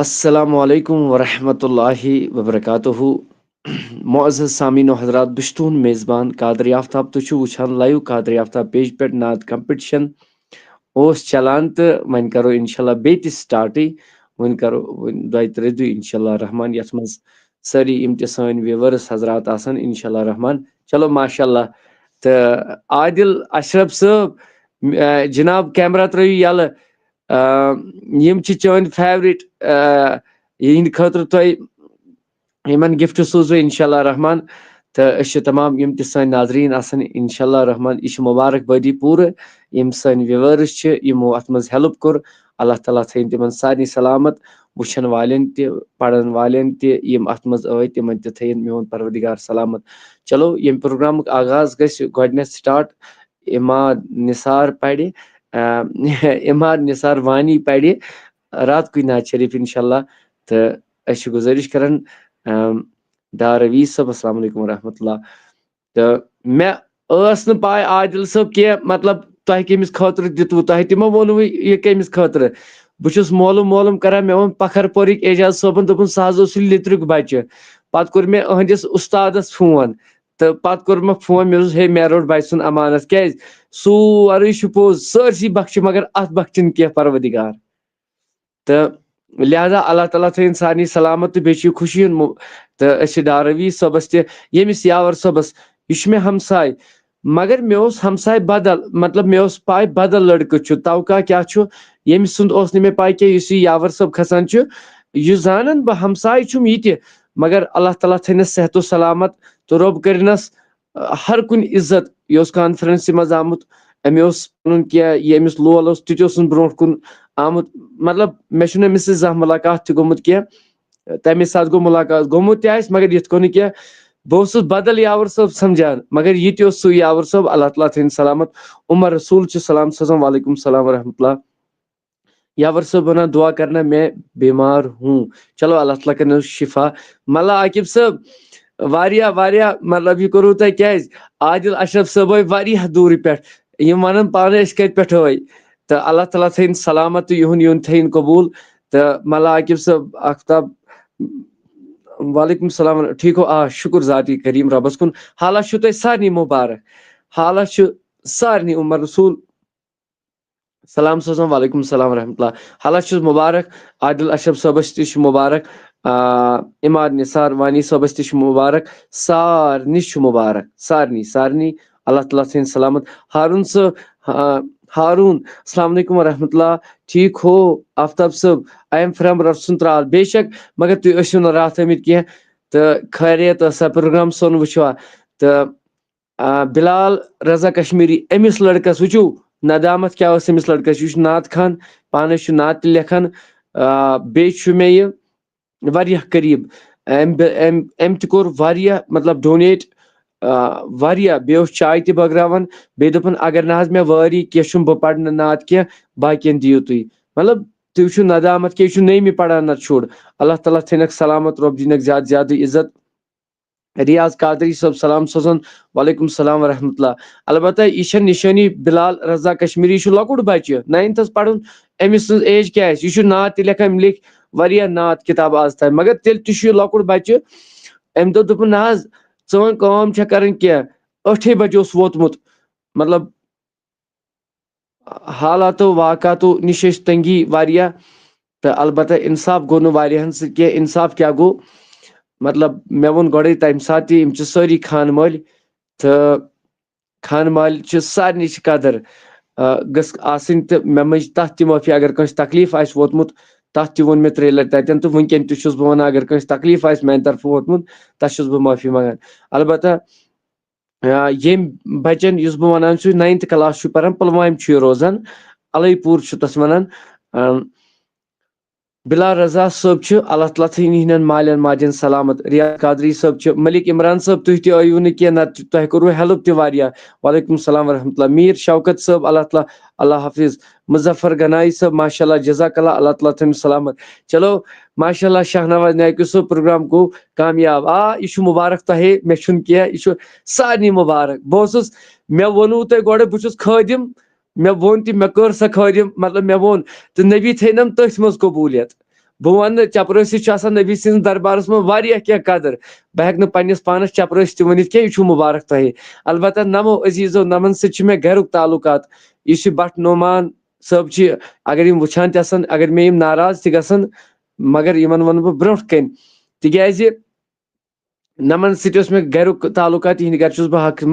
السلام علیکم ورحمۃ اللہ وبرکاتہ معزز سامعین و حضرات بہٕ چھُس تُہُنٛد میزبان قادر آفتاب تُہۍ چھِو وٕچھان لایِو قادر آفتاب پیج پٮ۪ٹھ نعت کمپِٹِشن اوس چلان تہٕ وۄنۍ کرو انشاءاللہ بیٚیہِ تہِ سٹاٹٕے وۄنۍ کرو وۄنۍ دۄیہِ ترٛےٚ دُہۍ انشاءاللہ رحمان یتھ منٛز سٲری یِم تہِ سٲنۍ وِوٲرٕس حضرات آسن انشاءاللہ رحمان چلو ماشاء اللہ تہٕ عادل اشرف صٲب جناب کیمرا ترٲیِو یلہٕ یِم چھِ چٲنۍ فیورٹ یِہنٛدِ خٲطرٕ تۄہہِ یِمن گفٹ سوٗزوٕ انشاءاللہ رحمان تہٕ أسۍ چھِ تمام یِم تہِ سٲنۍ ناظریٖن آسن انشاءاللہ رحمان یہِ چھِ مُبارک بٲدی پوٗرٕ یِم سٲنۍ وِوٲرٕس چھِ یِمو اتھ منٛز ہیلپ کوٚر اللہ تعالیٰ تھٲیِن تِمن سارنٕے سلامت وٕچھن والٮ۪ن تہِ پرن والٮ۪ن تہِ یِم اتھ منٛز ٲے تِمن تہِ تھٲیِن میون پروردگار سلامت چلو ییٚمہِ پروگرامُک آغاز گژھِ گۄڈٕنیتھ سٹاٹ اماد نثار پرِ اماد نثار وانی پرِ رات کوئی نعت شریف انشاءاللہ تہٕ أسۍ چھِ گُزٲرِش کران ڈار رویز صٲب السلام علیکم ورحمۃ اللہ تہٕ مےٚ ٲس نہٕ پاے عادل صٲب کینٛہہ مطلب تۄہہِ کٔمِس خٲطرٕ دِتوٕ تۄہہِ تِمو ووٚنوٕ یہِ کٔمِس خٲطرٕ بہٕ چھُس مولوٗم مولوٗم کران مےٚ ووٚن پکھر پورٕکۍ اعجاز صٲبن دوٚپُن سُہ حظ اوس سُہ لیٚتریُک بچہِ پتہٕ کوٚر مےٚ أہنٛدِس اُستادس فون تہٕ پتہٕ کوٚرمکھ فون مےٚ دوٚپُس ہے مےٚ روٚٹ بچہِ سُنٛد امانت کیٛازِ سورُے چھُ پوٚز سٲرسٕے بخشہِ مگر اتھ بخشِنۍ کینٛہہ پروردگار تہٕ لہذا اللہ تعالیٰ تھٲیِن سارنٕے سلامت تہٕ بیٚیہِ چھُ یہِ خوشی ہُنٛد تہٕ أسۍ چھِ ڈار رویز صٲبس تہِ ییٚمِس یاور صٲبس یہِ چھُ مےٚ ہمساے مگر مےٚ اوس ہمساے بدل مطلب مےٚ اوس پاے بدل لڑکہٕ چھُ توقع کیاہ چھُ ییٚمہِ سُنٛد اوس نہٕ مےٚ پاے کینٛہہ یُس یہِ یاور صٲب کھسان چھُ یہِ زانان بہٕ ہمساے چھُم یہِ تہِ مگر اللہ تعالیٰ تھٲینس صحت و سلامت تہٕ رۄب کٔرِنس ہر کُنہِ عزت یہِ اوس کانفرنسہِ منٛز آمُت أمۍ اوس پنُن کینٛہہ یہِ أمِس لول اوس تہِ تہِ اوسُن برونٛٹھ کُن آمُت مطلب مےٚ چھُنہٕ أمِس سۭتۍ زانٛہہ مُلاقات تہِ گوٚمُت کینٛہہ تمے ساتہٕ گوٚو مُلاقات گوٚمُت تہِ آسہِ مگر یِتھ کٔنۍ نہٕ کینٛہہ بہٕ اوسُس بدل یاور صٲب سمجھان مگر یہِ تہِ اوس سُے یاور صٲب اللہ تعالیٰ تھٲیِن سلامت عمر رسول چھُ سلام سوزان وعلیکم السلام ورحمۃ اللہ یاور صٲب ونان دعا کرنا میں بیمار ہوں چلو اللہ تعالیٰ کرنو شفا ملا عاقب صٲب واریاہ واریاہ مطلب یہِ کوٚروٕ تۄہہِ کیٛازِ عادل اشرف صٲب آے واریاہ دوٗرِ پٮ۪ٹھ یِم ونان پانے أسۍ کتہِ پٮ۪ٹھ آے تہٕ اللہ تعالیٰ تھٲیِن سلامت تہٕ یِہُنٛد یُن تھٲیِن قبوٗل تہٕ ملا عاقب صٲب آفتاب وعلیکم السلام ٹھیٖک ہو آ شُکر ذاتی کریم رۄبس کُن حالس چھُو تۄہہِ سارنٕے مُبارک حالس چھُ سارنٕے عمر رسول سلام سوزان وعلیکم السلام ورحمۃ اللہ حالس چھُس مُبارک عادل اشرف صٲبس تہِ چھُ مُبارک اماد نثار وانی صٲبس تہِ چھُ مُبارک سارنٕے چھُ مُبارک سارنٕے اللہ تعالیٰ تھٲیِن سلامت ہارون صٲب ہارون السلام علیکم ورحمۃ اللہ ٹھیٖک ہو آفتاب صٲب آی ایم فرام رسُن ترال بے شک مگر تُہۍ ٲسِو نہٕ راتھ آمٕتۍ کینٛہہ تہٕ خیریت ٲسا پروگرام سون وٕچھوا تہٕ بلال رضا کشمیٖری أمِس لڑکس وٕچھِو ندامت کیاہ ٲس أمِس لڑکس یہِ چھُ نعت خان پانس چھُ نعت تہِ لیکھان بیٚیہِ چھُ مےٚ یہِ واریاہ قریٖب أمۍ تہِ کوٚر واریاہ مطلب ڈونیٹ واریاہ بیٚیہِ اوس چاے تہِ بٲگراوان بیٚیہِ دوٚپُن اگر نہ حظ مےٚ وٲری کینٛہہ چھُنہٕ بہٕ پرنہٕ نعت کینٛہہ باقین دِیِو تُہۍ مطلب تُہۍ وٕچھِو ندامت کہِ یہِ چھُ نٔیمہِ پران نتہٕ شُر اللہ تعالیٰ تھٲینکھ سلامت رۄب دِنکھ زیادٕ زیادٕ عزت ریاض قادری صٲب سلام سوزان وعلیکم السلام ورحمۃ اللہ البتہ یہِ چھےٚ نِشٲنی بلال رضا کشمیٖری یہِ چھُ لۄکُٹ بچہِ 9تھس پرُن أمِس سٕنٛز ایج کیاہ آسہِ یہِ چھُ نعت تہِ لیکھان أمۍ لیکھۍ واریاہ نعت کِتاب آز تام مگر تیٚلہِ تہِ چھُ یہِ لۄکُٹ بچہِ أمۍ دوٚپ دوٚپُن نہ حظ ژٕ کٲم چھےٚ کرٕنۍ کینٛہہ 8 بجے اوس ووتمُت مطلب حالاتو واقعاتو نِش ٲسۍ تنگی واریاہ تہٕ البتہ اِنصاف گوٚو نہٕ واریاہن سۭتۍ کینٛہہ اِنصاف کیاہ گوٚو مطلب مےٚ ووٚن گۄڈے تمہِ ساتہٕ تہِ یِم چھِ سٲری خانہٕ مٲلۍ تہٕ خانہٕ مالہِ چھِ سارنٕے چھِ قدٕر گٔژھ آسٕنۍ تہٕ مےٚ منٛز تتھ تہِ معٲفی اگر کٲنٛسہِ تکلیٖف آسہِ ووتمُت تتھ تہِ ووٚن مےٚ 3 لٹہِ تتٮ۪ن تہٕ وٕنکیٚن تہِ چھُس بہٕ ونان اگر کٲنٛسہِ تکلیٖف آسہِ میانہِ طرفہٕ ووتمُت تتھ چھُس بہٕ معٲفی منٛگان البتہ ییٚمۍ بچن یُس بہٕ ونان چھُس 9th کلاس چھُ پران پُلوامہِ چھُ یہِ روزان علے پوٗر چھُ تتھ ونان بلال رضا صٲب چھُ اللہ تعالیٰ تھٲیِن یِہنٛدٮ۪ن مالٮ۪ن ماجٮ۪ن سلامت ریاض قادری صٲب چھِ ملک عمران صٲب تُہۍ تہِ ٲیوٕ نہٕ کینٛہہ نتہٕ تۄہہِ کوٚروٕ ہیلٕپ تہِ واریاہ وعلیکم السلام ورحمۃ اللہ میٖر شوکت صٲب اللہ حافظ مظفر گنایی صٲب ماشاء اللہ جزاک اللہ اللہ تعالیٰ تھٲیِن سلامت چلو ماشاء اللہ شاہنواز نیاکِو صٲب پروگرام گوٚو کامیاب یہِ چھُ مُبارک تۄہے مےٚ چھُنہٕ کینٛہہ یہِ چھُ سارنٕے مُبارک بہٕ اوسُس مےٚ ووٚنوٕ تۄہہِ گۄڈٕ بہٕ چھُس خٲدِم مےٚ ووٚن تہِ مےٚ کٔر سۄ خٲدِم مطلب مےٚ ووٚن تہٕ نبی تھٲینم تٔتھۍ منٛز قبوٗلیت بہٕ وَنہٕ چپرٲسِس چھُ آسان نبی سٕنٛدِس دربارس منٛز واریاہ کینٛہہ قدر. بہٕ ہٮ۪کہٕ نہٕ پنٛنِس پانس چپرٲسۍ تہِ ؤنِتھ کینٛہہ. یہِ چھُ مُبارک تۄہہِ. البتہ نمو عزیٖزو نمن سۭتۍ چھُ مےٚ گریُک تعلُقات. یُس یہِ بٹ نعمان صٲب چھِ اگر یِم وٕچھان تہِ آسن اگر مےٚ یِم ناراض تہِ گژھن مگر یِمن وَنہٕ بہٕ برونٛٹھ کَنۍ تِکیٛازِ نمن سۭتۍ اوس مےٚ گریُک تعلُقات. یِہِنٛدِ گرِ چھُس بہٕ حق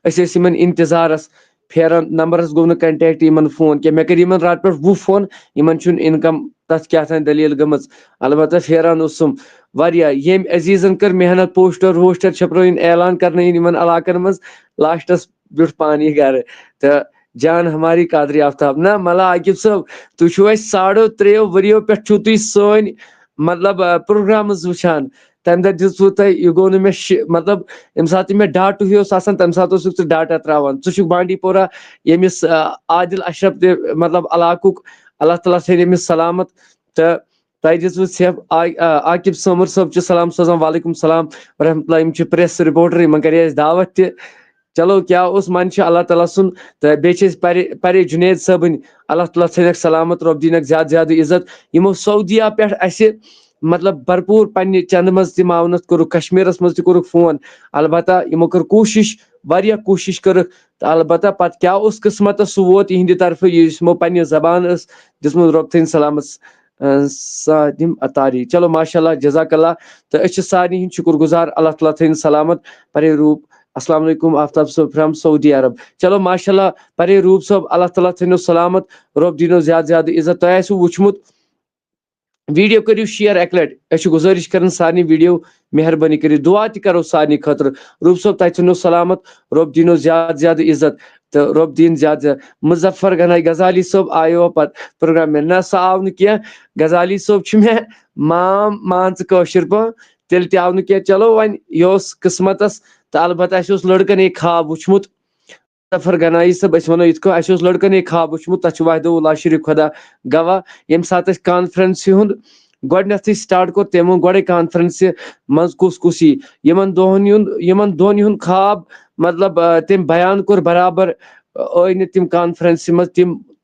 أسۍ ٲسۍ یِمن انتظارس پھیران. نمبرس گوٚو نہٕ کنٹیکٹ یِمن فون کینٛہہ. مےٚ کٔرۍ یِمن راتہٕ پٮ۪ٹھ 20 فون. یِمن چھُنہٕ انکم تتھ کیٛاہ تام دٔلیٖل گٔمٕژ. البتہ پھیران اوسُم واریاہ. ییٚمۍ عزیٖزن کٔر محنت پوسٹر ووسٹر چھپرٲوِنۍ اعلان کرنٲیِن یِمن علاقن منٛز لاسٹس بیوٗٹھ پانہٕ گرٕ. تہٕ جان ہماری قادری آفتاب. نہ ملا عاقب صٲب تُہۍ چھِو اَسہِ 3.5 ؤرۍیو پٮ۪ٹھ چھِو تُہۍ سٲنۍ مطلب پروگرامز وٕچھان. تمہِ دۄہ دِژوٕ تۄہہِ یہِ گوٚو نہٕ مےٚ مطلب ییٚمہِ ساتہٕ تہِ مےٚ ڈاٹہٕ ہیوٗ اوس آسان تمہِ ساتہٕ اوسُکھ ژٕ ڈاٹا تراوان. ژٕ چھُکھ بانڈی پورہ ییٚمِس عادل اشرف تہِ مطلب علاقُک اللہ تعالیٰ تھٲیِن أمِس سلامت. تہٕ تۄہہِ دِژوٕ سیف عاقب سٲمر صٲب چھِ سلام سوزان. وعلیکُم السلام ورحمتہ اللہ. یِم چھِ پریس رِپوٹر. یِمن کرے اَسہِ دعوت تہِ. چلو کیٛاہ اوس من چھُ اللہ تعالیٰ سُنٛد. تہٕ بیٚیہِ چھِ أسۍ پرے جُنید صٲبٕنۍ اللہ تعالیٰ تھٲینکھ سلامت. رۄب دیٖنکھ زیادٕ زیادٕ عزت. یِمو سعودیا پٮ۪ٹھ اَسہِ مطلب بھرپوٗر پننہِ چندٕ منٛز تہِ معاونت کوٚرُکھ. کشمیٖرس منٛز تہِ کوٚرُکھ فون. البتہ یِمو کٔر کوٗشش واریاہ کوٗشش کٔرٕکھ. تہٕ البتہ پتہٕ کیٛاہ اوس قٕسمتس سُہ ووت یِہنٛدِ طرفہٕ. یُس یِمو پننہِ زبان ٲس دِژمٕژ رۄب تھٲیِن سلامت سادم اتاری. چلو ماشاء اللہ جزاک اللہ. تہٕ أسۍ چھِ سارنٕے ہٕنٛدۍ شُکر گُزار. اللہ تعالیٰ تھٲیِن سلامت. پرے روٗپ السلام علیکم آفتاب صٲب فرام سعودی عرب. چلو ماشاء اللہ پرے روٗپ صٲب اللہ تعالیٰ تھٲینو سلامت. رۄب دیٖنو زیادٕ زیادٕ عزت. تۄہہِ آسِوٕ وٕچھمُت ویٖڈیو کٔرِو شِیر اَکہِ لٹہِ. أسۍ چھِ گُزٲرِش کران سارنٕے ویٖڈیو مہربٲنی کٔرِتھ دُعا تہِ کرو سارنٕے خٲطرٕ. روٗپ صٲب تۄہہِ ژھٕنو سلامت. رۄب دیٖنو زیادٕ زیادٕ عزت. تہٕ رۄب دِیِن زیادٕ زیادٕ. مُظفر گنایی غزالی صٲب آیو پتہٕ پروگرام مےٚ نہ سُہ آو نہٕ کینٛہہ. غزالی صٲب چھُ مےٚ مام مان ژٕ کٲشِر پٲٹھۍ تیٚلہِ تہِ آو نہٕ کینٛہہ. چلو وۄنۍ یہِ اوس قٕسمتس. تہٕ البتہ اَسہِ اوس لڑکن ایک خواب وٕچھمُت. مُظفر گنایی صٲب أسۍ وَنو یِتھ کٔنۍ اَسہِ اوس لڑکن ایک خواب وٕچھمُت. تَتھ چھُ وحدہ اللہ شریٖف خۄدا گواہ. ییٚمہِ ساتہٕ أسۍ کانفرنسہِ ہُنٛد گۄڈٕنیتھٕے سٹارٹ کوٚر تٔمۍ ووٚن گۄڈے کانفرنسہِ منٛز کُس کُس یی. یِمن دۄہن ہُنٛد خواب مطلب تٔمۍ بیان کوٚر برابر. ٲے نہٕ تِم کانفرنسہِ منٛز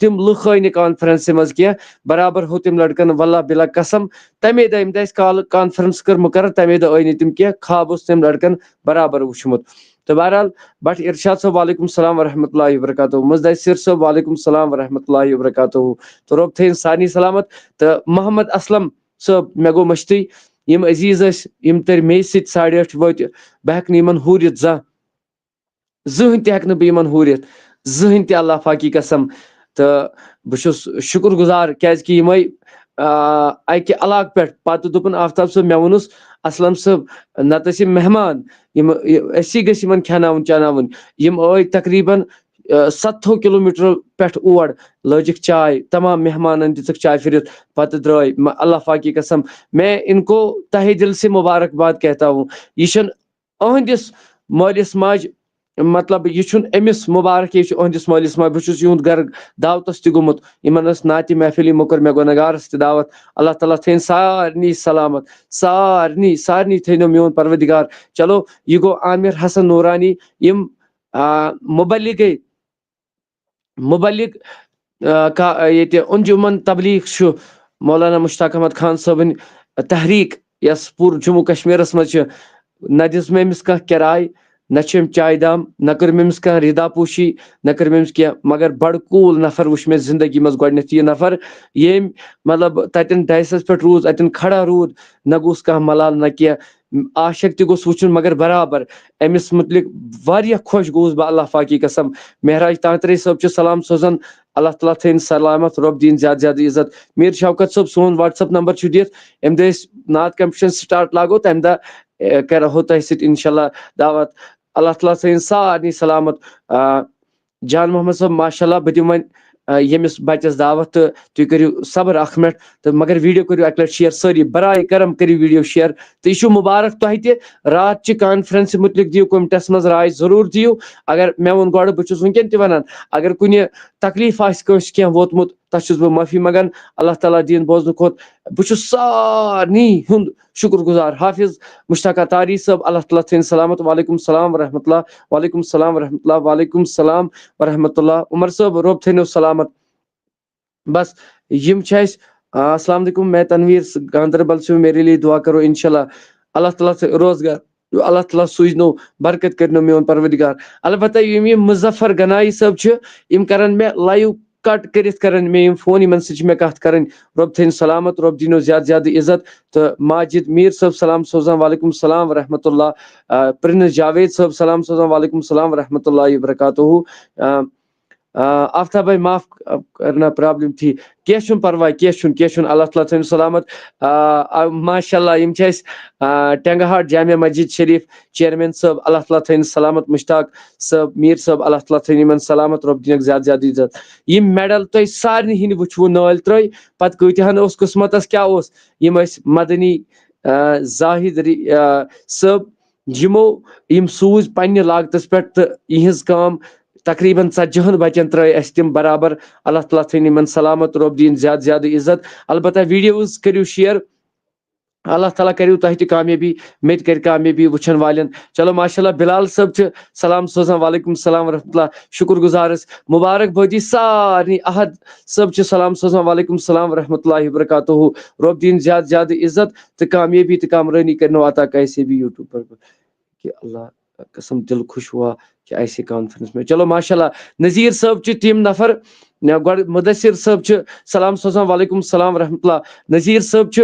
تِم لُکھ آے نہٕ کانفرنسہِ منٛز کینٛہہ. برابر ہوٚو تٔمۍ لڑکن واللہ باللہ قسم. تمے دۄہ ییٚمہِ دۄہ اَسہِ کانفرنس کٔر مُقرر تمے دۄہ آے نہٕ تِم کینٛہہ. خواب اوس تٔمۍ لڑکن برابر وٕچھمُت. تہٕ بہرحال بٹ ارشاد صٲب وعلیکم السلام ورحمتہ اللہ وبرکاتہ. مزدثر صٲب وعلیکم السلام ورحمتہ اللہ وبرکاتہ. تہٕ رۄب تھٲیِن سارنٕے سلامت. تہٕ محمد اسلم صٲب مےٚ گوٚو مٔشتٕے. یِم عزیٖز ٲسۍ یِم تٔرۍ مے سۭتۍ 8:30 وٲتۍ. بہٕ ہٮ۪کہٕ نہٕ یِمن ہوٗرِتھ زٕہٕنۍ تہِ ہٮ۪کہٕ نہٕ بہٕ یِمن ہوٗرِتھ زٕہٕنۍ تہِ اللہ پاکی قسم. تہٕ بہٕ چھُس شُکر گُزار کیازِ کہِ یِمے اکہِ علاقہٕ پٮ۪ٹھ. پتہٕ دوٚپُن آفتاب صٲب مےٚ ووٚنُس اسلم صٲب نتہٕ ٲسۍ یِم مہمان أسی گٔژھۍ یِمن کھٮ۪ناوٕنۍ چاناوٕنۍ. یِم آے تقریٖبن 70 کِلومیٖٹرو پٮ۪ٹھ اور لٲجِکھ چاے. تمام مہمانن دِژٕکھ چاے پھِرِتھ پتہٕ درٛاے. اللہ پاکی قسم میں ان کو تہہ دل سے مبارکباد کہتا ہوں. یہِ چھُنہٕ أہنٛدِس مٲلِس ماجہِ مطلب یہِ چھُنہٕ أمِس مُبارک. یہِ چھُ أہنٛدِس مٲلِس ماجہِ. بہٕ چھُس یِہُنٛد گرٕ دعوتس تہِ گوٚمُت. یِمن ٲس نعتِ محفِل یِمو کٔر مےٚ گۄنہگارس تہِ دعوت. اللہ تعالیٰ تھٲیِن سارنٕے سلامت. سارنٕے تھٲینو میون پروردگار. چلو یہِ گوٚو عامر حسن نورانی. یِم مُبلِق ییٚتہِ انجمن تبلیغ چھُ مولانا مشتاق احمد خان صٲبٕنۍ تحریٖک یۄس پوٗرٕ جموں کشمیٖرس منٛز چھِ. نہ دِژ مےٚ أمِس کانٛہہ کِراے نہ چھِ أمۍ چایہِ دام نہ کٔر مےٚ أمِس کانٛہہ رِدا پوٗشی نہ کٔر مےٚ أمِس کینٛہہ. مگر بڑٕ کوٗل نفر وٕچھ مےٚ زندگی منٛز گۄڈٕنیتھ. یہِ نفر ییٚمۍ مطلب تتٮ۪ن ڈایسس پٮ۪ٹھ روٗد اتٮ۪ن کھڑا روٗد. نہ گوٚژھ کانٛہہ ملال نہ کینٛہہ. عاشق تہِ گوٚژھ وٕچھُن مگر برابر. أمِس مُتعلق واریاہ خۄش گوٚوُس بہٕ اللہ پاکی قسم. مہراج تانترے صٲب چھِ سلام سوزان. اللہ تعالیٰ تھٲیِن سلامت. رۄب دِیِن زیادٕ زیادٕ عزت. میٖر شوکت صٲب سون وٹس ایپ نمبر چھُ دِتھ. اَمہِ دۄہ أسۍ نعت کمپٹشن سٹارٹ لاگو تمہِ دۄہ کرہو تۄہہِ سۭتۍ انشاء اللہ دعوت. اللہ تعالیٰ تھٲیِن سارنٕے سلامت. جان محمد صٲب ماشاء اللہ بہٕ دِمہٕ وۄنۍ ییٚمِس بچس دعوت. تہٕ تُہۍ کٔرِو صبر اکھ منٹ. تہٕ مگر ویٖڈیو کٔرِو اکہِ لٹہِ شِیر سٲری برائے کرم کٔرِو ویٖڈیو شِیر. تہٕ یہِ چھُ مُبارک تۄہہِ تہِ. راتچہِ کانفرنسہِ مُتعلق دِیِو کومنٹس منٛز راے ضروٗر دِیِو. اگر مےٚ ووٚن گۄڈٕ بہٕ چھُس وٕنکیٚن تہِ ونان اگر کُنہِ تکلیٖف آسہِ کٲنٛسہِ کینٛہہ ووتمُت تتھ چھُس بہٕ معٲفی منٛگان. اللہ تعالیٰ دِیِن بوزنہٕ کھۄتہٕ. بہٕ چھُس سارنٕے ہُنٛد شُکر گُزار. حافظ مشتاق اتاری صٲب اللہ تعالیٰ تھٲیِن سلامت. وعلیکم السلام ورحمتہ اللہ. وعلیکم السلام ورحمتہ اللہ. وعلیکم السلام ورحمتہ اللہ. عمر صٲب رۄب تھٲینو سلامت. بس یِم چھِ اَسہِ السلام علیکم، میں تنویر گاندربل سے ہوں، میرے لیے دعا کرو انشاءاللہ اللہ تعالیٰ سے روزگار اللہ تعالیٰ سوزنو برکت کرنو میون پروردگار. البتہ یم مظفر گنائی صٲب چھِ یم کرن مےٚ لایو کٹ کٔرِتھ کرن مےٚ یم فون، یمن سۭتۍ چھِ مےٚ کتھ کرٕنۍ. رۄب تھٲیِن سلامت، رۄب دینو زیادٕ زیادٕ عزت. تہٕ ماجد میٖر صٲب سلام سوزان، وعلیکم السلام ورحمۃ اللہ. پرنس جاوید صٲب سلام سوزان، وعلیکم السلام ورحمۃ اللہ وبرکاتہ. آفتاب بھائی معاف کرنا پرابلم تھی، کینٛہہ چھُنہٕ پرواے، کینٛہہ چھُنہٕ اللہ تعالیٰ تھٲیِن سلامت. ماشاء اللہ یم چھِ اَسہِ ٹنگہاٹ جامع مسجد شریف چیئرمین صٲب، اللہ تعالیٰ تھٲیِن سلامت. مشتاق صٲب، میٖر صٲب، اللہ تعالیٰ تھٲیِن یمن سلامت، رۄب دِنکھ زیادٕ زیادٕ عزت. یم میڈل تۄہہِ سارنٕے ہٕنٛدۍ وٕچھوٕ نٲلۍ ترٛٲے، پتہٕ کۭتِہن اوس قٕسمتس کیاہ اوس. یم ٲسۍ مدنی زاہد صٲب، یم سوٗزۍ پننہِ لاگتس پٮ۪ٹھ، تہٕ یِہنٛز کٲم تقریباً 40 بچن ترٲے اَسہِ تِم برابر. اللہ تعالیٰ تھٲیِن یمن سلامت، رۄب دِیِن زیادٕ زیادٕ عزت. البتہ ویڈیوز کٔرِو شیر، اللہ تعالیٰ کٔرِو تۄہہِ تہِ کامیٲبی، مےٚ تہِ کَرِ کامیٲبی وٕچھن والٮ۪ن. چلو ماشاء اللہ بلال صٲب چھِ سلام سوزان، وعلیکم السلام ورحمۃ اللہ، شکر گزار أسۍ. مبارک بٲدی سارنٕے. احد صٲب چھِ سلام سوزان، وعلیکم السلام ورحمۃ اللہ وبرکاتہ. رۄب دِیِن زیادٕ زیادٕ عزت تہٕ کامیٲبی تہٕ کامرٲنی کرنو عطا کیسے بھی یوٹیوب پر کہ اللہ قسم دل خوش ہوا کہ ایسے کانفرنس میں. چلو ماشاء اللہ. نذیر صٲب چھِ تِم نفر، گۄڈٕ مُدثر صٲب چھِ سلام سوزان، وعلیکم السلام ورحمۃ اللہ. نذیر صٲب چھِ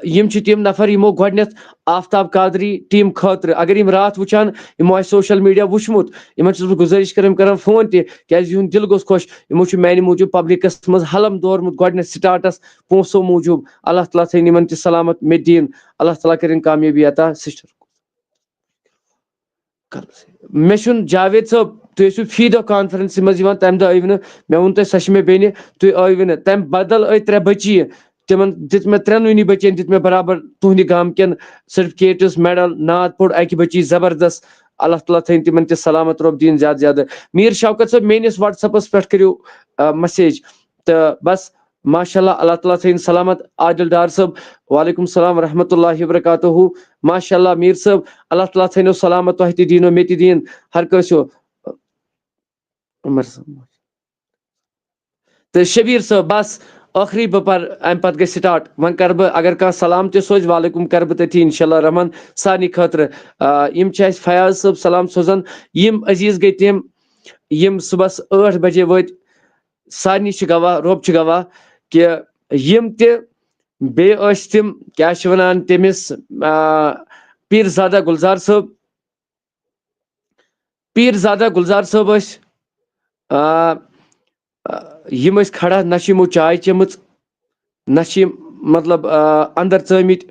یم چھِ تِم نفر یمو گۄڈنیتھ آفتاب قادری ٹیم خٲطرٕ، اگر یم راتھ وٕچھان یمو آسہِ سوشل میڈیا وٕچھمُت، یمن چھُس بہٕ گُزٲرِش کران، کران فون تہِ کیازِ یِہُنٛد دل گوٚژھ خۄش. یمو چھُ میانہِ موٗجوٗب پبلکس منٛز حلم دورمُت گۄڈنیتھ سٹارٹس پونٛسو موٗجوٗب. اللہ تعالیٰ تھٲیِن یمن تہِ سلامت، مےٚ دِیِن اللہ تعالیٰ کٔرِنۍ کامیٲبی عطا. سسٹر مےٚ چھُنہٕ جاوید صٲب، تُہۍ ٲسِو فی دۄہ کانفرنسہِ منٛز یِوان، تمہِ دۄہ ٲیوٕ نہٕ. مےٚ ووٚن تۄہہِ سۄ چھِ مےٚ بیٚنہِ، تُہۍ ٲیوٕ نہٕ. تمہِ بدل ٲے 3 بچی، تمن دِژ مےٚ 3 بچین دِتۍ مےٚ برابر تُہنٛدِ گامکٮ۪ن سرٹفکیٹس میڈل. ناد پوٚر اکہِ بچی زبردست. اللہ تعالیٰ تھٲیِن تمن تہِ سلامت، رۄب دِیِن زیادٕ زیادٕ. میٖر شوکت صٲب میٲنِس وٹس ایپس پٮ۪ٹھ کٔرِو مسیج تہٕ بس. ماشاء اللہ اللہ تعالیٰ تھٲیِن سلامت. عادل ڈار صٲب، وعلیکم السلام ورحمۃ اللہ وبرکاتہ. ماشاء اللہ میٖر صٲب، اللہ تعالیٰ تھٲینو سلامت، تۄہہِ تہِ دیٖنو مےٚ تہِ دِیِن ہر کٲنٛسہِ. عمر صٲب تہٕ شبیٖر صٲب، بس ٲخری بہٕ پرٕ امہِ پتہٕ گژھِ سٹارٹ. وۄنۍ کرٕ بہٕ اگر کانٛہہ سلام تہِ سوزِ وعلیکم کرٕ بہٕ تٔتھی انشاء اللہ رحمان سارنٕے خٲطرٕ. یم چھِ اَسہِ فیاض صٲب سلام سوزان. یم عزیٖز گٔے تِم یم صبحس 8 بجے وٲتۍ. سارنٕے چھِ گواہ، رۄب چھِ گواہ کہِ یم تہِ بیٚیہِ ٲسۍ تِم کیاہ چھِ ونان تٔمِس پیٖر زادہ گُلزار صٲب. پیٖر زادہ گُلزار صٲب ٲسۍ یم ٲسۍ کھڑا، نہ چھِ یمو چاے چیٚمٕژ، نہ چھِ یم مطلب اندر ژٲمٕتۍ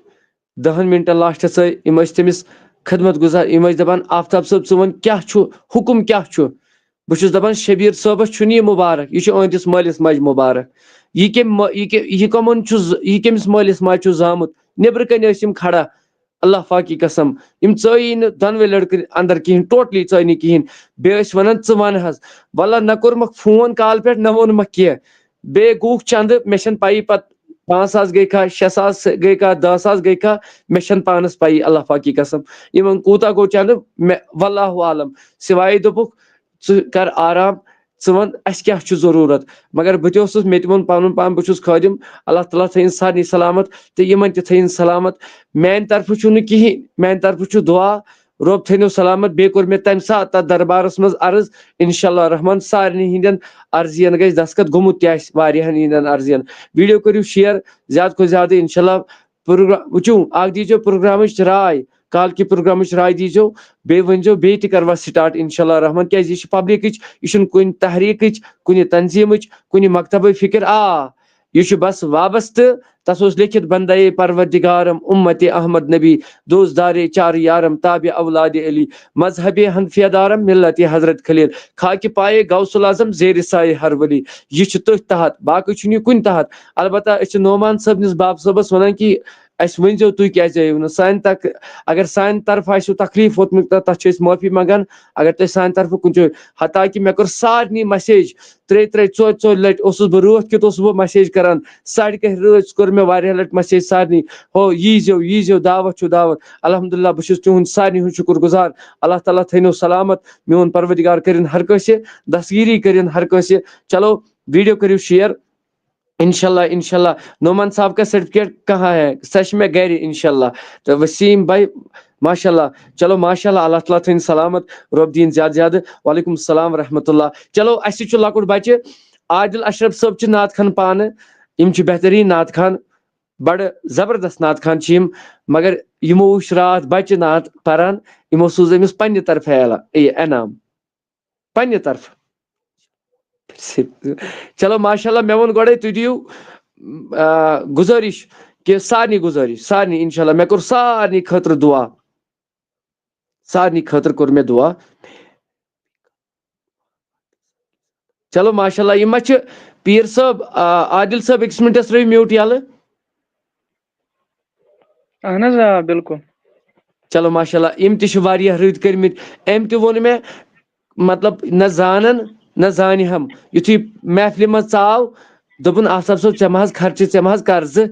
10 منٹن لاسٹس ژٲے. یم ٲسۍ تٔمِس خدمت گزار. یم ٲسۍ دپان آفتاب صٲب ژٕ وَن کیاہ چھُ حُکُم کیاہ چھُ. بہٕ چھُس دپان شبیٖر صٲبس چھُنہٕ یہِ مُبارک، یہِ چھُ أہنٛدِس مٲلِس ماجہِ مُبارک. یہِ کمن چھُ، یہِ کٔمِس مٲلِس ماجہِ چھُ زامُت. نیبرٕ کنۍ ٲسۍ یم کھڑا، اللہ پاکی قسم. یم ژٲیی نہٕ دۄنوے لڑکہٕ اندر کہیٖنۍ، ٹوٹلی ژٲے نہٕ کہیٖنۍ. بیٚیہِ ٲسۍ ونان ژٕ ون حظ، واللہ نہ کوٚرمکھ فون کال پٮ۪ٹھ نہ ووٚنمکھ کینٛہہ. بیٚیہِ گوٚوکھ چندٕ، مےٚ چھنہٕ پیی پتہٕ 5,000 گٔے کھا، 6,000 گٔے کھا، 10,000 گٔے کھا، مےٚ چھنہٕ پانس پیی اللہ پاکی قسم. یمن کوٗتاہ گوٚو چندٕ مےٚ واللہ عالم. سوایے دوٚپُکھ ژٕ کر آرام، ژٕ ون اسہِ کیاہ چھُ ضروٗرت. مگر بہٕ تہِ اوسُس، مےٚ تہِ ووٚن پنُن پان، بہٕ چھُس خٲدم. اللہ تعالیٰ تھٲیِن سارنٕے سلامت تہٕ یمن تہِ تھٲیِن سلامت. میانہِ طرفہٕ چھُنہٕ کہیٖنۍ، میانہِ طرفہٕ چھُ دعا، رۄب تھٲینو سلامت. بیٚیہِ کوٚر مےٚ تمہِ ساتہٕ تتھ دربارس منٛز عرض انشاء اللہ رحمان سارنٕے ہٕنٛدٮ۪ن عرضین گژھِ دستخط، گوٚمُت تہِ آسہِ واریاہن ہٕنٛدٮ۪ن عرضین. ویٖڈیو کٔرِو شیر زیادٕ کھۄتہٕ زیادٕ انشاء اللہ. پروگرام وٕچھِو، اکھ دیٖزیو پروگرامٕچ راے، کالکہِ پروگرامٕچ راے دیٖزیو. بیٚیہِ ؤنۍزیو بیٚیہِ تہِ کروا سٹارٹ انشاء اللہ رحمان. کیازِ یہِ چھِ پبلکٕچ، یہِ چھُنہٕ کُنہِ تحریٖکٕچ، کُنہِ تنظیٖمٕچ، کُنہِ مکتبٕچ فکر. یہِ چھُ بس وابستہٕ. تس اوس لیکھِتھ بندے پروردگارم امت احمد نبی دوزدارے چار یارم تابع اولاد علی مذہب حنفیہ دارم ملت حضرت خلیل خاکہِ پایے غوث العظم زیر سایہ ہر ولی. یہ چھُ تٔتھۍ تحت، باقٕے چھُنہٕ یہِ کُنہِ تحت. البتہ أسۍ چھِ نعمان صٲبنِس باب صٲبس ونان کہ اسہِ ؤنۍزیو تُہۍ کیازِ آیِو نہٕ. اگر سانہِ طرفہٕ آسیو تکلیٖف ووتمُت تتھ چھِ أسۍ معٲفی منگان. اگر تۄہہِ سانہِ طرفہٕ کُنہِ جایہِ، حتاکہِ مےٚ کٔر سارنٕے مسیج 3-4 لٹہِ اوسُس بہٕ، رٲتھ کیُتھ اوسُس بہٕ مسیج کران، 2:30 رٲژ کوٚر مےٚ واریاہ لٹہِ مسیج سارنٕے، ہو ییٖزیو دعوت چھُ دعوت. الحمدللہ بہٕ چھُس تِہُنٛد سارنٕے ہُنٛد شُکر گُزار. اللہ تعالیٰ تھٲینو سلامت، میون پروردگار کٔرِنۍ ہر کٲنٛسہِ دستگیٖری، کٔرِنۍ ہر کٲنٛسہِ. چلو ویٖڈیو کٔرِو شیر. انشاءاللہ نعمان صاحب کا سرٹیفکیٹ کہاں ہے؟ سچ میں گھر انشاءاللہ. تو وسیم بھائی ماشاء اللہ. چلو ماشاء اللہ اللہ تعالیٰ تھٲیِن سلامت رۄب دِیِن زیادٕ زیادٕ. وعلیکم السلام ورحمۃ اللہ. چلو اَسہِ چھُ لۄکُٹ بچہِ عادل اشرف صٲب چھِ نعت خان پانہٕ یِم چھِ بہتریٖن نعت خان بڑٕ زبردست نعت خان چھِ یِم مگر یِمو وٕچھ راتھ بچہِ نعت پران یِمو سوٗز أمِس پننہِ طرفہٕ انعام پننہِ طرفہٕ. چلو ماشاء اللہ مےٚ ووٚن گۄڈے تُہۍ دِیِو گُزٲرِش کہ سارنٕے انشاء اللہ مےٚ کوٚر سارنٕے خٲطرٕ دعا کوٚر مےٚ دعا. چلو ماشاء اللہ یِم ما چھِ پیٖر صٲب عادل صٲب أکِس مِنٹس ترٲیِو میوٗٹ یَلہٕ. اہن حظ آ بالکل. چلو ماشاء اللہ یِم تہِ چھِ واریاہ رٕتۍ کٔرمٕتۍ. أمۍ تہِ ووٚن مےٚ مطلب نہ زانن نہ زانہِ ہم یُتھُے محفلہِ منٛز ژاو دوٚپُن آفتاب صٲب ژےٚ ما حظ خرچہِ ژےٚ ما حظ قرضہٕ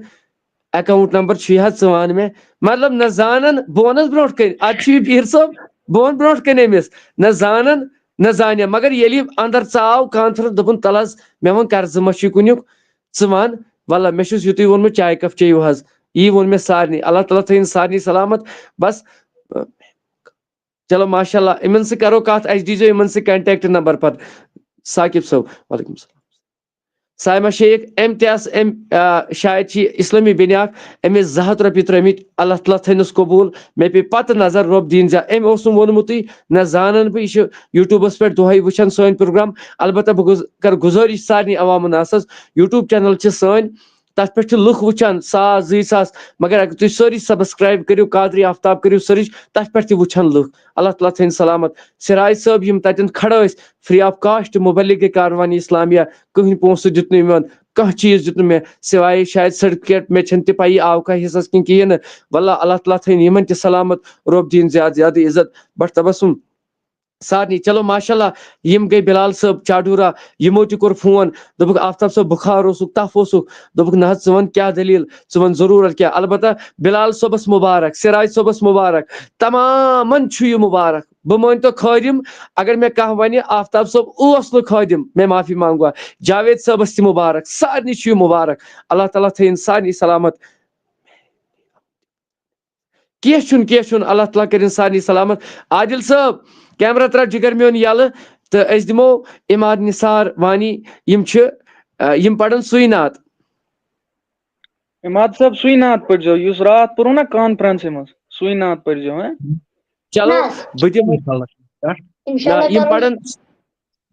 اکاونٹ نمبر چھُے حظ ژٕ وَن مےٚ. مطلب نہ زانن بہٕ وَنس برونٛٹھ کَنۍ اَدٕ چھُ یہِ پیٖر صٲب بہٕ وَنہٕ برونٛٹھ کَنۍ أمِس نہ زانن نہ زانہِ مگر ییٚلہِ یہِ اندر ژاو کانفرنس دوٚپُن تل حظ مےٚ ووٚن قرضہٕ ما چھُے کُنیُک ژٕ وَن وَلہ مےٚ چھُس یُتُے ووٚنمُت چاے کپ چیٚیِو حظ. یی ووٚن مےٚ سارنٕے اللہ تعالیٰ تھٲیِن سارنٕے سلامت بس. چلو ماشاء اللہ یِمن سۭتۍ کرو کتھ اَسہِ دیٖزیو یِمن سۭتۍ کنٹیکٹ نمبر پتہٕ. ثاقب صٲب وعلیکم السلام. سایما شیخ أمۍ تہِ آسہٕ أمۍ شاید چھِ اسلٲمی بیٚنہِ اکھ أمۍ ٲسۍ 200 رۄپیہِ ترٲمٕتۍ اللہ تعالیٰ تھٲینَس قبوٗل. مےٚ پیٚیہِ پتہٕ نظر رۄب دِیِن أمۍ اوس نہٕ ووٚنمُتٕے نہ زانان بہٕ یہِ چھُ یوٗٹیوٗبس پٮ۪ٹھ دۄہے وٕچھان سٲنۍ پروگرام. البتہ بہٕ کرٕ گُزٲرِش سارنٕے عوامن ناسس یوٗٹیوٗب چینل چھِ سٲنۍ تتھ پٮ۪ٹھ چھِ لُکھ وٕچھان 1,000 2,000 مگر اگر تُہۍ سٲری سبسکرایب کٔرِو قادری آفتاب کٔرِو سٔرٕچ تتھ پٮ۪ٹھ تہِ وٕچھان لُکھ. اللہ تعالیٰ تھٲیِن سلامت. سراج صٲب یِم تتٮ۪ن کھڑا ٲسۍ فری آف کاسٹ مُبلِغ کاروانی اسلامیہ کٕہٕنۍ پونٛسہٕ دیُت نہٕ یِمن کانٛہہ چیٖز دیُت نہٕ مےٚ سوائے شاید سرٹِفکیٹ مےٚ چھنہٕ تہِ پَیی آو کانٛہہ حِصس کِنہٕ کِہیٖنۍ نہٕ. واللہ اللہ تعالیٰ تھٲیِن یِمن تہِ سلامت رۄب دِیِن زیادٕ زیادٕ عزت بٹ تبسُم سارنٕے. چلو ماشاء اللہ یِم گٔے بلال صٲب چاڈورا یِمو تہِ کوٚر فون دوٚپُکھ آفتاب صٲب بُخار اوسُکھ تپھ اوسُکھ دوٚپُکھ نہ حظ ژٕ وَن کیٛاہ دٔلیٖل ژٕ وَن ضروٗرت کیٛاہ. البتہ بلال صٲبس مُبارک سراج صٲبس مُبارک تمامن چھُ یہِ مُبارک. بہٕ مٲنۍتو خٲدِم اگر مےٚ کانٛہہ وَنہِ آفتاب صٲب اوس نہٕ خٲدِم مےٚ معافی منٛگوا جاوید صٲبس تہِ مُبارک سارنٕے چھُ یہِ مُبارک. اللہ تعالیٰ تھٲیِن سارنٕے سلامت. کینٛہہ چھُنہٕ اللہ تعالیٰ کٔرِنۍ سارنٕے سلامت. عادل صٲب کیمرا ترٛاو جِگر میون یَلہٕ تہٕ أسۍ دِمو اِماد نثار وانی یِم چھِ یِم پرن سُے نعت. اِماد صٲب سُے نعت پٔرۍزیو یُس راتھ پوٚرُو نا کانفرنسہِ منٛز سُے نعت پٔرۍزیو ہاں. چلو بہٕ دِمہٕ یِم پرن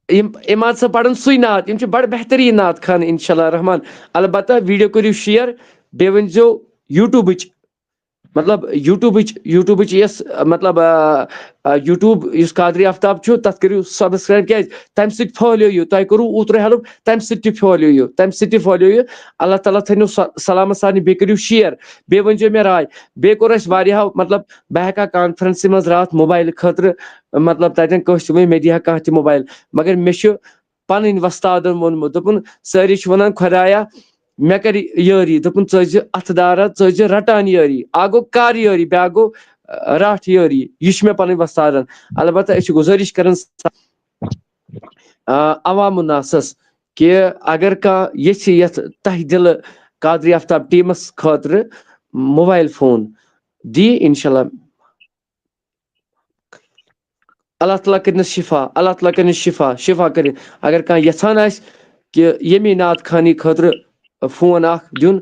یِم اِماد صٲب پرن سُے نعت یِم چھِ بڑٕ بہتریٖن نعت خان انشاء اللہ رحمان. البتہ ویٖڈیو کٔرِو شِیر بیٚیہِ ؤنۍزیو یوٗٹیوٗبٕچ مطلب یوٗٹیوٗبٕچ یۄس مطلب یوٗٹیوٗب یُس قادری آفتاب چھُ تتھ کٔرِو سبسکرایب کیٛازِ تمہِ سۭتۍ پھٲلیو یہِ تۄہہِ کوٚروٗ اوترٕ ہیلٕپ تمہِ سۭتۍ تہِ پھٲلیو یہِ اللہ تعالیٰ تھٲینو سلامت سارنٕے. بیٚیہِ کٔرِو شِیر بیٚیہِ ؤنۍزیو مےٚ راے. بیٚیہِ کوٚر اَسہِ واریاہو مطلب بہٕ ہٮ۪کہٕ ہا کانفرنسہِ منٛز راتھ موبایلہٕ خٲطرٕ مطلب تتٮ۪ن کٲنٛسہِ ؤنۍ مےٚ دِہا کانٛہہ تہِ موبایل مگر مےٚ چھُ پنٕنۍ وۄستادن ووٚنمُت دوٚپُن سٲری چھِ ونان خۄدایا مےٚ کر یٲری دوٚپُن ژٕ ٲسۍ زِ اتھٕ دارا ژٕ ٲسۍ زِ رٹان یٲری اکھ گوٚو کر یٲری بیٛاکھ گوٚو رٹھ یٲری یہِ چھُ مےٚ پنٕنۍ وۄستادن. البتہ أسۍ چھِ گُزٲرِش کران عوام الناسس کہِ اگر کانٛہہ یژھِ یتھ تہہِ دِلہٕ قادری آفتاب ٹیٖمس خٲطرٕ موبایل فون دی انشاء اللہ اللہ تعالیٰ کٔرنس شفا کٔرِتھ. اگر کانٛہہ یژھان آسہِ کہِ ییٚمے نعت خانی خٲطرٕ فون اکھ دیُن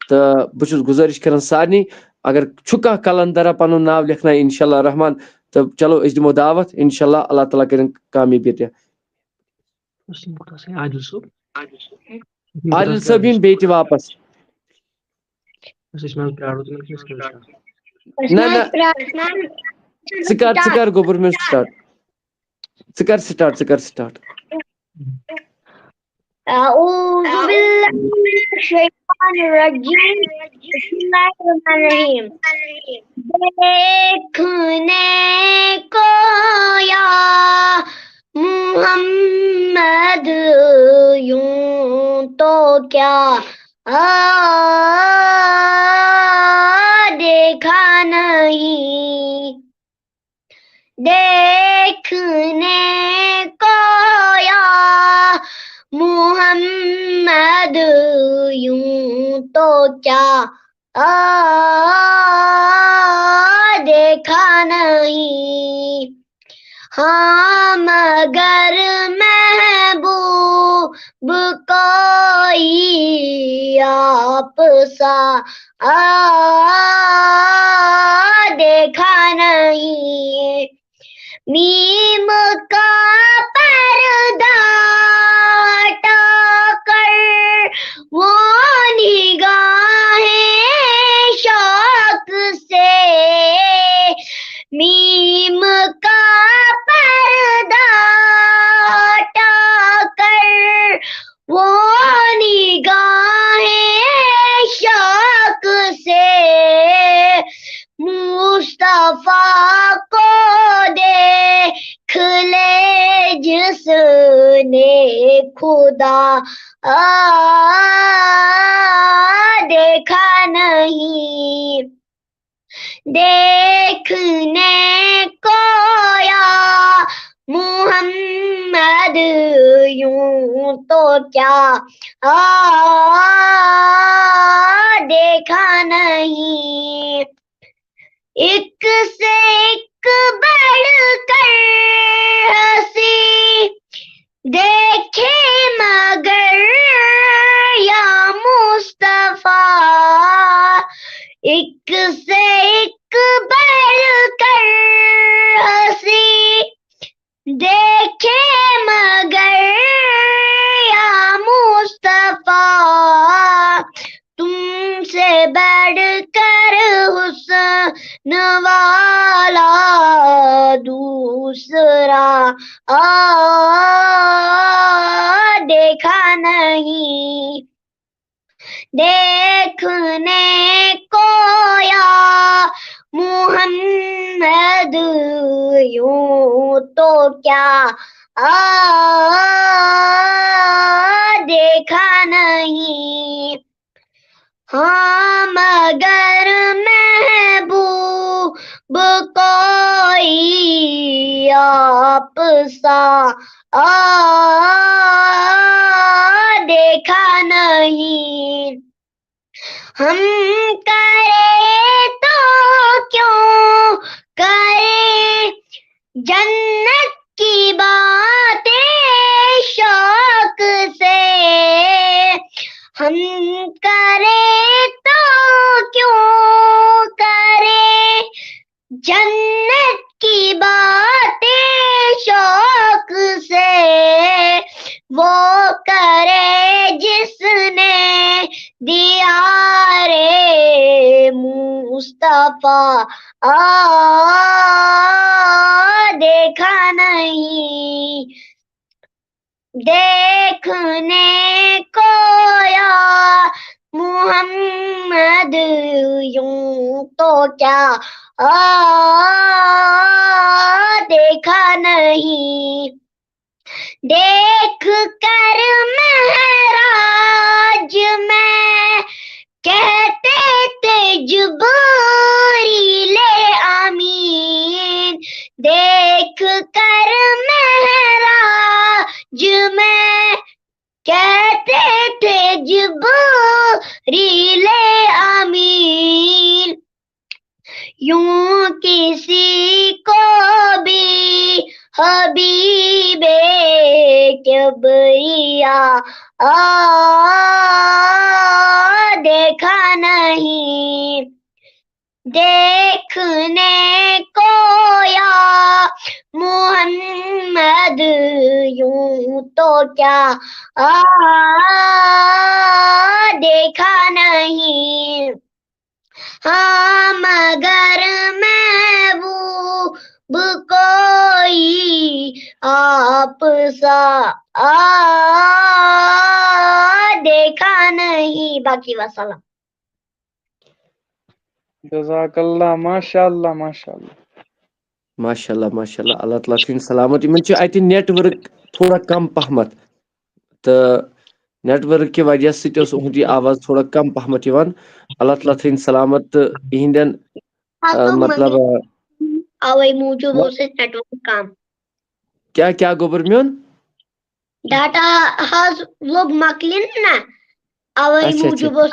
تہٕ بہٕ چھُس گُزٲرِش کران سارنٕے اگر چھُ کانٛہہ کلندرا پنُن ناو لیکھنایہِ انشاء اللہ رحمان تہٕ چلو أسۍ دِمو دعوت انشاء اللہ اللہ تعالیٰ کٔرِنۍ کامیٲبی تہِ. عادل صٲب یِن بیٚیہِ تہِ واپس نہ نہ ژٕ کر گوٚبُر سٹاٹ ژٕ کر سٹاٹ. أعوذ بالله من الشيطان الرجيم بسم الله الرحمن الرحيم دیکھنے کو یا محمد یوں تو کیا دیکھا نہیں دیکھنے کو یا محمد تو کیا دیکھا نہیں. ہاں مگر محبوب کوئی آپ سا دیکھا نہیں. میم کا پردہ ہٹا کر وہ نگاہیں شوق سے. میم کا پردہ ہٹا کر وہ نگاہیں شوق سے. مصطفیٰ کو دیکھ لے جس نے خدا دیکھا نہیں. دیکھنے کو یا محمد یوں تو کیا دیکھا نہیں. ایک سے ایک بڑھ کر ہنسی دیکھے مگر یا مصطفیٰ. ایک سے ایک بڑھ کر ہنسی دیکھے مگر یا مصطفیٰ. تم سے بڑھ کر حسن والا دوسرا دیکھا نہیں. دیکھنے کو یا محمد یوں تو کیا دیکھا نہیں. ہاں مگر محبوب کوئی آپ سا دیکھا نہیں. ہم کرے تو کیوں کرے جنت کی باتیں شوق سے. ہم کرے تو کیوں کرے جنت کی باتیں شوق سے. وہ کرے جس نے دیار مصطفیٰ دیکھا نہیں. دیکھنے کو یا محمد یوں تو کیا دیکھا نہیں. دیکھ کر معراج میں کہتے تھے جبریل آمین. دیکھ کر معراج میں کہتے تھے جبریل آمین. یوں کسی کو بھی حبیب کبریا دیکھا نہیں. دیکھنے کو یا محمد یوں تو کیا دیکھا نہیں. ہاں مگر محبوب کوئی آپ سا دیکھا نہیں. باقی وسلام. جزاک اللہ ماشاء اللہ ماشاء اللہ. ماشاءاللہ ماشاءاللہ اللہ تعالیٰ تھٲیِن سلامت. یِمن چھُ اَتہِ نیٹ ؤرٕک تھوڑا کم پہمت تہٕ نیٹ ؤرٕک کہِ وجہ سۭتۍ ٲس اُہُنٛد یہِ آواز تھوڑا کم پہمت یِوان. اللہ تعالیٰ تھٲیِن سلامت تہٕ یِہنٛدٮ۪ن مطلب اوے موجوب اوس اَسہِ نیٹ ؤرک کم. کیٛاہ گوٚبُر میون؟ ڈاٹا حظ لوٚگ مۄکلِنۍ نا اوے اچھا اچھا موجوب اوس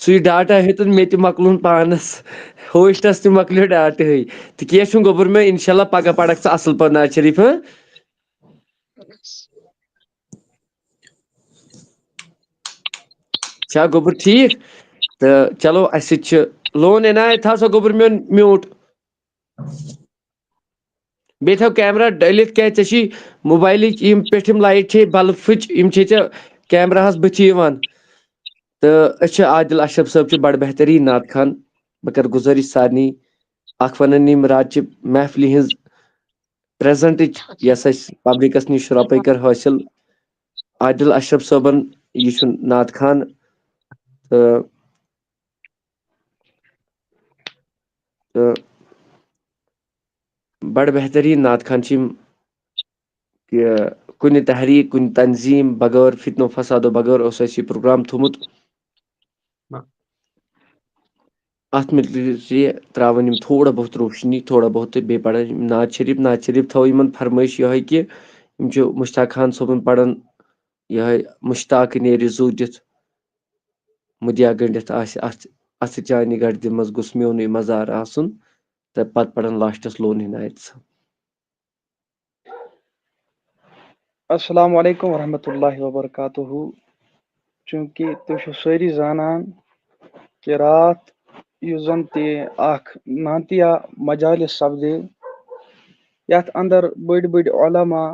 سُے ڈاٹا ہیوٚتُن مےٚ تہِ مۄکلُن پانَس ہوسٹَس تہِ مۄکلیو ڈاٹہٕے تہٕ کینٛہہ چھُنہٕ گوٚبُر مےٚ اِنشاء اللہ پگاہ پَرکھ ژٕ اَصٕل پٲٹھۍ ناز شریٖف ہہ چھا گوٚبُر ٹھیٖک تہٕ چلو اَسہِ سۭتۍ چھِ لون عنایت تھاو سا گوٚبُر میون میوٗٹ بیٚیہِ تھاو کیمرا ڈٔلِتھ کیٛازِ ژےٚ چھی موبایلٕچ یِم پٮ۪ٹھ یِم لایٹ چھے بلفٕچ یِم چھے ژےٚ کیمراہَس بٕتھِ یِوان تہٕ أسۍ چھِ عادِل اشرف صٲب چھِ بَڑٕ بہتریٖن نعت خان بہٕ کَرٕ گُزٲرِش سارنٕے اکھ وَنان یِم راتچہِ محفلہِ ہِنٛز پرٛزَنٹٕچ یۄس اَسہِ پبلِکَس نِش رۄپَے کٔر حٲصِل عادِل اشرف صٲبَن یہِ چھُ نعت خان تہٕ بَڑٕ بہتریٖن نعت خان چھِ یِم کہِ کُنہِ تحریٖک کُنہِ تنظیٖم بغٲر فتنو فسادو بغٲر اوس اَسہِ یہِ پروگرام تھوٚمُت اَتھ متعلق چھِ ترٛاوان یِم تھوڑا بہت روشنی تھوڑا بہت تہٕ بیٚیہِ پَران یِم نعت شریٖف تھاوو یِمن فرمٲیش یِہوٚے کہِ یِم چھِ مشتاق خان صٲبُن پَران یِہوٚے مشتاق نیرِ زوٗ دِتھ مُدیا گٔنڈِتھ آسہِ اَتھٕ چانہِ گردِ منٛز گوٚژھ میونُے مزار آسُن تہٕ پَتہٕ پَران لاسٹَس لون عنایت صٲب السلام علیکم ورحمۃ اللہ وبرکاتہ چوٗنٛکہِ تُہۍ چھِو سٲری زانان کہِ راتھ یُس زَن تہِ اکھ نعتیہ مجالس سپدے یَتھ اندر بٔڑۍ بٔڑۍ علما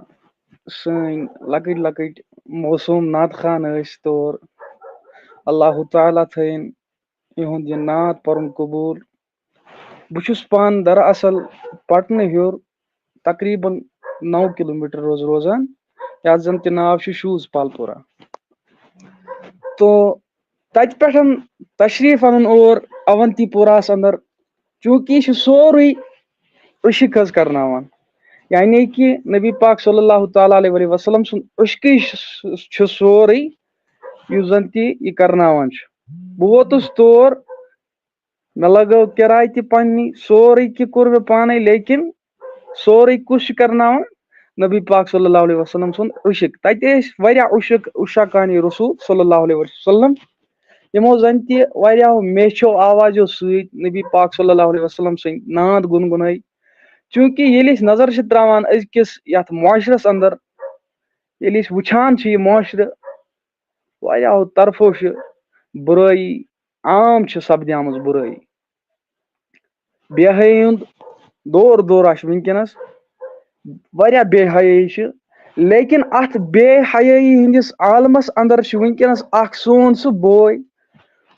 سٲنۍ لۄکٕٹۍ لۄکٕٹۍ موسوٗم نعت خان ٲسۍ تور اللہ تعالیٰ تھٲیِن یِہُنٛد یہِ نعت پَرُن قبوٗل بہٕ چھُس پانہٕ دراصل پٹنہٕ ہیوٚر تقریٖباً 9 کِلوٗمیٖٹر روزان یَتھ زَن تہِ ناو چھُ شوٗز پال پورہ تو تَتہِ پٮ۪ٹھ تشریٖف اَنُن اور اونتی پوراہَس اندر چوٗنٛکہِ یہِ چھُ سورُے عشق حظ کرناوان یعنی کہِ نبی پاک صلی اللہ تعالیٰ علیہ وسلم سُنٛد عشقٕے چھُ سورُے یُس زَن تہِ یہِ کرناوان چھُ بہٕ ووتُس تور مےٚ لگٲو کِراے تہِ پننی سورُے کہِ کوٚر مےٚ پانے لیکن سورُے کُس چھُ کرناوان نبی پاک صلی اللہ علیہ وسلم سُنٛد عشق تَتہِ ٲسۍ واریاہ عشاقانہِ رسوٗل صلی اللہ علیہ وسلم یِمو زَن تہِ واریاہو میچھو آوازو سۭتۍ نبی پاک صلی اللہ علیہ وسلم سٕنٛدۍ نعت گُنگُنٲے چوٗنٛکہِ ییٚلہِ أسۍ نظر چھِ تراوان أزکِس یَتھ معاشرس اندر ییٚلہِ أسۍ وٕچھان چھِ یہِ معاشرٕ واریاہو طرفو چھِ بُرٲیی عام چھِ سپدیمٕژ بُرٲیی بے حیٲیی ہُنٛد دورا چھُ وٕنکیٚنس واریاہ بے حیٲیی چھِ لیکن اَتھ بے حیٲیی ہِنٛدِس عالمس اندر چھُ وٕنکیٚنس اکھ سون سُہ بوے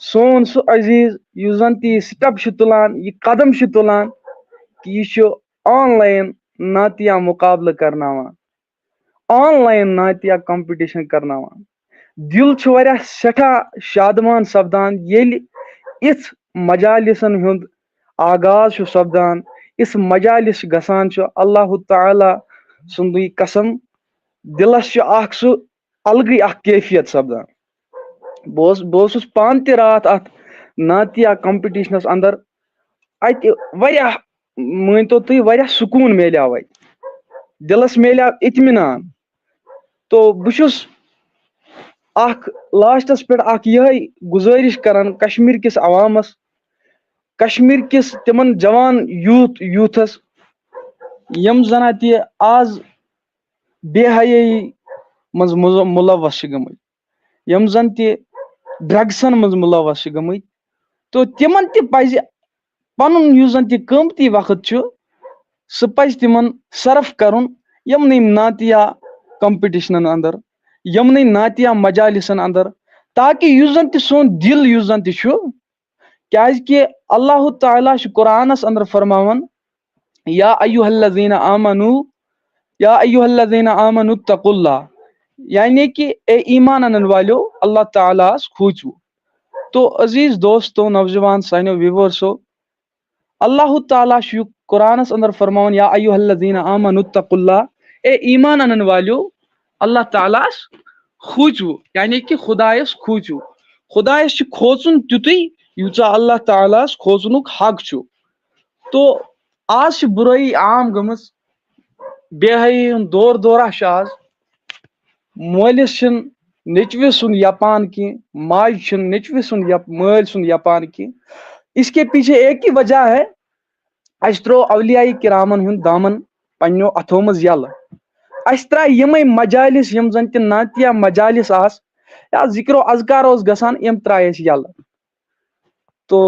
سون سُہ عزیٖز یُس زن تہِ یہِ سٹیپ چھُ تُلان یہِ قدم چھُ تُلان کہِ یہِ چھُ آن لایِن نعتیہ مُقابلہٕ کرناوان آن لایِن نعتیہ کمپِٹِشن کرناوان دِل چھُ واریاہ سٮ۪ٹھاہ شادمان سپدان ییٚلہِ یِژھ مجالسن ہُنٛد آغاز چھُ سپدان یِژھ مجالس چھِ گژھان چھُ اللہ تعالیٰ سُنٛدُے قسم دِلس چھُ اکھ سُہ الگٕے اکھ کیفیت سپدان بہٕ اوسُس پانہٕ تہِ راتھ اتھ نعتیہ کمپِٹِشنس اندر اتہِ واریاہ مٲنۍتو تُہۍ واریاہ سکوٗن میلیو اتہِ دِلس میلیو اطمینان تو بہٕ چھُس اکھ لاسٹس پٮ۪ٹھ اکھ یِہے گُزٲرِش کران کشمیٖر کِس عوامس کشمیٖر کِس تِمن جوان یوٗتھس یِم زنہ تہِ آز بے حیٲیی منٛز مُلوث چھِ گٔمٕتۍ یِم زن تہِ ڈرگسن منٛز مُلوث چھِ گٔمٕتۍ تو تِمن تہِ پزِ پنُن یُس زن تہِ قۭمتی وقت چھُ سُہ پزِ تِمن صرف کرُن یِمنٕے نعتیہ کمپِٹِشنن اندر یِمنٕے نعتیہ مجالسن اندر تاکہِ یُس زن تہِ سون دِل یُس زن تہِ چھُ کیازِ کہِ اللہ تعالیٰ چھُ قرآنس اندر فرماوان یا ایُہا الذیٖنَ آمنوا اتقوا اللہ یعنی کہ اے ایمان انن والیو اللہ تعالیٰ ہس کھوٗژِو تو عزیٖز دوستو نوجوان سانیو ویورسو اللہ تعالیٰ چھُ قرآنس اندر فرماوان یا ایُہا الذیٖنَ آمنوا اتقوا اللہ اے ایمان انن والیو اللہ تعالیٰ ہس کھوٗژِو یعنی کہ خۄدایس کھوٗژِو خۄدایس چھُ کھوژُن تیُتُے یوٗژاہ اللہ تعالیٰ ہس کھوژنُک حق چھُ تو آز چھِ بُرٲیی عام گٔمٕژ بے حیٲیی ہُنٛد دورا چھُ آز مٲلِس چھِنہٕ نیچوِ سن یپان کی ماج چھن نیچوِ سن مٲلۍ سن یپان کی. اس کے پیچھے ایک ہی وجہ ہے اس ترو اولیاء کرامن ہند دامن پنو اتھو مز یل اس ترا یمے مجالس یم زن تہ نعتیہ مجالس آس یا ذکر و اذکار اوس گژھان یم ترائے اس یل تو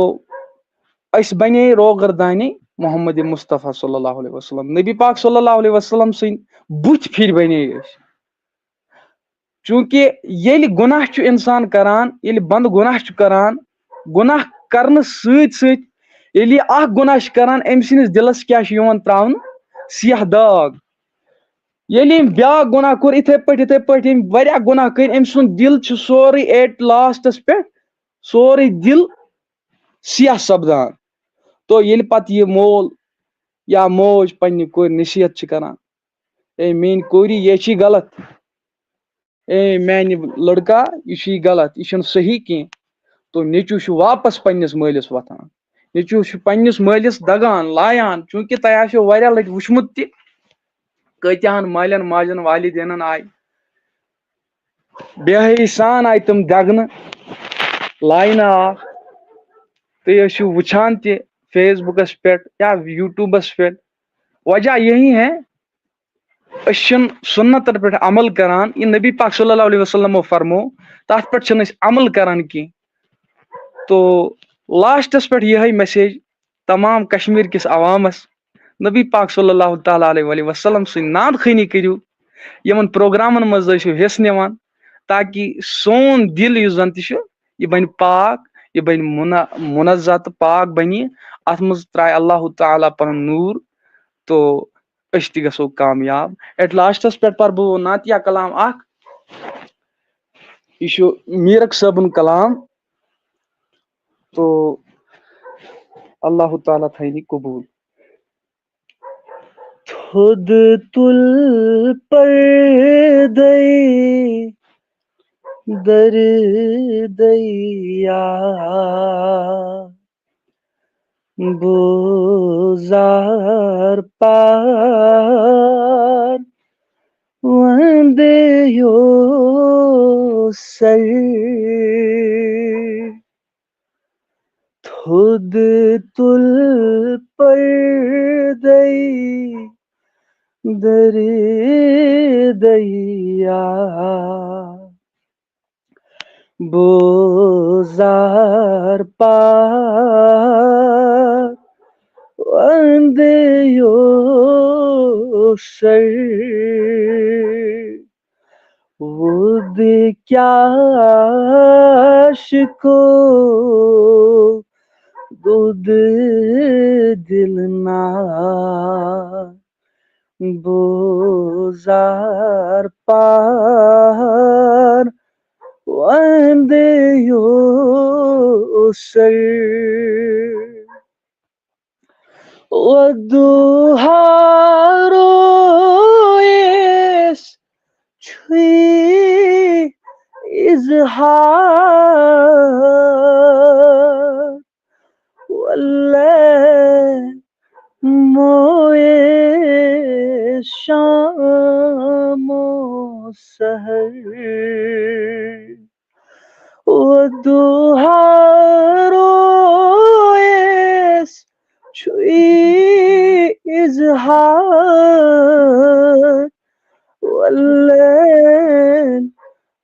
اس بنے روگردانی محمد مصطفیٰ صلی اللہ علیہ وسلم نبی پاک صلی اللہ علیہ وسلم سن بت پھر بنے چونکہ یل گناہ چھ انسان کران یل بند گناہ چھ کران گناہ کرنے سۭتۍ سۭتۍ ییٚلہِ یہِ اکھ گناہ چھِ کران أمۍ سٕنٛدِس دِلس کیاہ چھُ یِوان تراونہٕ سیاہ داغ ییٚلہِ أمۍ بیاکھ گناہ کوٚر یِتھے پٲٹھۍ أمۍ واریاہ گناہ کٔرۍ أمۍ سُنٛد دِل چھُ سورُے ایٹ لاسٹس پٮ۪ٹھ سورُے دِل سیاہ سپدان تو ییٚلہِ پتہٕ یہِ مول یا موج پننہِ کورِ نصیحت چھِ کران اے میٲنۍ کوری یہ چھی غلط اے میانہِ لڑکا یہ چھی غلط یہ چھُنہٕ صحیح کینٛہہ تو نیٚچوٗ چھُ واپس پننس مٲلِس وۄتھان نیٚچوٗ چھُ پننس مٲلِس دگان لایان چوٗنکہِ تۄہہِ آسیو واریاہ لٹہِ وٕچھمُت تہِ کۭتیاہن مالٮ۪ن ماجٮ۪ن والدینن آیہِ بے حیٲیی سان آیہِ تِم دگنہٕ لاینہٕ آکھ تُہۍ ٲسِو وٕچھان تہِ فیس بُکس پٮ۪ٹھ یا یوٗٹیوٗبس پٮ۪ٹھ وجہ یہی ہے أسۍ چھِنہٕ سُنتن پٮ۪ٹھ عمل کران یہِ نبی پاک صلی اللہ علیہ وسلمو فرمو تتھ پٮ۪ٹھ چھِنہٕ أسۍ عمل کران کینٛہہ تو لاسٹس پٮ۪ٹھ یِہے میسیج تمام کشمیر کِس عوامس نبی پاک صلی اللہ تعالیٰ علیہ وسلم سٕنٛدۍ ناد خٲنی کٔرِو یمن پروگرامن منٛز ٲسِو حصہٕ نِوان تاکہ سون دل یُس زن تہِ چھُ یہِ بنہِ پاک یہِ بنہِ منزہ تہٕ پاک بنہِ یہِ اتھ منٛز ترایہِ اللہ تعالیٰ پنُن نوٗر تو أسۍ تہِ گژھو کامیاب ایٹ لاسٹس پٮ۪ٹھ پرٕ بہٕ نعتیہ کلام اکھ یہ چھُ میٖرک صٲبُن کلام تو اللہ تعالیٰ تھٲینی قبوٗل تھوٚد تُل پردے دردیا بوزار پار وندیو سر تھوٚد تُل پردے دردیا بوزار پار وندیو سر ود کیا عاشقو دودھ دل نا بوزار پار وندیو سر ودوہا رویس چھوئی اظہار واللہ موئے شام و سحر ودوہا رویس چھوئی اظہار واللہ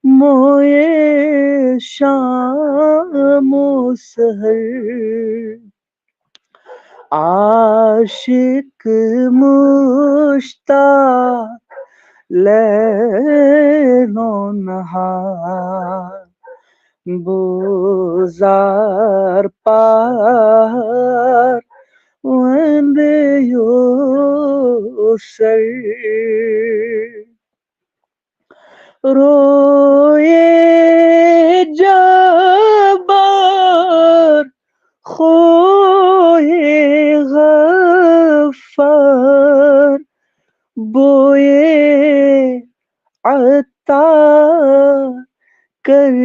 موئے شام و سحر عاشق مشتاق لیل و نہار بوزار پار وندیو سر روئے جبار خوئے غفار بوئے عطار کر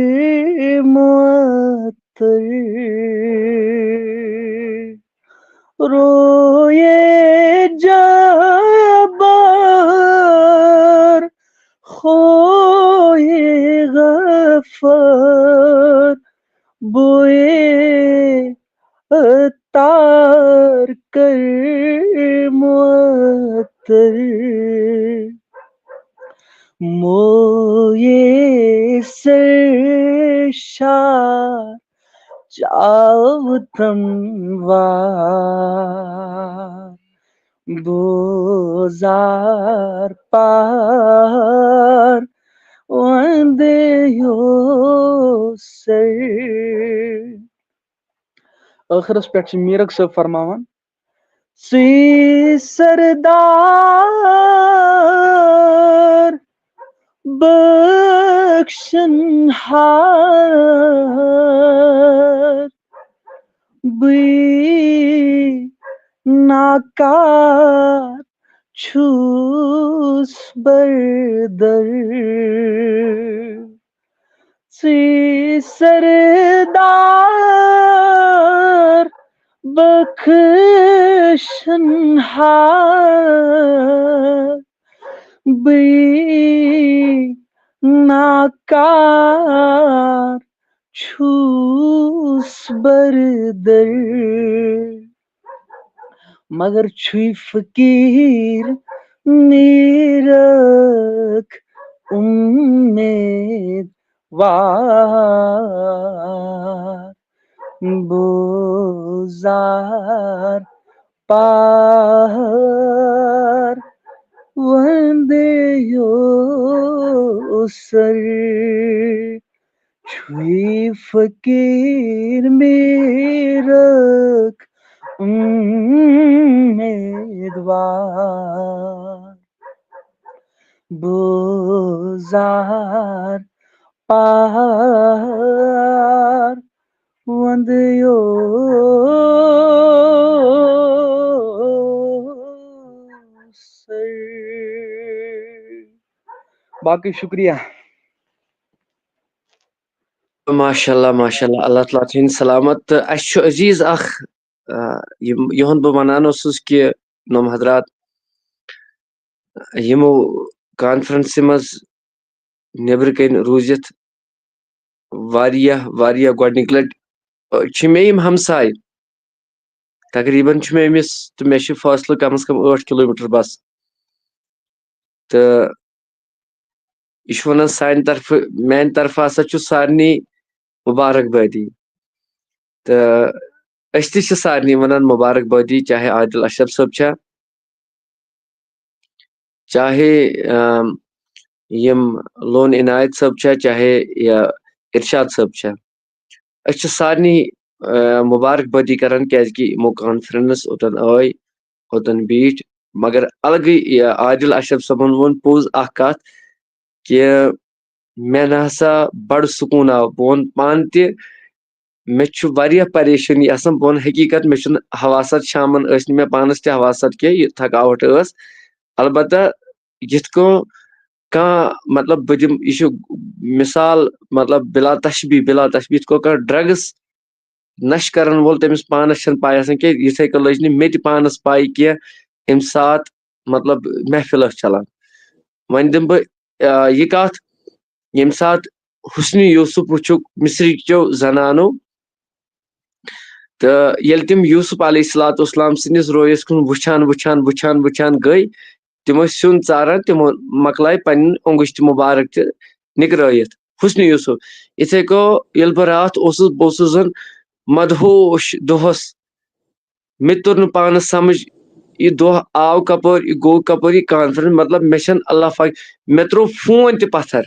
معطر روئے جبار خوئے غفار سفر بوئے تار کر معطر موئے سرشار چاوتن وار بوزار پار وندے یوسر ٲخرس پٮ۪ٹھ چھِ میٖرک صٲب فرماوان سی سردار بخشن ہار بی ناکار چھوس بردر سی سردار بخشن ہار بی ناکار چھوس بردر مگر چھوئی فقیر نیرک امید وار بوزار پار وندے یوسر چھوئی فقیر میرک امیدوار بوزار پار وندے یوسر. باقی شکریہ. ماشاء اللہ اللہ تعالیٰ تھٲیِن سلامت. تہٕ اَسہِ چھُ عزیٖز اکھ یِہُنٛد بہٕ وَنان اوسُس کہِ نۄم حضرات یِمو کانفرنسہِ منٛز نیٚبرٕ کَنۍ روٗزِتھ واریاہ واریاہ گۄڈنِکۍ لٹہِ چھِ مےٚ یِم ہمساے تقریٖباً چھُ مےٚ أمِس تہٕ مےٚ چھُ فٲصلہٕ کم از کم 8 کِلوٗمیٖٹر بس. تہٕ یہِ چھُ وَنان سانہِ طرفہٕ میانہِ طرفہٕ ہسا چھُ سارنٕے مُبارک بٲدی. تہٕ أسۍ تہِ چھِ سارنٕے وَنان مُبارک بٲدی، چاہے عادل اشرف صٲب چھا، چاہے یِم لون عنایت صٲب چھا، چاہے ارشاد صٲب چھا. أسۍ چھِ سارنٕے مُبارک بٲدی کران کیازِ کہِ یِمو کانفرنس اوٚتن ٲے اوٚتن بیٖٹھۍ. مگر الگٕے عادل اشرف صٲبن ووٚن پوٚز اکھ کتھ کہِ مےٚ نہ ہسا بڑٕ سکوٗن آو. بہٕ ووٚن پانہٕ تہِ مےٚ چھُ واریاہ پریشٲنی آسان. بہٕ ووٚن حقیٖقت مےٚ چھُنہٕ حواست شامن ٲسۍ نہٕ مےٚ پانس تہِ حواست کینٛہہ، یہِ تھکاوٹ ٲس. البتہ یِتھ کٔنۍ کانٛہہ مطلب بہٕ دِمہٕ یہِ چھُ مثال مطلب بلا تشبیٖح یِتھ کٔنۍ کانٛہہ ڈرگٕس نشہٕ کرن وول تٔمِس پانس چھنہٕ پاے آسان کینٛہہ، یِتھٕے کٔنۍ لٔج نہٕ مےٚ تہِ پانس پاے کینٛہہ ییٚمہِ ساتہٕ مطلب محفِل ٲس چلان. وۄنۍ دِمہٕ بہٕ یہِ کتھ ییٚمہِ ساتہٕ حسنہِ یوٗسف وٕچھُکھ مصرٕکیو زنانو، تہٕ ییٚلہِ تِم یوٗسف علیہ الصلوۃ والسلام سٕنٛدِس رویس کُن وٕچھان گٔے، تِم ٲسۍ سیُن ژاران، تِمو مۄکلایہِ پنٕنۍ اوٚنگُج تہِ مُبارک تہِ نِکرٲیِتھ. حسنہِ یوٗسف یِتھٕے کٔنۍ ییٚلہِ بہٕ راتھ اوسُس بہٕ اوسُس زن مدہوش دۄہس. مےٚ توٚر نہٕ پانس سمجھ یہِ دۄہ آو کپٲرۍ، یہِ گوٚو کپٲرۍ، یہِ کانفرنس مطلب مےٚ چھنہٕ اللہ مےٚ تروو فون تہِ پتھر.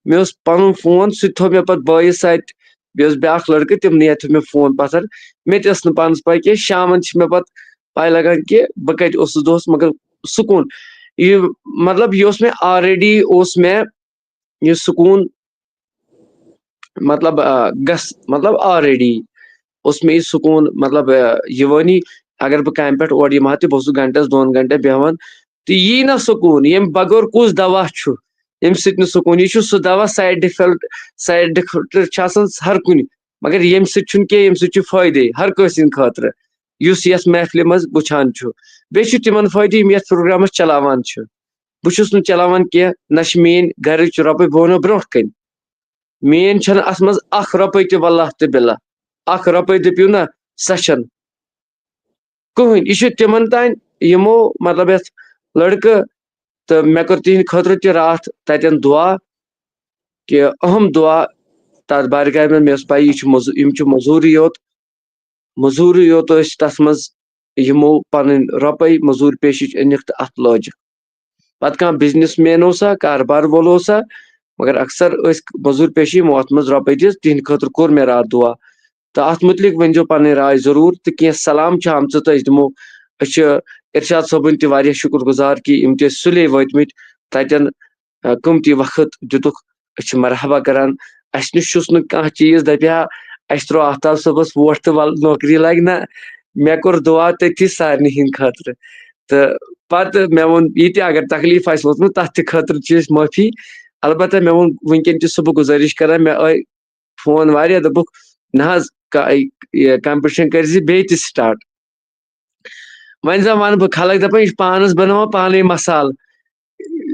مےٚ اوس پنُن فون، سُہ تہِ تھوٚو مےٚ پتہٕ بٲیِس اتھِ، بیٚیہِ اوس بیاکھ لڑکہٕ تِمنٕے اتھِ تھوٚو مےٚ فون پتھر. مےٚ تہِ ٲس نہٕ پانس پاے کینٛہہ. شامن چھِ مےٚ پتہٕ پاے لگان کہِ بہٕ کتہِ اوسُس دۄہس. مگر سکوٗن یہِ مطلب یہِ اوس مےٚ آلریڈی اوس مےٚ یہِ سکوٗن مطلب مطلب آلریڈی اوس مےٚ یہِ سکوٗن مطلب یِوٲنی. اگر بہٕ کامہِ پٮ۪ٹھ اورٕ یِمہٕ ہا تہِ بہٕ اوسُس گنٹس 2 گنٹن بیٚہوان تہٕ یی نہ سکوٗن ییٚمہِ بغٲر کُس دوا چھُ ییٚمہِ سۭتۍ نہٕ سکوٗن. یہِ چھُ سُہ دوا سایڈ افیکٹ چھِ آسان ہر کُنہِ، مگر ییٚمہِ سۭتۍ چھُنہٕ کینٛہہ، ییٚمہِ سۭتۍ چھُ فٲیدے ہر کٲنٛسہِ ہٕنٛدِ خٲطرٕ یُس یتھ محفلہِ منٛز وٕچھان چھُ. بیٚیہِ چھُ تِمن فٲیدٕ یِم یتھ پروگرامس چلاوان چھِ. بہٕ چھُس نہٕ چلاوان کینٛہہ، نہ چھِ میٲنۍ گرٕچ رۄپے. بہٕ ونو برونٛٹھ کَنہِ مین چھنہٕ اتھ منٛز اکھ رۄپے تہِ واللہ تہٕ بِلّہ اکھ رۄپے دٔپِو نہ سۄ چھنہٕ کٕہٕنۍ. یہِ چھُ تِمن تانۍ یِمو مطلب یتھ لڑکہٕ تہٕ مےٚ کوٚر تِہنٛدِ خٲطرٕ تہِ راتھ تتٮ۪ن دُعا کہِ اہم دُعا تتھ بارگاہ منٛز. مےٚ ٲس پاے یِم چھِ موٚزوٗرٕے یوت ٲسۍ تتھ منٛز یِمو پنٕنۍ رۄپے موٚزوٗرۍ پیشِچ أنِکھ تہٕ اتھ لٲجِکھ. پتہٕ کانٛہہ بِزنس مین اوسا کاربار وول اوسا مگر اکثر ٲسۍ موٚزوٗرۍ پیشی یِمو اتھ منٛز رۄپے دِژ. تِہنٛدِ خٲطرٕ کوٚر مےٚ راتھ دُعا تہٕ اتھ مُتعلِق ؤنۍزیو پنٕنۍ راے ضروٗر تہٕ کینٛہہ سلام چھِ آمژٕ تہٕ أسۍ دِمو. أسۍ چھِ ارشاد صٲبٕنۍ تہِ واریاہ شُکر گُزار کہِ یِم تہِ ٲسۍ سُلے وٲتمٕتۍ تتٮ۪ن قۭمتی وقت دِتُکھ. أسۍ چھِ مرحبا کران. اسہِ نِش چھُس نہٕ کانٛہہ چیٖز دپہِ ہا اسہِ ترٛوو آفتاب صٲبس ووٹ تہٕ ول نوکری لگہِ نہ. مےٚ کوٚر دُعا تٔتھی سارنٕے ہِنٛدۍ خٲطرٕ تہٕ پتہٕ مےٚ ووٚن یہِ تہِ اگر تکلیٖف آسہِ ووتمُت تتھ تہِ خٲطرٕ چھِ أسۍ معٲفی. البتہ مےٚ ووٚن وٕنکیٚن تہِ چھُس بہٕ گُزٲرِش کران. مےٚ آے فون واریاہ دوٚپُکھ نہ حظ یہِ کمپِٹشن کٔرزِ بیٚیہِ تہِ سٹاٹ. وۄنۍ زن ونہٕ بہٕ خلق دپان یہِ چھُ پانس بناوان پانے مسالہٕ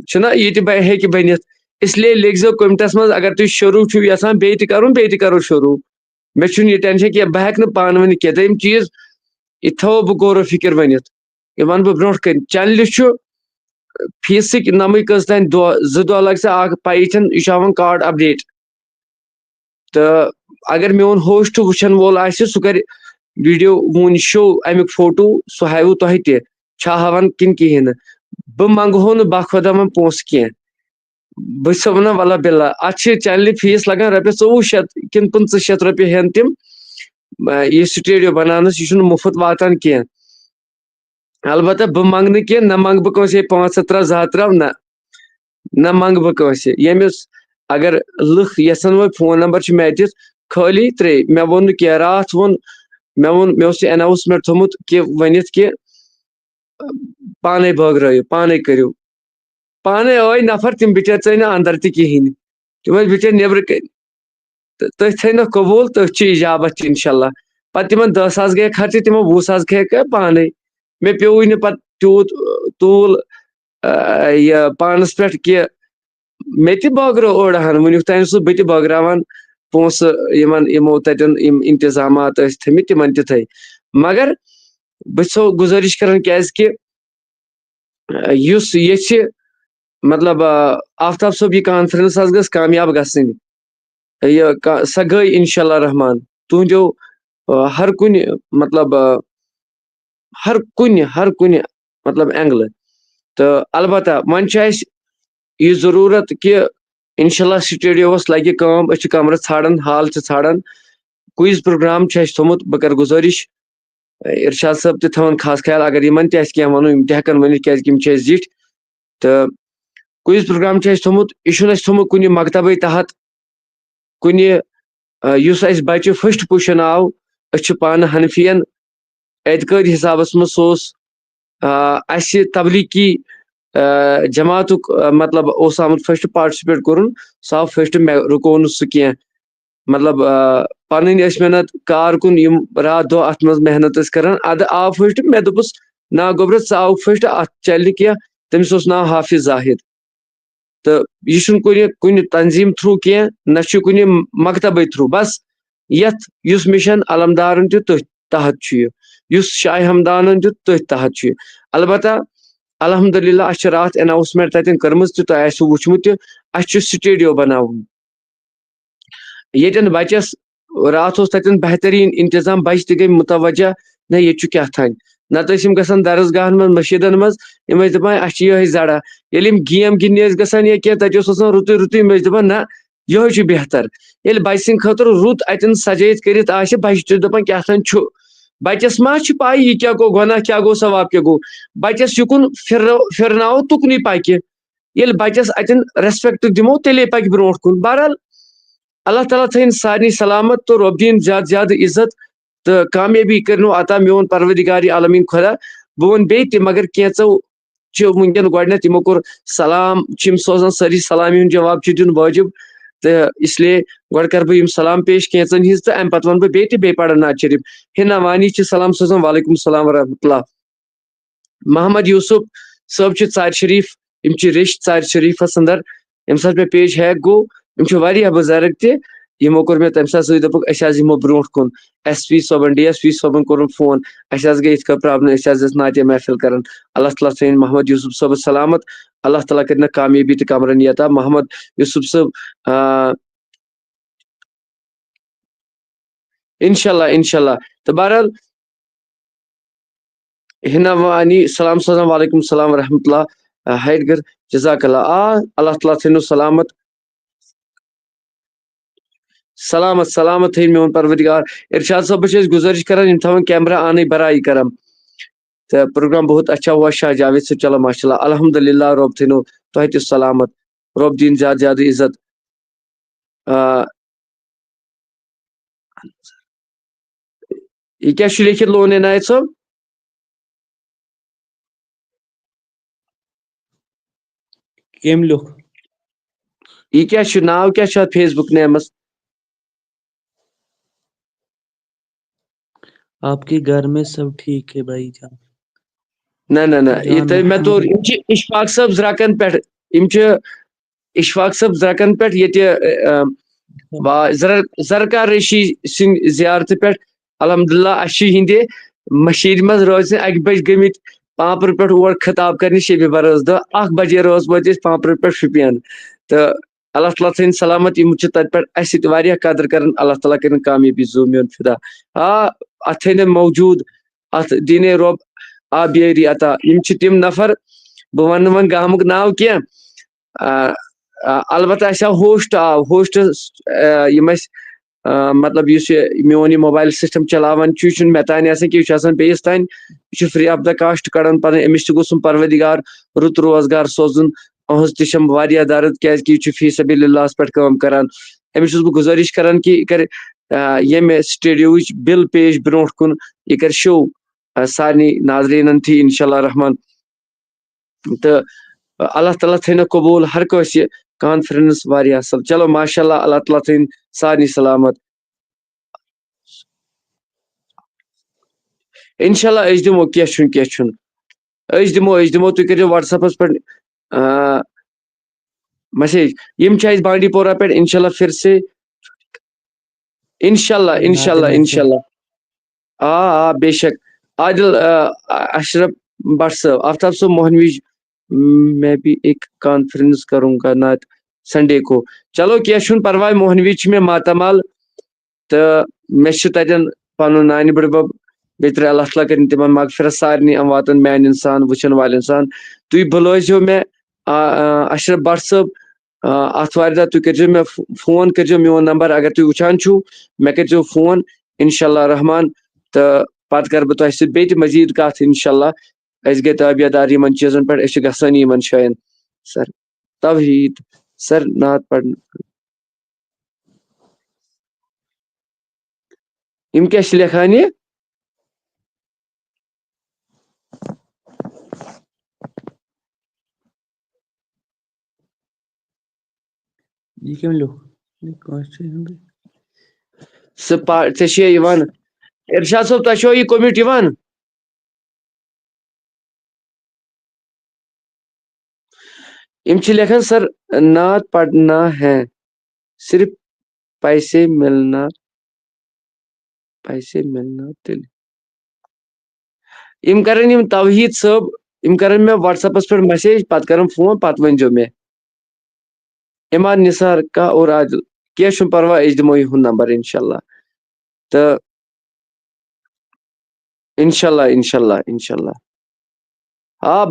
چھُنہ یہِ تہِ ہیٚکہِ بٔنِتھ. اسلیے لیکھزیو کومنٹس منٛز اگر تُہۍ شروٗع چھِو یژھان بیٚیہِ تہِ کرو شروٗع. مےٚ چھُنہٕ یہِ ٹینشن کینٛہہ بہٕ ہٮ۪کہٕ نہٕ پانہٕ ؤنِتھ کینٛہہ. دوٚیِم چیٖز یہِ تھاوو بہٕ غورو فِکر ؤنِتھ یہِ ونہٕ بہٕ برونٛٹھ کَنہِ. چنلہِ چھُ فیٖسٕکۍ نمٕے کٔژ تانۍ دۄہ 2 دۄہ لگسا اکھ پیی چھنہٕ یہِ چھُ ہاوان کارڈ اپڈیٹ تہٕ اگر میون ہوسٹ وٕچھن وول آسہِ سُہ کرِ ویٖڈیو وُنۍ شو امیُک فوٹو سُہ ہاوِ تۄہہِ تہِ چھا ہاوان کِنہٕ کِہینۍ نہٕ. بہٕ منٛگہو نہٕ باخۄدا پونٛسہٕ کینٛہہ. بہٕ چھُسو ونان واللہ بِلّہ اتھ چھِ چنلہِ فیٖس لگان رۄپیس 2400 کِنہٕ 2500 رۄپیہِ ہٮ۪ن تِم یہِ سٹیڈیو بناونس. یہِ چھُنہٕ مُفت واتان کینٛہہ. البتہ بہٕ منٛگہٕ نہٕ کینٛہہ نہ منٛگہٕ بہٕ کٲنٛسہِ 500 ترٛاو 2 ہتھ ترٛاو نہ منٛگہٕ بہٕ کٲنٛسہِ. ییٚمِس اگر لُکھ یژھان وۄنۍ فون نمبر چھِ مےٚ اتِتھ خٲلی ترٛے. مےٚ ووٚن نہٕ کینٛہہ راتھ ووٚن مےٚ اوس یہِ اٮ۪ناوسمنٹ تھوٚمُت کہِ ؤنِتھ کہِ پانے بٲگرٲیِو پانے کٔرِو. پانے ٲے نفر تِم بِچٲرۍ ژٲے نہٕ اندر تہِ کِہینۍ. تِم ٲسۍ بِچٲرۍ نیبرٕ کَنۍ تہٕ تٔتھۍ تھٲینکھ قبوٗل تٔتھۍ چھِ اِجابت تہِ انشاءاللہ. پتہٕ تِمن 10 ساس گٔے خرچہِ تِمو 20 ساس کھیٚیکھ پانے. مےٚ پیوٚوُے نہٕ پتہٕ تیوٗت توٗل یہِ پانس پٮ۪ٹھ کہِ مےٚ تہِ بٲگرٲو أڑ ہن وُنیُک تام اوسُس بہٕ تہِ بٲگراوان پونٛسہٕ یِمن یِمو تتٮ۪ن یِم انتظامات ٲسۍ تھٲمٕتۍ تِمن تہِ تھٲے. مگر بہٕ چھُسو گُزٲرِش کران کیازِ کہِ یُس یژھِ مطلب آفتاب صٲب یہِ کانفرنس حظ گٔژھ کامیاب گژھٕنۍ. سۄ گٔے انشاءاللہ رحمان تُہنٛدیو ہر کُنہِ مطلب ہر کُنہِ مطلب اینگلہٕ. تہٕ البتہ وۄنۍ چھُ اسہِ یہِ ضروٗرت کہِ انشاءاللہ سٹیڈیووس لگہِ کٲم. أسۍ چھِ کمرٕ ژھانڈان ہال چھِ ژھانڈان. کویِز پروگرام چھُ اسہِ تھوٚمُت. بہٕ کرٕ گُزٲرِش ارشاد صٲب تہِ تھاوان خاص خیال اگر یِمن تہِ آسہِ کینٛہہ ونُن یِم تہِ ہٮ۪کن ؤنِتھ کیازِ کہِ یِم چھِ اسہِ زِٹھۍ. تہٕ کویِز پروگرام چھُ اسہِ تھوٚمُت. یہِ چھُنہٕ اسہِ تھوٚمُت کُنہِ مکتبے تحت کُنہِ یُس اسہِ بچہِ فٔسٹ پُزیشن آو أسۍ چھِ پانہٕ حنفین اعتقٲدی حسابس منٛز سُہ اوس اسہِ تبلیٖغی جماعتُک مطلب اوس آمُت فٔسٹ پاٹسِپیٹ کوٚرُن سُہ آو فٔسٹ. مےٚ رُکو نہٕ سُہ کینٛہہ مطلب پنٕنۍ ٲسۍ محنت کارکُن یِم راتھ دۄہ اتھ منٛز محنت ٲسۍ کران. ادٕ آو فٔسٹ مےٚ دوٚپُس نا گوٚبرا ژٕ آوُکھ فٔسٹ اتھ چلہِ نہٕ کینٛہہ. تٔمِس اوس ناو حافظ زاہد تہٕ یہِ چھُنہٕ کُنہِ تنظیٖم تھروٗ کینٛہہ نہ چھُ کُنہِ مکتبے تھروٗ. بس یتھ یُس مِشن علمدارن دیُت تٔتھۍ تحت چھُ یہِ یُس شاہِ ہمدانن دیُت تٔتھۍ تحت چھُ یہِ. البتہ الحمدللہ اسہِ چھِ راتھ ایناوسمنٹ تتٮ۪ن کٔرمٕژ تہِ تۄہہِ آسِوٕ وٕچھمُت تہِ. اسہِ چھُ سٹیڈیو بناوُن ییٚتٮ۪ن بچس راتھ اوس تتٮ۪ن بہتریٖن انتظام. بچہِ تہِ گٔے مُتوجہ نہ ییٚتہِ چھُ کیٛاہ تھانۍ. نتہٕ ٲسۍ یِم گژھان درسگاہن منٛز مسجدن منٛز یِم ٲسۍ دپان اسہِ چھِ یِہے زرا. ییٚلہِ یِم گیم گِنٛدنہِ ٲسۍ گژھان یا کینٛہہ تتہِ اوس آسان رُتُے یِم ٲسۍ دپان نہ یِہوے چھُ بہتر. ییٚلہِ بچہِ سٕنٛدِ خٲطرٕ رُت اتٮ۪ن سجٲیِتھ کٔرِتھ آسہِ بچہِ چھِ دپان کیٛاہ تھانۍ چھُ. بچس ما چھِ پاے یہِ کیٛاہ گوٚو گۄناہ کیٛاہ گوٚو ثواب کیٛاہ گوٚو. بچس یُکُن پھرناوو تُکنُے پکہِ. ییٚلہِ بچس اتٮ۪ن ریسپیکٹ دِمو تیٚلے پکہِ برونٛٹھ کُن. بہرحال اللہ تعالیٰ تھٲیِن سارنٕے سلامت تہٕ رۄب دِیِن زیادٕ زیادٕ عزت تہٕ کامیٲبی کٔرنو عطا میون پروردگارِ عالمیٖن خۄدا. بہٕ وَنہٕ بیٚیہِ تہِ مگر کینٛژو چھِ وٕنکیٚن گۄڈٕنیتھ یِمو کوٚر سلام چھِ یِم سوزان سٲری سلامہِ ہُنٛد جواب چھُ دیُن وٲجِب تہٕ اسلیے گۄڈٕ کرٕ بہٕ یِم سلام پیش کینٛژن ہِنٛز تہٕ امہِ پتہٕ ونہٕ بہٕ بیٚیہِ پرن نعت شریٖف. ہِنا وانی چھِ سلام سوزان وعلیکُم السلام ورحمتہ اللہ. محمد یوٗسف صٲب چھِ ژارِ شریٖف یِم چھِ ریٚش ژارِ شریٖفس انٛدر. ییٚمہِ ساتہٕ مےٚ پیج ہیک گوٚو واریاہ بزرگ تہِ یِمو کوٚر مےٚ تَمہِ ساتہٕ سۭتۍ دوٚپُکھ أسۍ حظ یِمو برونٛٹھ کُن ایس پی صٲبن ڈی ایس پی صٲبن کوٚرُم فون اَسہِ حظ گٔے یِتھ کٔنۍ پرابلم أسۍ حظ ٲسۍ نعتیہ محفل کران اللہ تعالیٰ تھٲیِن محمد یوٗسف صٲبس سلامت اللہ تعالیٰ کٔرِنکھ کامیٲبی تہٕ کمرن عطا محمد یوٗسف صٲب انشاء اللہ تہٕ بہرحال ہنا وانی سلام سلام وعلیکم السلام ورحمۃ اللہ ہیڈگر جزاک اللہ اللہ تعالیٰ تھٲینو سلامت سلامت تھٲیِن میون پروردگار ارشاد صٲب بہٕ چھُس گُزٲرِش کران یِم تھاوَن کیمرا آنٕے برائے کرم تہٕ پروگرام بہت اچھا ہوا شاہ جاوید صٲب چلو ماشاء اللہ الحمد للہ رۄب تھٲینو تۄہہِ تہِ سلامت رۄب دِیِن زیادٕ زیادٕ عزت یہ کیا چھُ لیکھِتھ لون عنایت صٲب کٔمۍ لیوٚکھ یہ کیا چھُ ناو کیا چھُ اتھ فیس بُک نیمس آپ کے گھر میں سب ٹھیک ہے بھائی جان نہ یہ تۄہہِ مےٚ توٚر یِم چھِ اشفاق صٲب زرکن پٮ۪ٹھ یِم چھِ اشفاق صٲب زرکن پٮ۪ٹھ ییٚتہِ زرکار ریشی سٕنٛدِ زیارتہٕ پٮ۪ٹھ الحمدللہ اَسہِ چھِ یِہنٛدِ مٔشیٖد منٛز روزِ 1 بجہِ گٔمٕتۍ پانٛپرٕ پٮ۪ٹھ اور خطاب کرنہِ شبِ برٲژ دۄہ 1 بجے روز وٲتۍ أسۍ پانٛپرٕ پٮ۪ٹھ شُپین تہٕ اللہ تعالیٰ تھٲیِن سلامت یِم چھِ تتہِ پٮ۪ٹھ اَسہِ سۭتۍ واریاہ قدر کران اللہ تعالیٰ کٔرِنۍ کامیٲبی زوٗ میون فدا اتھ تھٲینم موجوٗد اتھ دیٖنے رۄب آبیٲری عطا یِم چھِ تِم نفر بہٕ ونہٕ نہٕ وۄنۍ گامُک ناو کینٛہہ البتہ اَسہِ آو ہوسٹ یِم اَسہِ مطلب یُس یہِ میون یہِ موبایل سسٹم چلاوان چھُ یہِ چھُنہٕ مےٚ تانۍ آسان کینٛہہ یہِ چھُ آسان بیٚیِس تانۍ یہِ چھُ فری آف د کاسٹ کڑان پنٕنۍ أمِس تہِ گوٚژھُم پروردگار رُت روزگار سوزُن أہنٛز تہِ چھم واریاہ درد کیازِ کہِ یہِ چھُ فی سبیل اللہس پٮ۪ٹھ کٲم کران أمِس چھُس بہٕ گُزٲرِش کران کہِ یہِ کرِ ییٚمہِ سٹوڈیوٕچ بِل پیش برونٛٹھ کُن یہِ کرِ شو سارنٕے ناظریٖنن تھی انشاء اللہ رحمان تہٕ اللہ تعالیٰ تھٲینو قبوٗل ہر کٲنٛسہِ کانفرنس واریاہ اصل چلو ماشاء اللہ اللہ تعالیٰ تھٲیِن سارنٕے سلامت انشاء اللہ أسۍ دِمو کینٛہہ چھُنہٕ أسۍ دِمو تُہۍ کٔرِو وٹس ایپس پٮ۪ٹھ میسیج یِم چھِ اَسہِ بانڈی پورہ پٮ۪ٹھ انشاء اللہ پھر سے انشاء اللہ بے شک عادل اشرف بٹ صٲب آفتاب صٲب موہنویج میں بھی ایک کانفرنس کروں گا نعت سنڈے کو چلو کینٛہہ چھُنہٕ پرواے موہنویج چھِ مےٚ ماتامال تہٕ مےٚ چھُ تتٮ۪ن پنُن نانہِ بٕڈبب بیترِ اللہ تعالیٰ کٔرِنۍ تِمن مغفرت سارنٕے امواتن میانہِ انسان وٕچھن والٮ۪ن انسان تُہۍ بُلٲیزیو مےٚ اشرف بٹ صٲب آتھوارِ دۄہ تُہۍ کٔرزیو مےٚ فون کٔرزیو میون نمبر اگر تُہۍ وٕچھان چھُو مےٚ کٔرزیو فون انشاء اللہ رحمان تہٕ پتہٕ کرٕ بہٕ تۄہہِ سۭتۍ بیٚیہِ تہِ مزیٖد کتھ انشاء اللہ أسۍ گٔے تٲبیادار یِمن چیٖزن پٮ۪ٹھ أسۍ چھِ گژھٲنی یِمن جایَن سر توحیٖد سر نعت پرنہٕ یِم کیٛاہ چھِ لیکھان یہِ یہِ کٔمۍ لیوٚکھ ژےٚ چھُے یِوان ارشاد صٲب تۄہہِ چھُوا یہِ کوٚمِٹ یِوان یِم چھِ لیکھان سر نعت پڑھنا ہے صرف پیسے ملنا تیٚلہِ یِم کرن یِم توحیٖد صٲب یِم کرن مےٚ وٹس ایپس پٮ۪ٹھ میسیج پتہٕ کرن فون پتہٕ ؤنۍزیو مےٚ اِمان نثار کا اور عادل کینٛہہ چھُنہٕ پرواے أسۍ دِمو یِہُنٛد نمبر انشاء اللہ تہٕ انشاء اللہ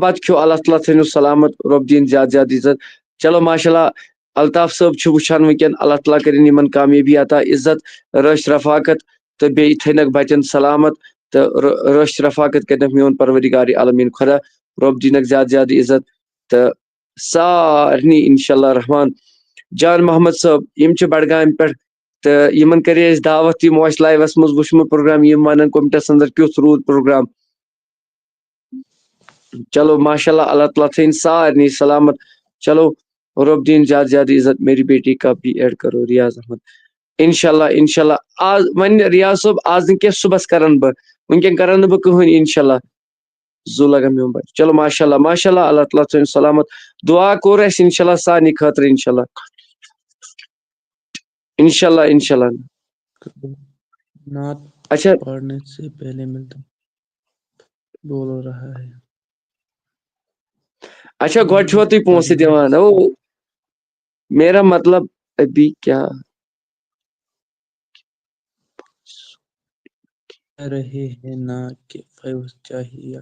بتہٕ کھیو اللہ تعالیٰ تھٲینو سلامت رۄب دِیِن زیادٕ زیادٕ عزت چلو ماشاء اللہ الطاف صٲب چھُ وٕچھان وٕنکیٚن اللہ تعالیٰ کٔرِنۍ یِمن کامیٲبی عطا عزت رٲچھ رفاقت تہٕ بیٚیہِ تھٲینکھ بچن سلامت تہٕ رٲچھ رفاقت کٔرنکھ میون پروردگار عالمیٖن خۄدا رۄب دِینکھ زیادٕ زیادٕ عزت تہٕ سارنٕے انشاء اللہ رحمان جان محمد صٲب یِم چھِ بڈگامہِ پٮ۪ٹھ تہٕ یِمن کرے اَسہِ دعوت یِمو اَسہِ لایوس منٛز وٕچھمُت پروگرام یِم ونن کوٚمِٹس انٛدر کیُتھ روٗد پروگرام چلو ماشاء اللہ اللہ تعالیٰ تھٲیِن سارنٕے سلامت چلو رۄب دِیِن زیادٕ زیادٕ عزت میری بیٹی کا بھی ایڈ کرو ریاض احمد انشاء اللہ آز وۄنۍ ریاض صٲب آز نہٕ کینٛہہ صُبحس کرن بہٕ وٕنکیٚن کرن نہٕ بہٕ کٕہٕنۍ انشاء اللہ زوٗ لگان میون بچہِ چلو ماشاء اللہ اللہ تعالیٰ تھٲیِن سلامت دُعا کوٚر اَسہِ انشاء اللہ سارنٕے خٲطرٕ انشاء اللہ انشاءاللہ نعت اچھا پڑھنے سے پہلے ملتا بول رہا ہے اچھا گۄڈٕ چھُوا تُہۍ پونٛسہٕ دِوان او میرا مطلب ابھی کیا رہے ہیں نا کہ فیض چاہیے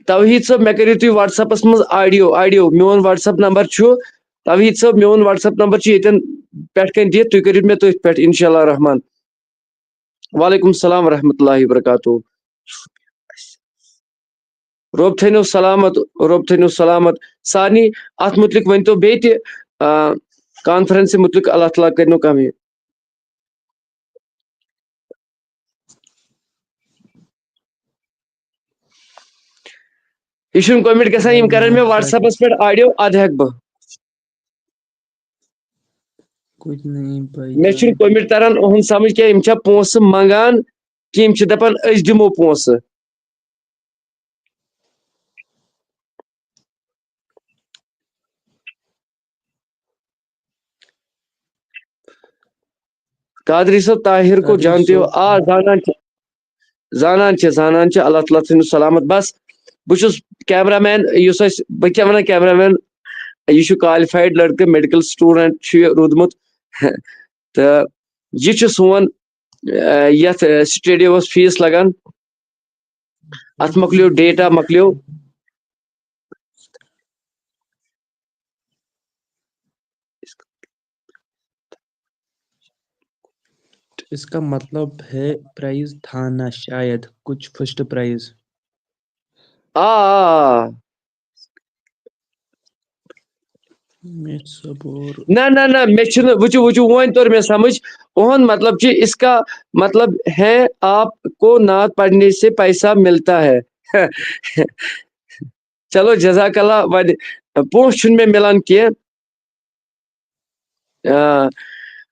توحید صٲب مےٚ کٔرِو تُہۍ وٹس ایپس منٛز آڈیو میون وٹس ایپ نمبر چھُ توحید صٲب میون وٹس ایپ نمبر چھُ ییٚتٮ۪ن پٮ۪ٹھ کَنۍ دِتھ تُہۍ کٔرِو مےٚ تٔتھۍ پٮ۪ٹھ انشاء اللہ رحمان وعلیکم السلام ورحمۃ اللہ وبرکاتہ رۄب تھٲینو سلامت سارنٕے اتھ مُتعلق ؤنۍتو بیٚیہِ تہِ کانفرنسہِ مُتعلق اللہ تعالیٰ کٔرنو کامیاب یہ چھُنہٕ کومِٹ گژھان یِم کرن مےٚ وٹس ایپس پٮ۪ٹھ آڈیو ادٕ ہٮ۪کہٕ بہٕ کچھ نہیں بھائی مےٚ چھُنہٕ کومِٹ تران اُہُنٛد سمجھ کینٛہہ یِم چھا پونٛسہٕ منٛگان کہِ یِم چھِ دپان أسۍ دِمو پونٛسہٕ قادری صٲب طاہر کو قادری جانتے ہو صٲب زانان چھِ اللہ تعالیٰ تھٲینو سلامت بس بہٕ چھُس کیمرا مین یُس اَسہِ بہٕ کیاہ وَنان کیمرا مین یہِ چھُ کالِفایڈ لڑکہٕ میڈِکل سٹوٗڈنٛٹ چھُ یہِ روٗدمُت تہٕ یہِ چھُ سون یتھ سٹیڈیومس فیٖس لگان اتھ مۄکلیو ڈیٹا مۄکلیو اس کا مطلب ہے پرائز تھا نا شاید کچھ فرسٹ پرائز آ میں سب اور نہ مےٚ چھُنہٕ وٕچھِو وۄنۍ توٚر مےٚ سمجھ اُہُنٛد مطلب چھُ اس کا مطلب ہے آپ کو نعت پڑھنے سے پیسہ ملتا ہے چلو جزاک اللہ وۄنۍ پونٛسہٕ چھُنہٕ مےٚ مِلان کینٛہہ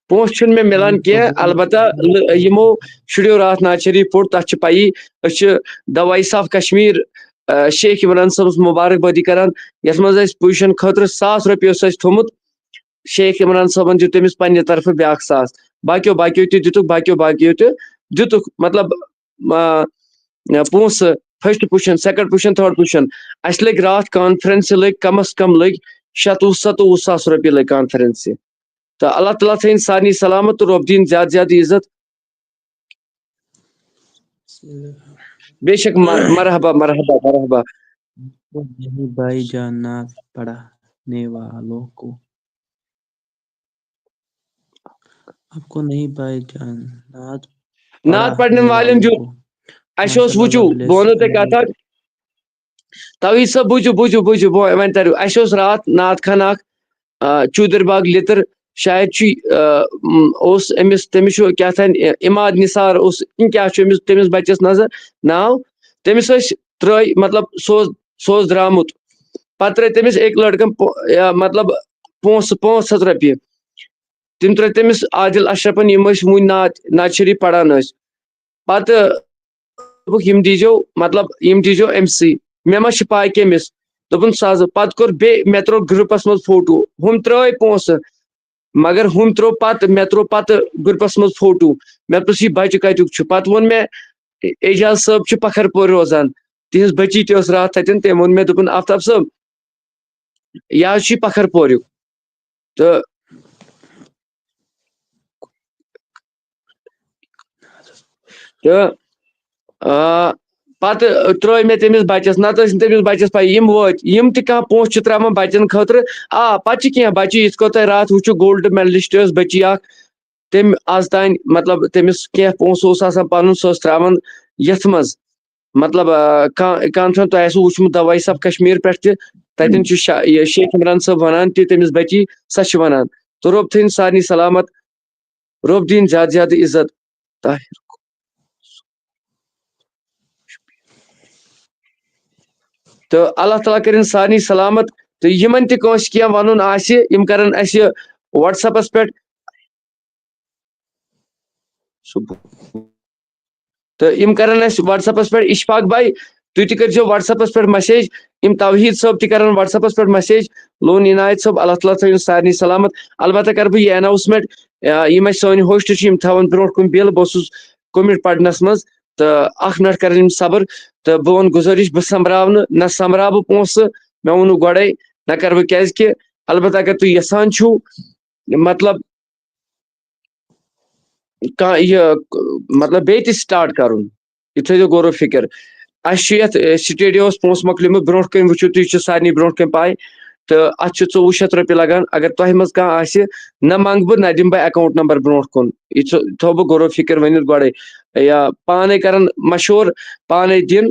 پونٛسہٕ چھُنہٕ مےٚ مِلان کینٛہہ البتہ یِمو شُرٮ۪و راتھ نعت شریٖف پوٚر تتھ چھِ پیی أسۍ چھِ دا وایس آف کشمیٖر شیخ عمران صٲبس مُبارک بٲدی کران یتھ منٛز اَسہِ پُزِشن خٲطرٕ $1,000 اوس اَسہِ تھوٚمُت شیخ عمران صٲبن دیُت تٔمِس پننہِ طرفہٕ بیٛاکھ 1,000 باقیو تہِ دِتُکھ باقیو تہِ دِتُکھ مطلب پونٛسہٕ first position second position third position اَسہِ لٔگۍ راتھ کانفرنسہِ لٔگۍ کم از کم لٔگۍ 27 ساس رۄپیہِ لٔگۍ کانفرنسہِ تہٕ اللہ تعالیٰ تھٲیِن سارنٕے سلامت تہٕ رۄب دِیِن زیادٕ زیادٕ عزت بے شک مرحبا نہیں بھائی جان نعت پڑھنے والوں کو آپ کو نہیں بھائی جان نعت پرنہِ والٮ۪ن دیُت اَسہِ اوس وٕچھِو بہٕ وَنو تۄہہِ کتھ اکھ توحید صٲب بوٗزِو وۄنۍ تریو اَسہِ اوس راتھ نعت خان اکھ چوٗدٕر باغ لِتٕر شاید چھُ اوس أمِس تٔمِس چھُ کیٛاہ تام اِماد نثار اوس کیٛاہ چھُ أمِس تٔمِس بچس ناو تٔمِس ٲسۍ ترٛٲے مطلب سُہ اوس درٛامُت پتہٕ ترٛٲے تٔمِس أکۍ لڑکن مطلب پونٛسہٕ 500 رۄپیہِ تِم ترٛٲے تٔمِس عادل اشرفن یِم ٲسۍ وُنۍ نعت شریٖف پران ٲسۍ پتہٕ دوٚپُکھ یِم دیٖزیو أمسٕے مےٚ ما چھِ پاے کٔمِس دوٚپُن سازٕ پتہٕ کوٚر بیٚیہِ مےٚ ترٛوو گرُپس منٛز فوٹو ہُم ترٛٲے پونٛسہٕ مگر ہُم مےٚ ترٛوو پتہٕ گرُپس منٛز فوٹو مےٚ دوٚپُس یہِ بچہِ کتیُک چھُ پتہٕ ووٚن مےٚ اعجاز صٲب چھُ پکھر پورِ روزان تِہنٛز بٔچی تہِ ٲس راتھ تتٮ۪ن تٔمۍ ووٚن مےٚ دوٚپُن آفتاب صٲب یہِ حظ چھُ پکھر پوریُک تہٕ پتہٕ ترٛٲے مےٚ تٔمِس بچس نتہٕ ٲسۍ نہٕ تٔمِس بچس پاے یِم وٲتۍ یِم تہِ کانٛہہ پونٛسہٕ چھِ ترٛاوان بچن خٲطرٕ پتہٕ چھِ کینٛہہ بچہِ یِتھ کٔنۍ تۄہہِ راتھ وٕچھو گولڈ میڈلسٹ ٲس بٔچی اکھ تٔمۍ آز تانۍ مطلب تٔمِس کینٛہہ پونٛسہٕ اوس آسان پنُن سۄ ٲس ترٛاوان یتھ منٛز مطلب کانفرنس تۄہہِ آسوٕ وٕچھمُت دا وایس آف کشمیٖر پٮ۪ٹھ تہِ تتٮ۪ن چھُ شیخ عمران صٲب ونان تہِ تٔمِس بچی سۄ چھِ ونان تہٕ رۄب تھٲیِن سارنٕے سلامت رۄب دِیِن زیادٕ زیادٕ عزت تہٕ اللہ تعالیٰ کٔرِنۍ سارنٕے سلامت تہٕ یِمن تہِ کٲنٛسہِ کینٛہہ ونُن آسہِ یِم کرن اَسہِ وٹس ایپس پٮ۪ٹھ تہٕ یِم کرن اَسہِ وٹس ایپس پٮ۪ٹھ اشفاق بھاے تُہۍ تہِ کٔرۍزیو وَٹسیپَس پٮ۪ٹھ مسیج یِم توحیٖد صٲب تہِ کَرَن وَٹسیپَس پٮ۪ٹھ مسیج لون عنایت صٲب اللہ تعالیٰ تھٲیِن سارنٕے سلامت البتہ کَرٕ بہٕ یہِ اٮ۪ناوسمٮ۪نٹ یِم اَسہِ سٲنۍ ہوسٹ چھِ یِم تھاوَن برونٛٹھ کُن بِل بہٕ اوسُس کوٚمِٹ پَرنَس منٛز تہٕ 1 مِنٹ کَرَن یِم صبر تہٕ بہٕ وَنہٕ گُزٲرِش بہٕ سۄمبراو نہ سۄمبراو بہٕ پونٛسہٕ مےٚ ووٚنوُ گۄڈَے نہ کَرٕ بہٕ کیٛازِکہِ البتہ اگر تُہۍ یَژھان چھُو مطلب کانٛہہ یہِ مطلب بیٚیہِ تہِ سٹاٹ کَرُن یہِ تھٲیزیو غورو فِکر اَسہِ چھُ یَتھ سٹیڈیوَس پونٛسہٕ مۄکلیومُت برونٛٹھ کَنۍ وٕچھِو تُہۍ چھُ سارنٕے برونٛٹھ کَنۍ پاے تہٕ اَتھ چھُ 2400 رۄپیہِ لگان اگر تۄہہِ منٛز کانٛہہ آسہِ نہ منٛگہٕ بہٕ نہ دِمہٕ بہٕ اٮ۪کاوُنٛٹ نمبر برونٛٹھ کُن یہِ تھوٚو بہٕ غورو فِکر ؤنِتھ گۄڈَے یا پانَے کَرَن مشوٗر پانَے دِن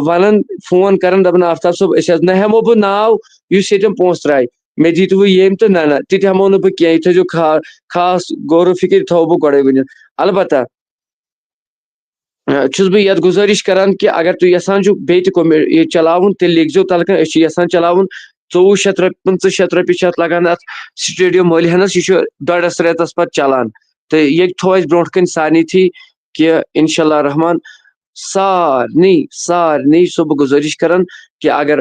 وَنان فون کَران دَپان آفتاب صٲب أسۍ حظ نہ ہٮ۪مو بہٕ ناو یُس ییٚتٮ۪ن پونٛسہٕ ترٛایہِ مےٚ دیٖتوٕ ییٚمۍ تہٕ نہ تہِ تہِ ہٮ۪مو نہٕ بہٕ کینٛہہ یہِ تھٲیزیو خاص غورو فِکر یہِ تھاوو بہٕ گۄڈَے ؤنِتھ البتہ چھُس بہٕ یَتھ گُزٲرِش کران کہِ اگر تُہۍ یَژھان چھِو بیٚیہِ تہِ یہِ چلاوُن تیٚلہِ لیکھزیو تَلہٕ کَنۍ أسۍ چھِ یَژھان چلاوُن 2400 رۄپیہِ 2500 رۄپیہِ چھِ اَتھ لگان اَتھ سٹیڈیو مٲلِحَنَس یہِ چھُ 1.5 رٮ۪تَس پَتہٕ چلان تہٕ ییٚتہِ تھوٚو اَسہِ برونٛٹھ کَنۍ سارنٕے کہِ اِنشاء اللہ رحمان سارنٕے چھُسو بہٕ گُزٲرِش کران کہِ اگر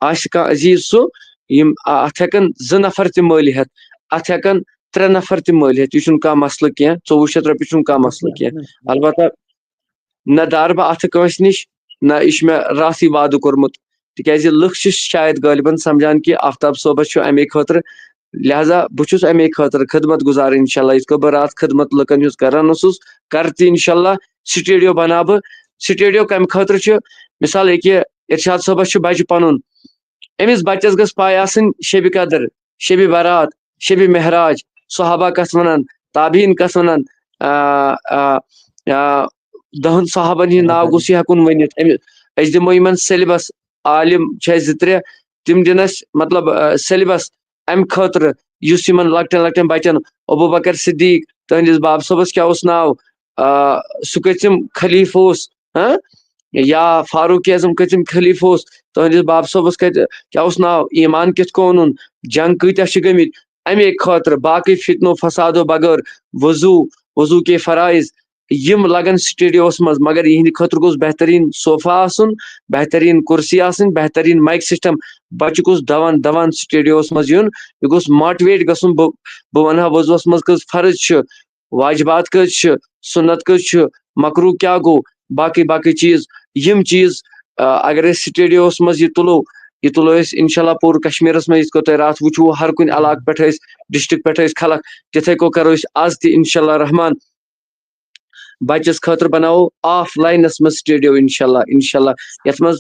آسہِ کانٛہہ عزیٖز سُہ یِم اَتھ ہٮ۪کَن 2 نفر تہِ مٲلِحت اَتھ ہٮ۪کَن 3 نفر تہِ مٲلِحت یہِ چھُنہٕ کانٛہہ مسلہٕ کینٛہہ 2400 رۄپیہِ چھُنہٕ کانٛہہ مسلہٕ کینٛہہ البتہ نہ دارٕ بہٕ اَتھٕ کٲنٛسہِ نِش نہ یہِ چھُ مےٚ راتھٕے وعدٕ کوٚرمُت تِکیٛازِ لُکھ چھِ شاید غٲلبن سمجھان کہِ آفتاب صٲبَس چھُ اَمے خٲطرٕ لہذا بہٕ چھُس اَمے خٲطرٕ خدمت گُزار اِنشاء اللہ یِتھ کٔنۍ بہٕ راتھ خدمت لُکن ہٕنٛز کران اوسُس کرٕ تہِ اِنشاء اللہ سٹیڈیو بناو بہٕ سٹیڈیو کَمہِ خٲطرٕ چھُ مِثال ییٚکیاہ اِرشاد صٲبَس چھُ بَچہِ پَنُن أمِس بَچَس گٔژھ پاے آسٕنۍ شبِ قدر شبِ برات شبِ مہراج صحابہ کَتھ وَنان تابیٖن کَتھ وَنان 10 صحابن ہِنٛدۍ ناو گوٚژھ یہِ ہٮ۪کُن ؤنِتھ أسۍ دِمو یِمن سیلبس عالِم چھِ اَسہِ 2-3 تِم دِن اَسہِ مطلب سیلبس اَمہِ خٲطرٕ یُس یِمن لۄکٹٮ۪ن بچن ابوٗبکر صدیٖق تُہنٛدِس باب صٲبس کیاہ اوس ناو سُہ کٔژِم خلیٖفہٕ اوس یا فاروق اعظم کٔژِم خلیٖفہٕ اوس تُہنٛدِس باب صٲبس کیاہ اوس ناو ایٖمان کِتھ کٔنۍ اوٚنُن جنگ کۭتیاہ چھِ گٔمٕتۍ اَمے خٲطرٕ باقٕے فِتنو فسادو بغٲر وضوٗ کے فرٲیض یِم لگن سٹیڈیوَس منٛز مگر یِہنٛدِ خٲطرٕ گوٚژھ بہتریٖن صوفہ آسُن بہتریٖن کُرسی آسٕنۍ بہتریٖن مایک سسٹم بچہِ گوٚژھ دون سٹیڈیوَس منٛز یُن یہِ گوٚژھ ماٹِویٹ گژھُن بہٕ وَنہٕ ہا وضوٗوَس منٛز کٔژ فرض چھِ واجبات کٔژ چھِ سُنت کٔژ چھِ مکروٗ کیاہ گوٚو باقٕے چیٖز یِم چیٖز اگر أسۍ سٹیڈیوَس منٛز یہِ تُلو أسۍ اِنشاء اللہ پوٗرٕ کشمیٖرس منٛز یِتھ کٔنۍ تۄہہِ راتھ وٕچھوُ ہر کُنہِ علاقہٕ پٮ۪ٹھ ٲسۍ ڈسٹرک پٮ۪ٹھ ٲسۍ خلق تِتھٕے کٔنۍ کرو أسۍ آز تہِ اِنشاء اللہ رحمان بچس خٲطرٕ بناوو آف لاینس منٛز سٹیڈیو اِنشاء اللہ یتھ منٛز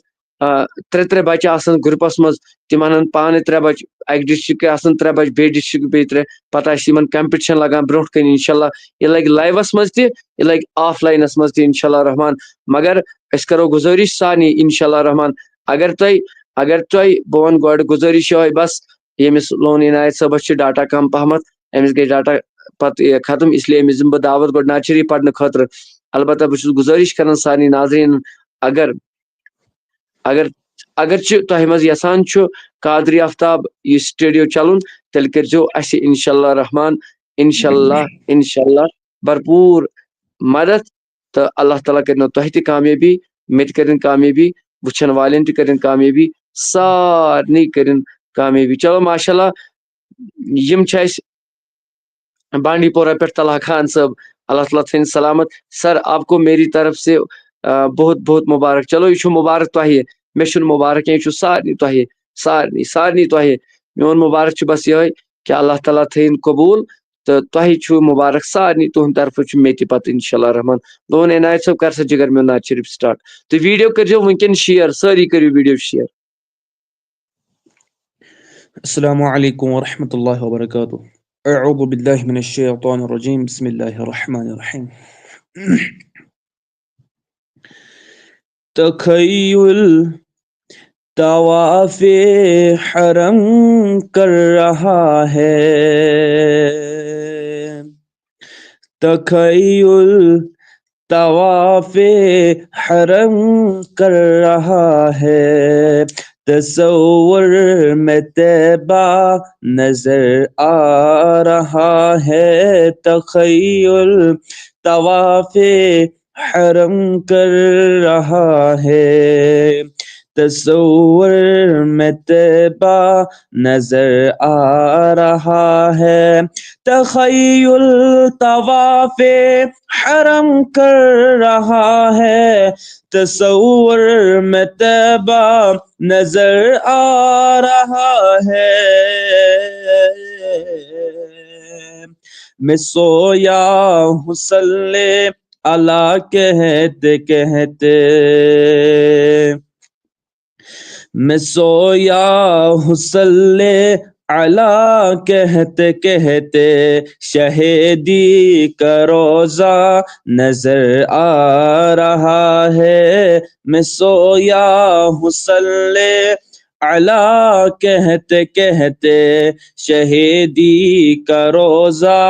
3 بچہِ آسن گروپس منٛز تِم انن پانہٕ 3 بچہِ اکہِ ڈسٹرک آسن 3 بچہِ بیٚیہِ ڈسٹرک بیٚیہِ 3 پتہٕ آسہِ یِمن کمپِٹشن لگان برونٛٹھ کَنۍ اِنشاء اللہ یہِ لگہِ لایوس منٛز تہِ یہِ لگہِ آف لاینس منٛز تہِ اِنشاء اللہ رحمان مگر أسۍ کرو گُزٲرِش سارنٕے اِنشاء اللہ رحمان اگر تۄہہِ بہٕ وَنہٕ گۄڈٕ گُزٲرِش یِہوے بس ییٚمِس لون عنایت صٲبس چھِ ڈاٹا کم پہمتھ أمِس گٔے ڈاٹا پتہٕ ختم اسلیے أمِس دِمہٕ بہٕ دعوت گۄڈٕ نعت شریٖف پرنہٕ خٲطرٕ البتہ بہٕ چھُس گُزٲرِش کران سارنٕے ناظریٖن اگرچہِ تۄہہِ منٛز یژھان چھُ قادری آفتاب یہِ سٹیڈیو چلُن تیٚلہِ کٔرۍزیو اَسہِ اِنشاء اللہ رحمان اِنشاء اللہ بھرپوٗر مدد تہٕ اللہ تعالیٰ کٔرِنو تۄہہِ تہِ کامیٲبی مےٚ تہِ کٔرِنۍ کامیٲبی وٕچھن والٮ۪ن تہِ کٔرِنۍ کامیٲبی سارنٕے کٔرِنۍ کامیٲبی چلو ماشاء اللہ یِم چھِ اَسہِ بانڈی پورہ پٮ۪ٹھ طلحہ خان صٲب اللہ تعالیٰ تھٲیِن سلامت سر آپ کو میری طرف سے بہت بہت مبارک چلو یہِ چھُ مُبارک تۄہہِ مےٚ چھُنہٕ مُبارک کینٛہہ یہِ چھُ سارنٕے تۄہہِ میون مُبارک چھُ بس یِہوے کہِ اللہ تعالیٰ تھٲیِن قبوٗل تہٕ تۄہہِ چھُ مُبارک سارنٕے تُہنٛدِ طرفہٕ چھُ مےٚ تہِ پتہٕ اِنشاء اللہ رحمان لون عنایت صٲب کر سا جِگر میون نعت شریٖف سٹاٹ تہٕ ویٖڈیو کٔرۍزیو وٕنکیٚن شِیر سٲری کٔرِو ویٖڈیو شِیر السلام علیکم ورحمۃ اللہ وبرکاتہ اعوذ باللہ من الشیطان الرجیم بسم اللہ الرحمن الرحیم تخیل طواف حرم کر رہا ہے تخیل طواف حرم کر رہا ہے تصور میں طیبہ نظر آ رہا ہے تخیل طواف حرم کر رہا ہے تصور میں طیبہ نظر آ رہا ہے، تخیل طواف حرم کر رہا ہے، تصور میں طیبہ نظر آ رہا ہے، میں سویا ہوں صلی اللہ کہتے کہتے، میں سویا ہوں صلی اللہ کہتے کہتے، شہیدی کا روزہ نظر آ رہا ہے، میں سویا ہوں صلی اللہ کہتے کہتے، شہیدی کا روزہ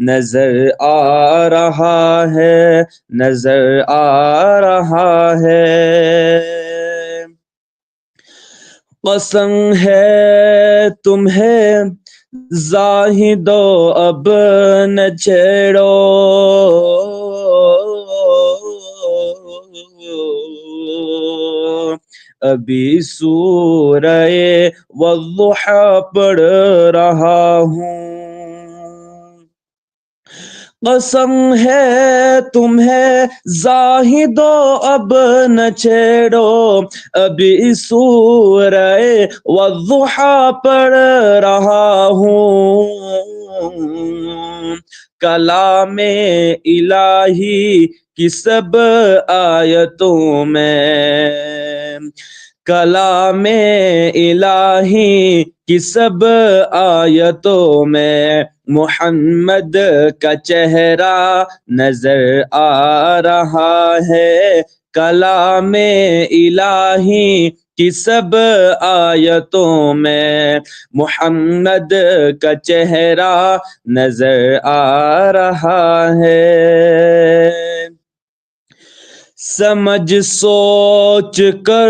نظر آ رہا ہے، نظر آ رہا ہے، قسم ہے تمہیں زاہدو اب نہ چھیڑو، ابھی سورہ والضحی پڑھ رہا ہوں، قسم ہے تمہیں زاہدو اب نہ چھیڑو، ابھی سورہ والضحی پڑھ رہا ہوں، کلام الہی کی سب آیتوں میں، کلام الہی کی سب آیتوں میں محمد کا چہرہ نظر آ رہا ہے، کلام الہی کی سب آیتوں میں محمد کا چہرہ نظر آ رہا ہے، سمجھ سوچ کر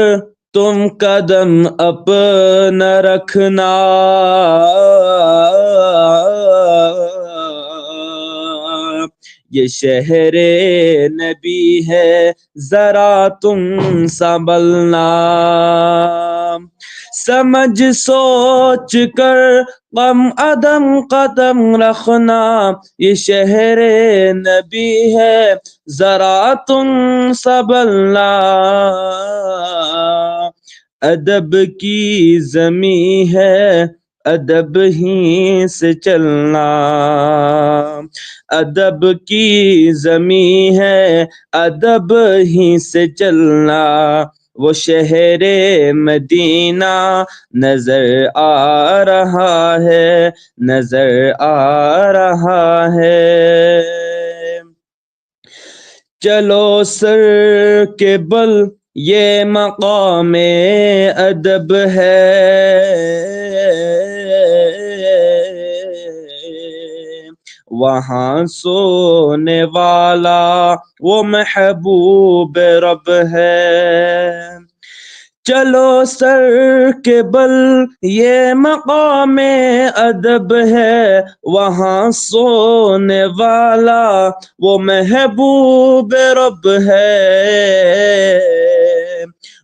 تم قدم اپنا رکھنا، یہ شہر نبی ہے ذرا تم سنبھلنا، سمجھ سوچ کر قدم رکھنا، یہ شہر نبی ہے ذرا تم سنبھلنا، ادب کی زمیں ہے ادب ہی سے چلنا، ادب کی زمیں ہے ادب ہی سے چلنا، وہ شہر مدینہ نظر آ رہا ہے، نظر آ رہا ہے، چلو سر کے بل یہ مقام ادب ہے، وہاں سونے والا وہ محبوب رب ہے، چلو سر کے بل یہ مقام ادب ہے، وہاں سونے والا وہ محبوب رب ہے،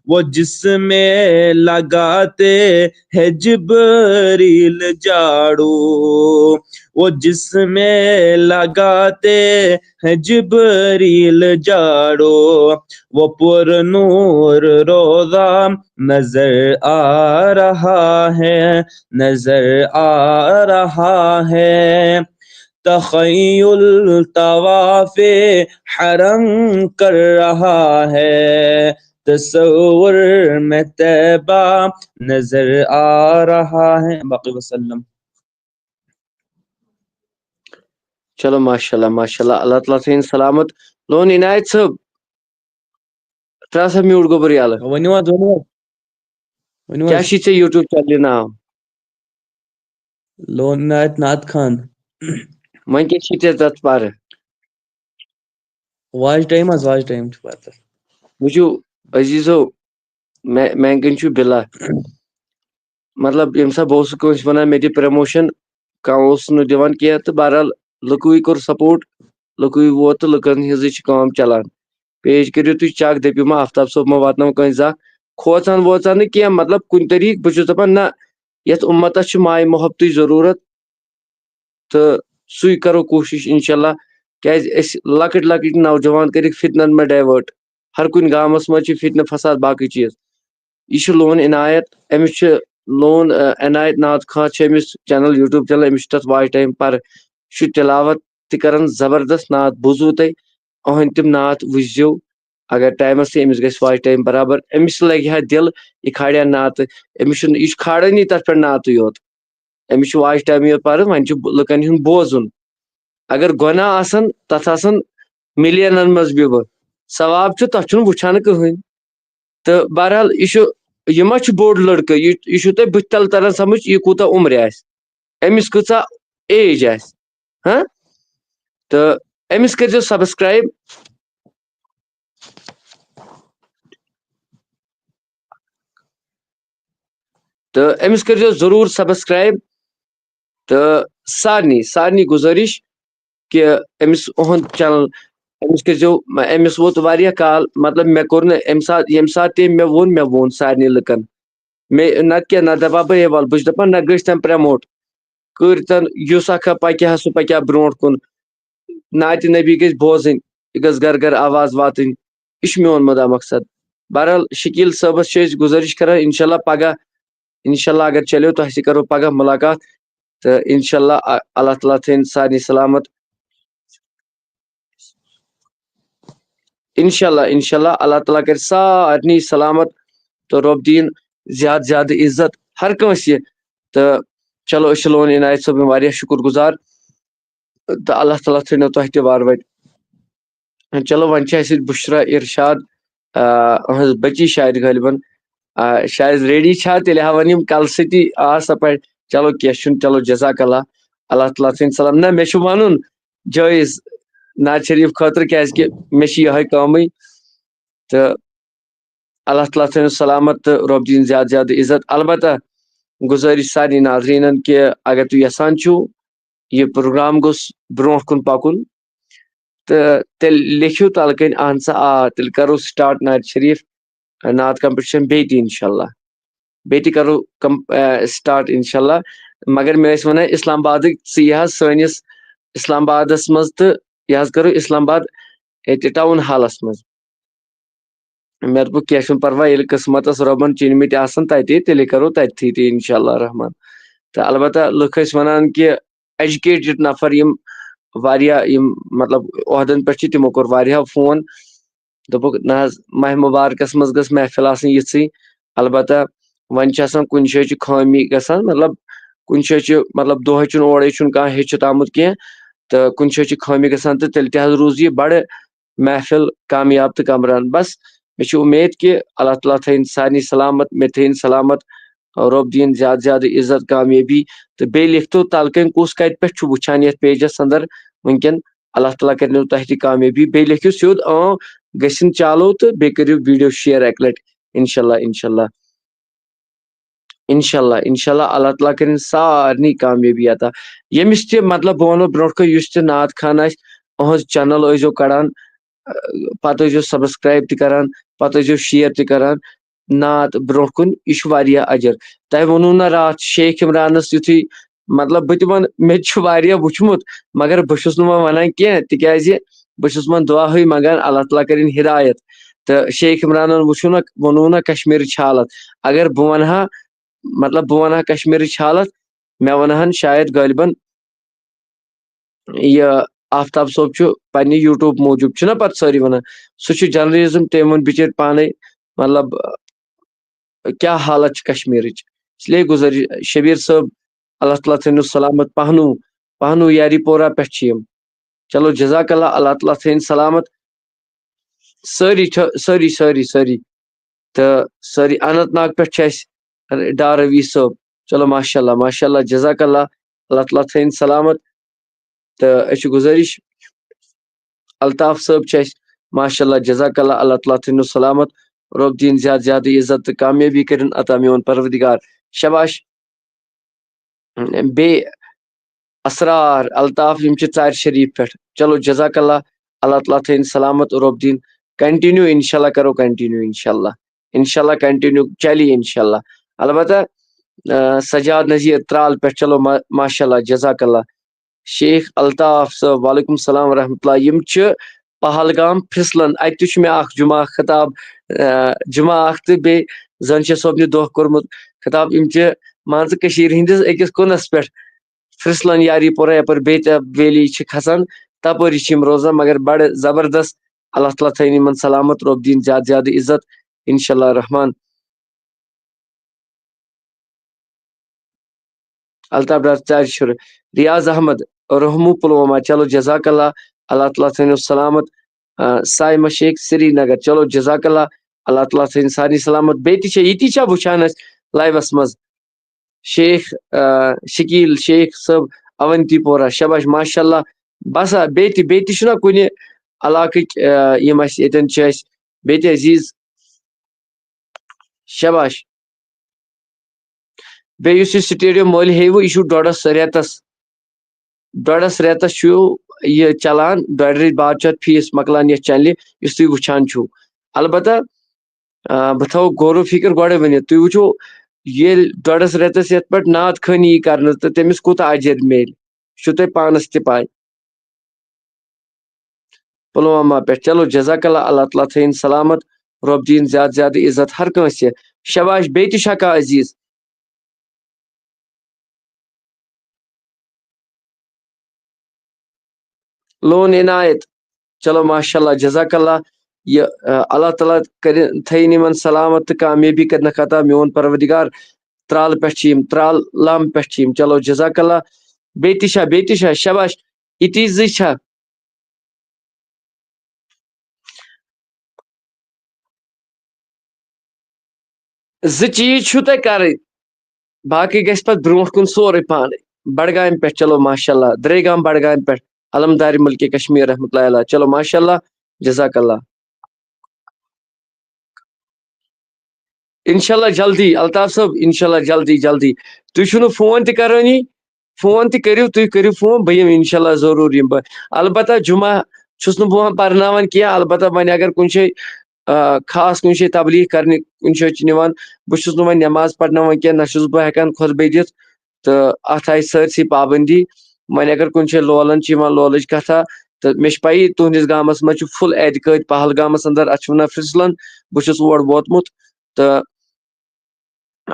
وہ جس میں لگاتے ہے جبریل جھاڑو، وہ جس میں لگاتے ہیں جبریل جھاڑو، وہ پر نور روضہ نظر آ رہا ہے، نظر آ رہا ہے، تخیل طواف حرم کر رہا ہے، تصور میں طیبہ نظر آ رہا ہے، باقی وسلم۔ چلو ماشاءاللہ ماشاءاللہ، اللہ تعالیٰ تھٲیِن سلامت. لون عنایت صٲب ترٛاو سا میوٗٹ گوٚبُر یَلہٕ. ؤنِو حظ ؤنِو حظ ؤنِو کیٛاہ حظ چھُے ژےٚ یوٗٹیوٗب چنلہِ ناو؟ لون عنایت نعت خان، وۄنۍ کیٛاہ چھُے ژےٚ تَتھ پَرٕ؟ واچ ٹایم حظ واچ ٹایم چھُ پتہٕ، وٕچھِو عزیٖزو، مےٚ کِنۍ چھُ بِلا، مطلب ییٚمہِ ساتہٕ بہٕ اوسُس کٲنٛسہِ وَنان مےٚ دِ پرٛموشن، کانٛہہ اوس نہٕ دِوان کینٛہہ تہٕ بہرحال لُکوٕے کوٚر سپوٹ، لُکوٕے ووت تہٕ لُکن ہِنٛزٕے چھِ کٲم چلان. پیج کٔرِو تُہۍ چک، دٔپِو ما آفتاب صٲب ما واتناو کٲنٛسہِ زکھ، کھوژان ووژان نہٕ کینٛہہ مطلب کُنہِ طریٖقہٕ بہٕ چھُس دَپان نہ یَتھ اُمتَس چھِ ماے محبتٕچ ضروٗرت تہٕ سُے کَرو کوٗشِش اِنشاء اللہ کیازِ أسۍ لۄکٕٹۍ لۄکٕٹۍ نوجوان کٔرِکھ فِتنَن منٛز ڈایوٲٹ ہر کُنہِ گامَس منٛز چھِ فِتنہٕ فساد باقٕے چیٖز یہ چھُ لون عنایت أمِس چھُ لون عنایت ناد خان چھُ أمِس چینل یوٗٹیوٗب چینل أمِس چھُ تَتھ واچ ٹایم پر چھُ تِلاوت تہِ کران زبردست نعت بوٗزوٕ تۄہہِ أہنٛدۍ تِم نعت وٕچھزیو اگر ٹایمَس تہِ أمِس گژھِ واچ ٹایم برابر أمِس لگہِ ہا دِل یہِ کھالہِ ہا نعتہٕ أمِس چھُنہٕ یہِ چھُ کھالٲنی تَتھ پٮ۪ٹھ نعتٕے یوت أمِس چھُ واچ ٹایمٕے یوت پَرُن وۄنۍ چھُ لُکن ہُنٛد بوزُن اگر گۄناہ آسان تَتھ آسان مِلیَنن منٛز بیوٕ ثواب چھُ تَتھ چھُنہٕ وٕچھان کٕہٕنۍ تہٕ بہرحال یہِ چھُ یہِ ما چھُ بوٚڑ لٔڑکہٕ یہِ چھُو تۄہہِ بٕتھِ تل تران سمجھ یہِ کوٗتاہ عُمرِ آسہِ أمِس کۭژاہ ایج آسہِ ہاں تہٕ أمِس کٔرۍزیو سبسکرایب تہٕ أمِس کٔرۍزیو ضروٗر سبسکرایب تہٕ سارنٕے گُزٲرِش کہِ أمِس اُہُنٛد چینل أمِس کٔرۍزیو أمِس ووت واریاہ کال مطلب مےٚ کوٚر نہٕ اَمہِ ساتہٕ ییٚمہِ ساتہٕ تہِ مےٚ ووٚن سارنٕے لُکن مےٚ نتہٕ کیٛاہ نتہٕ دپہٕ بہٕ ہے وَلہٕ بہٕ چھُس دپان نہ گٔژھۍ تن پرٛموٹ کٔرۍتن یُس اکھا پکہِ ہا سُہ پکہِ ہا برونٛٹھ کُن نعتِ نبی گژھِ بوزٕنۍ یہِ گٔژھ گرٕ گرٕ آواز واتٕنۍ یہِ چھُ میون مُدا مقصد بہرحال شکیٖل صٲبس چھِ أسۍ گُزٲرِش کران انشاء اللہ پگہہ انشاء اللہ اگر چلیو تۄہہِ سۭتۍ کرو پگہہ مُلاقات تہٕ انشاء اللہ اللہ تعالیٰ تھٲیِن سارنٕے سلامت انشاء اللہ اللہ تعالیٰ کرِ سارنٕے سلامت تہٕ رۄب دِیِن زیادٕ زیادٕ عزت ہر کٲنٛسہِ تہٕ چلو أسۍ چھِ لون عنایت صٲبٕنۍ واریاہ شُکُر گُزار تہٕ اللہ تعالیٰ تھٲینو تۄہہِ تہِ وارٕ وَٹہِ چلو وۄنۍ چھِ اَسہِ بُشرا اِرشاد أہنٛز بٔچی شاید غٲلبن شاید ریڈی چھا تیٚلہِ ہاوَن یِم کَلہٕ سۭتی سۄ پَرِ چلو کینٛہہ چھُنہٕ چلو جزاک اللہ اللہ تعالیٰ تھٲیِن سلام نہ مےٚ چھُ وَنُن جٲیِز نعت شریٖف خٲطرٕ کیازِ کہِ مےٚ چھِ یِہوے کٲمٕے تہٕ اللہ تعالیٰ تھٲیِن سلامت تہٕ رۄب دِیِن زیادٕ زیادٕ عزت البتہ گُزٲرِش سارنٕے ناظریٖنن کہِ اگر تُہۍ یژھان چھِو یہِ پروگرام گوٚژھ برونٛٹھ کُن پکُن تہٕ تیٚلہِ لیکھِو تَلہٕ کَنۍ اہن سا تیٚلہِ کرو سٹاٹ نعت شریٖف نعت کمپِٹشن بیٚیہِ تہِ انشاء اللہ بیٚیہِ تہِ کرو سٹاٹ انشاء اللہ مگر مےٚ ٲسۍ وَنان اسلام آبادٕکۍ ژٕ یہِ حظ سٲنِس اسلام آبادس منٛز تہٕ یہِ حظ کرو اسلام آباد ییٚتہِ ٹاوُن ہالس منٛز مےٚ دوٚپُکھ کینٛہہ چھُنہٕ پرواے ییٚلہِ قٕسمتس رۄبن چیٖنمٕتۍ آسان تَتہِ تیٚلے کرو تَتتھٕے تہِ انشاء اللہ رحمان تہٕ البتہ لُکھ ٲسۍ وَنان کہِ ایجوکیٹِڈ نفر یِم واریاہ یِم مطلب عہدن پٮ۪ٹھ چھِ تِمو کوٚر واریاہو فون دوٚپُکھ نہ حظ ماہِ مُبارکس منٛز گٔژھ محفِل آسٕنۍ یِژھٕے البتہ وۄنۍ چھِ آسان کُنہِ جایہِ چھِ خٲمی گژھان مطلب کُنہِ جایہِ چھِ مطلب دۄہے چھُنہٕ اورے چھُنہٕ کانٛہہ ہیٚچھِتھ آمُت کینٛہہ تہٕ کُنہِ جایہِ چھِ خٲمی گژھان تہٕ تیٚلہِ تہِ حظ روٗز یہِ بڑٕ محفِل کامیاب تہٕ کمران بس مےٚ چھِ اُمید کہِ اللہ تعالیٰ تھٲیِن سارنٕے سلامت مےٚ تھٲیِن سلامت رۄب دِیِن زیادٕ زیادٕ عزت کامیٲبی تہٕ بیٚیہِ لیکھتو تَلہٕ کَنۍ کُس کَتہِ پٮ۪ٹھ چھُ وٕچھان یَتھ پیجس اندر وٕنکیٚن اللہ تعالیٰ کَرنو تۄہہِ تہِ کامیٲبی بیٚیہِ لیکھِو سیوٚد گٔژھِنۍ چالو تہٕ بیٚیہِ کٔرِو ویٖڈیو شِیر اَکہِ لَٹہِ انشاء اللہ اللہ تعالیٰ کٔرِنۍ سارنٕے کامیٲبی عطا ییٚمِس تہِ مطلب بہٕ وَنو برونٛٹھ کَنۍ یُس تہِ نعت خان آسہِ أہنٛز چینل ٲسۍزیو کڑان پتہٕ ٲسۍزیو سبسکرایب تہِ کران پتہٕ ٲسۍزیو شِیر تہِ کران نعت برونٛٹھ کُن یہِ چھُ واریاہ اجر تۄہہِ ووٚنوُ نہ راتھ شیخ عمرانس یُتھُے مطلب بہٕ تہِ وَنہٕ مےٚ تہِ چھُ واریاہ وٕچھمُت مگر بہٕ چھُس نہٕ وۄنۍ وَنان کینٛہہ تِکیازِ بہٕ چھُس وۄنۍ دُعاہٕے منٛگان اللہ تعالیٰ کٔرِنۍ ہِدایت تہٕ شیخ عمرانن ووٚنوُ نہ کشمیٖرٕچ حالت اگر بہٕ وَنہٕ ہا مطلب بہٕ وَنہٕ ہا کشمیٖرٕچ حالت مےٚ وَنہٕ ہن شاید غٲلبن یہِ آفتاب صٲب چھُ پننہِ یوٗٹیوٗب موٗجوٗب چھُنہ پتہٕ سٲری وَنان سُہ چھُ جرنلزم تٔمۍ ووٚن بِچٲرۍ پانے مطلب کیاہ حالت چھِ کشمیٖرٕچ اسلیے گُزٲرِش شبیٖر صٲب اللہ تعالیٰ تھٲینو سلامت پہنوٗ یاری پورہ پٮ۪ٹھ چھِ یِم چلو جزاک اللہ اللہ تعالیٰ تھٲیِن سلامت سٲری تہٕ سٲری اننت ناگ پٮ۪ٹھ چھِ اَسہِ ڈار روی صٲب چلو ماشاء اللہ جزاک اللہ اللہ تعالیٰ تھٲیِن سلامت تہٕ أسۍ چھِ گُزٲرِش الطاف صٲب چھِ اَسہِ ماشاء اللہ جزاک اللہ اللہ تعالیٰ تھٲینو سلامت رۄب دِیِن زیادٕ زیادٕ عزت تہٕ کامیٲبی کٔرِنۍ عطا میون پروردگار شباش بیٚیہِ اسرار الطاف یِم چھِ ژارِ شریٖف پٮ۪ٹھ چلو جزاک اللہ اللہ تعالیٰ تھٲیِن سلامت رۄب دِیِن کنٹِنیوٗ انشاء اللہ کرو کنٹِنیوٗ انشاء اللہ انشاءاللہ کنٹینیو چلی انشاءاللہ. البتہ سجاد نذیر ترال پہ چلو ماشاء اللہ جزاک اللہ. شیخ الطاف صٲب وعلیکم السلام ورحمۃ اللہ. یم چھ پہلگام پھسلن ات تہ چھ مےٚ اکھ جمعہ خطاب جمعہ اکھ تہ بیٚیہِ زَن صٲبنہِ دۄہ کوٚرمُت خطاب. یم چھ مان ژٕ کٔشیٖرِ ہٕنٛدِس أکِس کُنس پٮ۪ٹھ پھرسلن یاری پورہ یپٲرۍ بیتاب ویلی چھ کھسان تپٲری چھ یم روزان مگر بڑٕ زبردست. اللہ تعالیٰ تھٲیِن یمن سلامت رۄب دِیِن زیادٕ زیادٕ عزت انشاءاللہ الرحمن. الطاف ڈار ژارِ شُر ریاض احمد رحمو پلوامہ چلو جزاک اللہ. اللہ تعالیٰ تھٲیِنو سلامت. سائمہ شیخ سری نگر چلو جزاک اللہ. اللہ تعالیٰ تھٲیِن سارنٕے سلامت. بیٚیہِ تہِ چھا یِتی چھا وٕچھان أسۍ لایوَس منٛز شیخ شکیل شیخ صٲب اونتی پورہ شباش ماشاء اللہ. بسا بیٚیہِ تہِ چھُنا کُنہِ علاقٕکۍ یِم اَسہِ ییٚتٮ۪ن چھِ اَسہِ بیٚیہِ تہِ عزیٖز شباش. بیٚیہِ یُس یہِ سٹیڈیم مٔلۍ ہیٚیوٕ یہِ چھُ ڈۄڈس رٮ۪تس چھُ یہِ چلان 2.5 رٮ۪تھ بعد چھُ اتھ فیٖس مۄکلان یتھ چنلہِ یُس تُہۍ وٕچھان چھُو. البتہ بہٕ تھاوو غورو فِکر گۄڈے ؤنِتھ تُہۍ وٕچھو ییٚلہِ 2.5 رٮ۪تس یتھ پٮ۪ٹھ نعت خٲنی یی کرنہٕ تہٕ تٔمِس کوٗتاہ اجر میلہِ چھُو تۄہہِ پانس تہِ پاے. پلوامہ پٮ۪ٹھ چلو جزاک اللہ. اللہ تعالیٰ تھٲیِن سلامت رۄب دِیِن زیادٕ زیادٕ عزت ہر کٲنٛسہِ. شباش. بیٚیہِ تہِ چھا کانٛہہ عزیٖز لون عنایت چلو ماشاء اللہ جزاک اللہ. یہ اللہ تعالیٰ تھٲیِن یِمن سلامت تہٕ کامیٲبی کرنہٕ خطا میون پروردگار. ترال پٮ۪ٹھ چھِ یِم ترالام پٮ۪ٹھ چھِ یِم چلو جزاک اللہ. بیٚیہِ تہِ چھا شباش. یِتی زٕ چھا زٕ چیٖز چھُو تۄہہِ کرٕنۍ باقٕے گژھِ پتہٕ برونٛٹھ کُن سورُے پانے. بڈگامہِ پٮ۪ٹھ چلو ماشاء اللہ. درے گام بڈگامہِ پٮ۪ٹھ علمدارِ ملکہِ کشمیٖر رحمتہ اللہ علیہ چلو ماشاء اللہ جزاک اللہ. انشاءاللہ جلدی الطاف صٲب انشاءاللہ جلدی. تُہۍ چھُو نہٕ فون تہِ کرٲنی. فون تہِ کٔرِو تُہۍ کٔرِو فون بہٕ یِمہٕ انشاءاللہ ضروٗر یِمہٕ بہٕ. البتہ جمعہ چھُس نہٕ بہٕ وۄنۍ پرناوان کینٛہہ. البتہ وۄنۍ اگر کُنہِ جایہِ خاص کُنہِ جایہِ تبلیٖغ کرنہِ کُنہِ جایہِ چھِ نِوان بہٕ چھُس نہٕ وۄنۍ نٮ۪ماز پرناوان کینٛہہ نہ چھُس بہٕ ہٮ۪کان خۄطبہٕ دِتھ تہٕ اتھ آیہِ سٲرسٕے پابنٛدی. وۄنۍ اگر کُنہِ جایہِ لولن چھِ یِوان لولٕچ کتھا تہٕ مےٚ چھِ پَیی تُہنٛدِس گامس منٛز چھُ فُل اعتقٲدی پہلگامس انٛدر اتھ چھِ ونان پھرسلن. بہٕ چھُس اور ووتمُت تہٕ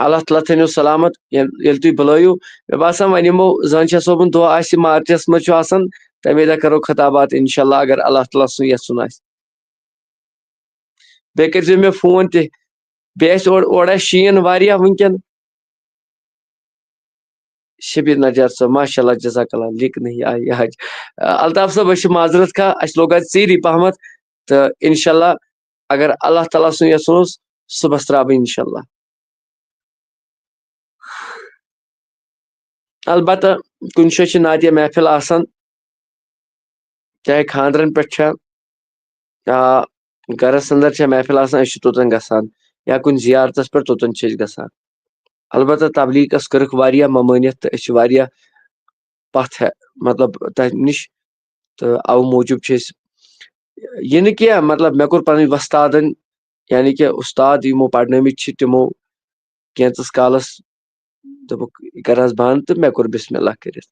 اللہ تعالیٰ تھٲیِنو سلامت. ییٚلہِ تُہۍ بُلٲیِو مےٚ باسان وۄنۍ یِمو زٲنشاہ صٲبُن دۄہ آسہِ مارچس منٛز چھُ آسان تمے دۄہ کرو خطابات انشاءاللہ اگر اللہ تعالیٰ سُنٛد یژھُن آسہِ. بیٚیہِ کٔرزیٚو مےٚ فون تہِ. بیٚیہِ آسہِ اورٕ آسہِ شیٖن واریاہ وٕنکیٚن. شبیٖر نجار صٲب ماشاء اللہ جزاک اللہ. لِک نہیں آیی آج. الطاف صٲب أسۍ چھِ معذرت خواہ اَسہِ لوٚگ آز ژیٖری پہمتھ تہٕ انشاءاللہ اگر اللہ تعالیٰ سُنٛد یژھُن اوس صُبحس ترٛاو بہٕ انشاءاللہ. البتہ کُنہِ جایہِ چھِ نعتیہ محفل آسان چاہے خاندرن پٮ۪ٹھ چھا گرس انٛدر چھےٚ محفل آسان أسۍ چھِ توٚتن گژھان یا کُنہِ زیارتس پٮ۪ٹھ توٚتن چھِ أسۍ گژھان. البتہ تبلیٖغس کٔرٕکھ واریاہ ممٲنیت تہٕ أسۍ چھِ واریاہ پتھ مطلب تتھ نِش تہٕ اوٕ موٗجوٗب چھِ أسۍ یہِ نہٕ کینٛہہ مطلب مےٚ کوٚر پنٕنۍ وۄستادن یعنی کہِ اُستاد یِمو پرنٲومٕتۍ چھِ تِمو کینٛژس کالس دوٚپُکھ یہِ کر حظ بنٛد تہٕ مےٚ کوٚر بسم اللہ کٔرِتھ.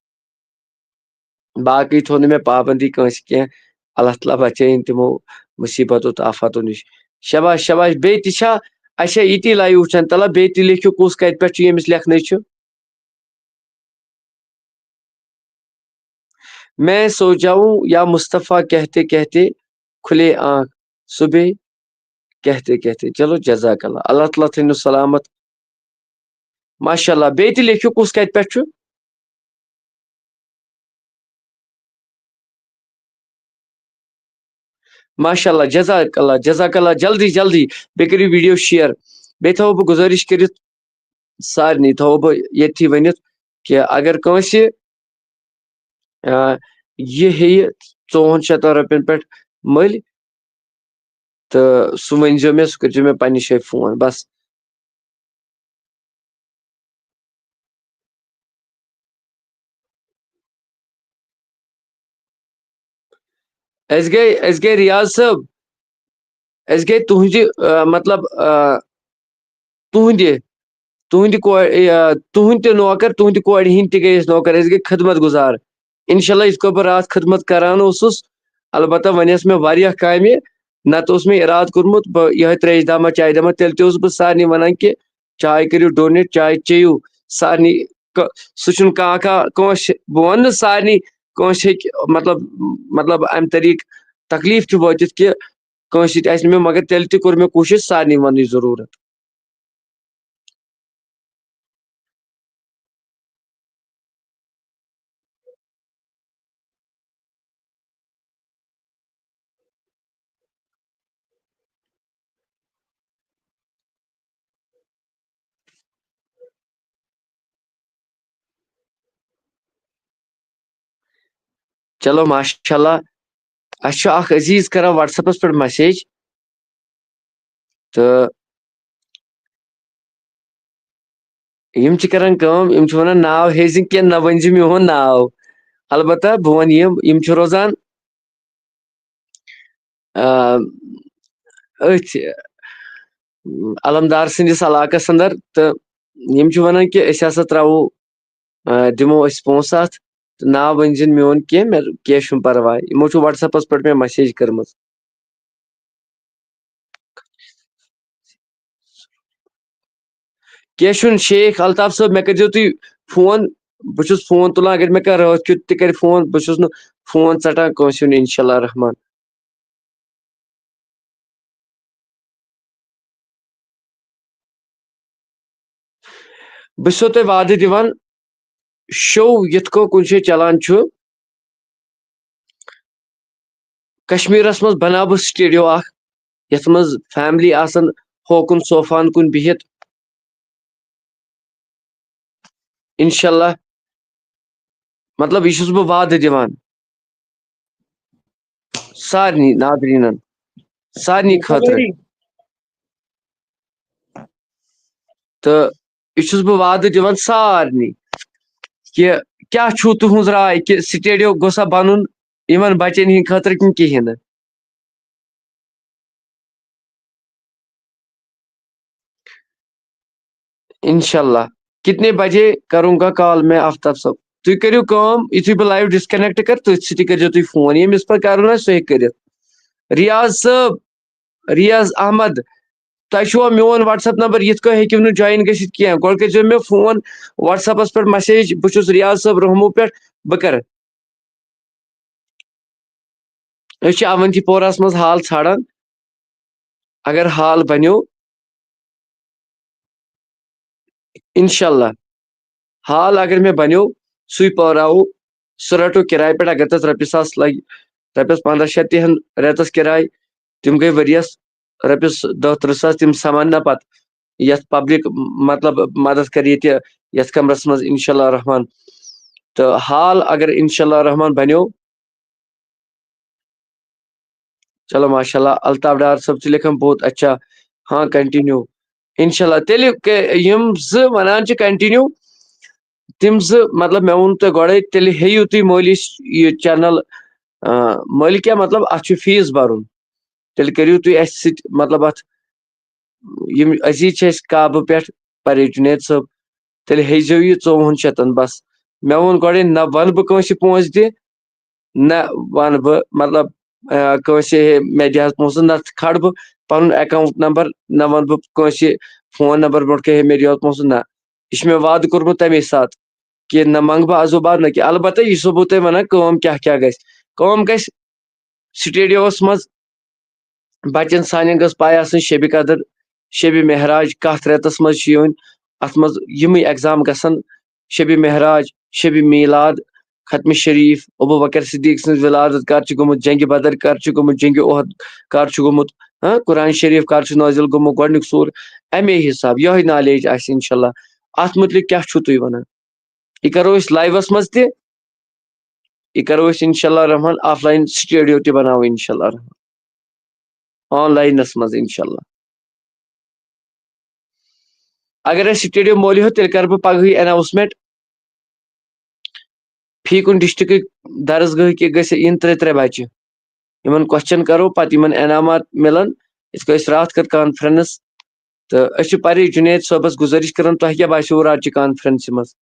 باقٕے تھوٚو نہٕ مےٚ پابنٛدی کٲنٛسہِ کینٛہہ. اللہ تعالیٰ بچٲیِن تِمو مُصیبتو تہٕ آفاتو نِش. شباش. بیٚیہِ تہِ چھا اَسہِ چھا یِتی لایو وٕچھان تلہ بیٚیہِ تہِ لیکھِو کُس کتہِ پٮ۪ٹھ چھُ ییٚمِس لیکھنٕے چھُ. میں سو جاؤں یا مصطفیٰ کہتے کہتے کھلے آنکھ صبح کہتے کہتے چلو جزاک اللہ. اللہ تعالیٰ تھٲیِنو سلامت ماشاء اللہ. بیٚیہِ تہِ لیکھِو کُس کتہِ پٮ۪ٹھ چھُ. ماشاء اللہ جزاک اللہ. جلدی بیٚیہِ کٔرِو ویٖڈیو شِیر. بیٚیہِ تھاوو بہٕ گُزٲرِش کٔرِتھ سارنٕے تھاوو بہٕ ییٚتھی ؤنِتھ کہِ اگر کٲنٛسہِ یہِ ہیٚیہِ 400 رۄپین پٮ۪ٹھ مٔلۍ تہٕ سُہ ؤنۍزیٚو مےٚ سُہ کٔرۍزیٚو مےٚ پننہِ جایہِ فون بس. أسۍ گٔے ریاض صٲب أسۍ گٔے تُہنٛزِ مطلب تہند نوکر تہند کورِ ہند تہِ گٔے أسۍ نوکر أسۍ گٔے خدمت گزار انشاءاللہ یِتھ کٔنۍ بہٕ راتھ خدمت کران اوسُس البتہ وۄنۍ ٲس مےٚ واریاہ کامہِ نتہٕ اوس مےٚ ارادٕ کوٚرمُت بہٕ یِہوٚے ترٛیش دامہ چاے دامہ تیٚلہِ تہِ اوسُس بہٕ سارنٕے وَنان کہِ چاے کٔرِو ڈونیٹ چاے چیٚیِو سارنٕے سُہ چھُنہٕ کٲنٛسہِ بہٕ وَنہٕ نہٕ سارنٕے کٲنٛسہِ ہیٚکہِ مطلب اَمہِ طریٖقہٕ تکلیٖف تہِ وٲتِتھ کہِ کٲنٛسہِ سۭتۍ آسہِ نہٕ مےٚ مگر تیٚلہِ تہِ کوٚر مےٚ کوٗشِش سارنٕے وَننٕچ ضروٗرت چلو ماشاء اللہ اَسہِ چھُ اکھ عزیٖز کران وٹس ایپس پٮ۪ٹھ مسیج تہٕ یِم چھِ کران کٲم یِم چھِ وَنان ناو ہیٚزِ کینٛہہ نہ ؤنۍ زِ میون ناو البتہ بہٕ وَنہٕ یِم چھِ روزان أتھۍ علمدار سٕنٛدِس علاقس انٛدر تہٕ یِم چھِ وَنان کہِ أسۍ ہسا تراوو دِمو أسۍ پونٛسہٕ اَتھ تہٕ ناو ؤنۍ زِ میون کینٛہہ مےٚ کینٛہہ چھُنہٕ پرواے یِمو چھُ وٹس ایپس پٮ۪ٹھ مےٚ مسیج کٔرمٕژ کینٛہہ چھُنہٕ شیخ الطاف صٲب مےٚ کٔرزیٚو تُہۍ فون بہٕ چھُس فون تُلان اگر مےٚ کانٛہہ راتھ کیُتھ تہِ کرِ فون بہٕ چھُس نہٕ فون ژٹان کٲنٛسہِ ہُنٛد انشاء اللہ رحمان بہٕ چھُسو تۄہہِ وعدٕ دِوان شو یِتھ کٔنۍ کُنہِ جایہِ چلان چھُ کشمیٖرس منٛز بناو بہٕ سٹیڈیو اکھ یتھ منٛز فیملی آسن ہوکُن صوفان کُن بِہِتھ انشاء اللہ مطلب یہِ چھُس بہٕ وعدٕ دِوان سارنٕے ناظریٖنن سارنٕے خٲطرٕ تہٕ یہِ چھُس بہٕ وعدٕ دِوان سارنٕے کہِ کیاہ چھُو تُہنٛز راے کہِ سٹیڈیو گوٚژھا بنُن یِمن بچن ہٕنٛدۍ خٲطرٕ کِنہٕ کِہینۍ نہٕ انشاء اللہ کتنے بجے کروں گا کال میں آفتاب صٲب تُہۍ کٔرِو کٲم یِتھُے بہٕ لایو ڈسکنیکٹ کرٕ تٔتھۍ سۭتی کٔرزیٚو تُہۍ فون ییٚمِس پتہٕ کرُن آسہِ سُہ ہیٚکہِ کٔرِتھ ریاض صٲب ریاض احمد تۄہہِ چھُوا میون وٹس ایپ نمبر یِتھ کٔنۍ ہیٚکِو نہٕ جویِن گٔژھِتھ کینٛہہ گۄڈٕ کٔرزیٚو مےٚ فون وٹس ایپس پٮ۪ٹھ مسیج بہٕ چھُس ریاض صٲب رحمو پٮ۪ٹھ بہٕ کرٕ أسۍ چھِ اونتی پوراہس منٛز ہال ژھانڈان اگر ہال بنیو انشاء اللہ ہال اگر مےٚ بنیو سُے پٲراوو سُہ رٹو کِراے پٮ۪ٹھ اگر تتھ رۄپیہِ ساس لگہِ رۄپیس 1500 تہِ ہن رٮ۪تس کِراے تِم گٔے ؤرِیس رۄپیس 10-13 ساس تِم سمان نہ پتہٕ یتھ پبلک مطلب مدد کرِ ییٚتہِ یتھ کمرس منٛز انشاء اللہ رحمان تہٕ ہال اگر انشاء اللہ رحمان بنیو چلو ماشاء اللہ الطاف ڈار صٲب چھِ لیکھان بہت اچھا ہاں کنٹِنیو انشاء اللہ تیٚلہِ یِم زٕ ونان چھِ کنٹِنیو تِم زٕ مطلب مےٚ ووٚن تۄہہِ گۄڈے تیٚلہِ ہیٚیِو تُہۍ مٲلی یہِ چینل مٲلۍ کیاہ مطلب اتھ چھُ فیٖس برُن تیٚلہِ کٔرِو تُہۍ اسہِ سۭتۍ مطلب اتھ یِم عزیٖز چھِ أسۍ کابہٕ پٮ۪ٹھ پرے جُنید صٲب تیٚلہِ ہیٚزیٚو یہِ 2400 بس مےٚ ووٚن گۄڈے نہ ونہٕ بہٕ کٲنٛسہِ پونٛسہٕ دِ نہ ونہٕ بہٕ مطلب کٲنٛسہِ مےٚ دِ حظ پونٛسہٕ نتہٕ کھارٕ بہٕ پنُن اکاونٹ نمبر نہ ونہٕ بہٕ کٲنٛسہِ فون نمبر برونٛٹھ کٔنۍ ہے مےٚ دِ حظ پونٛسہٕ نہ یہِ چھُ مےٚ وعدٕ کوٚرمُت تمے ساتہٕ کہِ نہ منٛگہٕ بہٕ ازو باد نہ کینٛہہ البتہ یہِ چھُسو بہٕ تۄہہِ ونان کٲم کیاہ گژھِ کٲم گژھِ سٹیڈیوس منٛز بچن سانٮ۪ن گٔژھ پاے آسٕنۍ شبِ قدر شبِ معراج کتھ رٮ۪تس منٛز چھِ یِوان اتھ منٛز یِمٕے ایٚگزام گژھن شبِ معراج شبِ میلاد ختمِ شریٖف ابوٗبکر صدیٖق سٕنٛز ولادت کر چھُ گوٚمُت جنگہِ بدر کر چھُ گوٚمُت جنگہِ احد کر چھُ گوٚمُت قرآن شریٖف کر چھُ نٲزِل گوٚمُت گۄڈنیُک سوٗر امے حساب یِہوے نالیج آسہِ انشاء اللہ اتھ مُتعلِق کیاہ چھُو تُہۍ ونان یہِ کرو أسۍ لایوس منٛز تہِ یہِ کرو أسۍ انشاء اللہ رحمان آف لاین سٹیڈیو تہِ بناوو انشاء اللہ رحمان آن لاینس منٛز انشاء اللہ اگر اسہِ سٹیڈیو مٲلِو تیٚلہِ کرٕ بہٕ پگہٕے اناوسمنٹ فی کُنہِ ڈسٹرکٕکۍ درسگاہٕکۍ گژھِ یِن 3 بچہِ یِمن کوسچن کرو پتہٕ یِمن انعامات مِلن یِتھ کٔنۍ أسۍ راتھ کٔر کانفرنس تو اس پری جنید صٲبس گزٲرِش کران تۄہہِ کیٛاہ باسیو راتچہِ کانفرنسہِ منٛز؟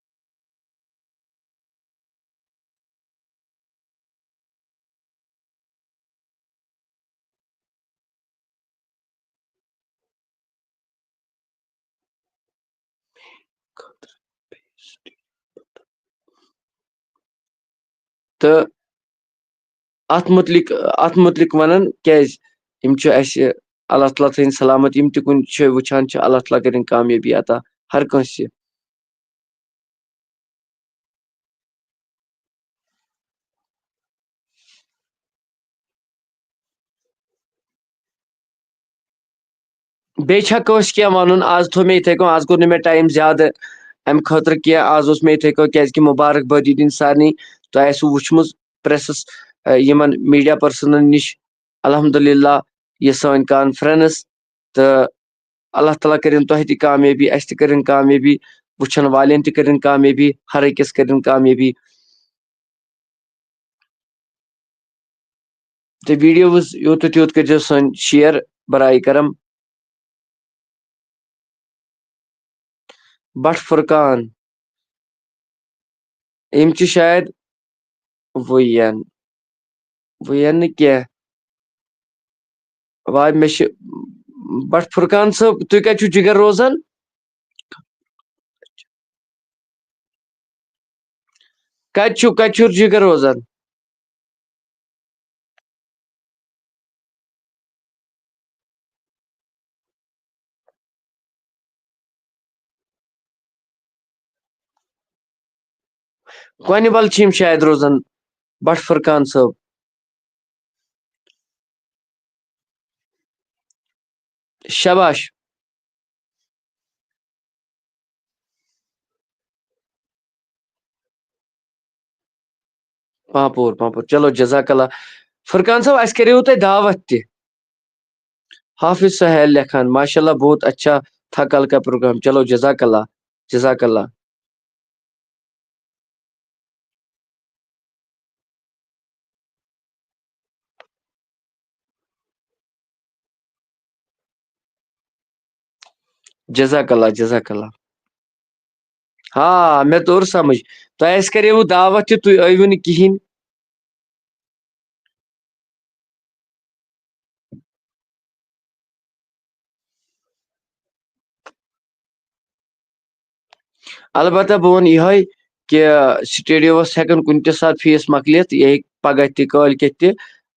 تہٕ اتھ متعلق ونان کیٛازِ یِم چھِ اَسہِ اللہ تعالیٰ تھٲیِن سلامت یِم تہِ کُنہِ جایہِ وٕچھان چھِ اللہ تعالیٰ کٔرِنۍ کامیٲبی عطا ہر کٲنٛسہِ. بیٚیہِ چھا کٲنٛسہِ کینٛہہ وَنُن؟ آز تھوٚو مےٚ یِتھَے کٔنۍ آز کوٚر نہٕ مےٚ ٹایم زیادٕ اَمہِ خٲطرٕ کینٛہہ آز اوس مےٚ یِتھَے کٔنۍ کیٛازِکہِ مُبارک بٲدی دِنۍ سارنٕے. تۄہہِ آسِوٕ وٕچھمٕژ پرٛٮ۪سَس یِمن میٖڈیا پٔرسَنن نِش الحمدُاللہ یہِ سٲنۍ کانفرنس. تہٕ اللہ تعالیٰ کٔرِنۍ تۄہہِ تہِ کامیٲبی اَسہِ تہِ کٔرِنۍ کامیٲبی وٕچھن والٮ۪ن تہِ کٔرِنۍ کامیٲبی ہر أکِس کٔرِنۍ کامیٲبی. تہٕ ویٖڈیوز یوٗت تہٕ تیوٗت کٔرۍزیو سٲنۍ شِیر برائے کرم. بٹ فرقان یِم چھِ شاید وۄنۍ یِن نہٕ کینٛہہ. واے مےٚ چھِ بٹ فرقان صٲب تُہۍ کتہِ چھِو جِگر روزان؟ کتہِ چھُو جِگر روزان؟ کۄنہِ بل چھِ یِم شاید روزان بٹ فرقان صٲب. شاباش. پانپور چلو جزاک اللہ. فرقان صٲب اَسہِ کریوٕ تۄہہِ دعوت تہِ. حافظ سہیل لیکھان ماشاء اللہ بہت اچھا تھا کل کا پروگرام. چلو جزاک اللہ جزاک اللہ. جزاک اللہ جزاک اللہ. ہاں مےٚ توٚر سمجھ. تۄہہِ اَسہِ کریوٕ دعوت تہِ تُہۍ ٲیوٕ نہٕ کِہینۍ. البتہ بہٕ وَنہٕ یِہوے کہِ سٹیڈیوس ہٮ۪کن کُنہِ تہِ ساتہٕ فیٖس مۄکلِتھ یہِ ہیٚکہِ پگہہ تہِ کٲلکٮ۪تھ تہِ.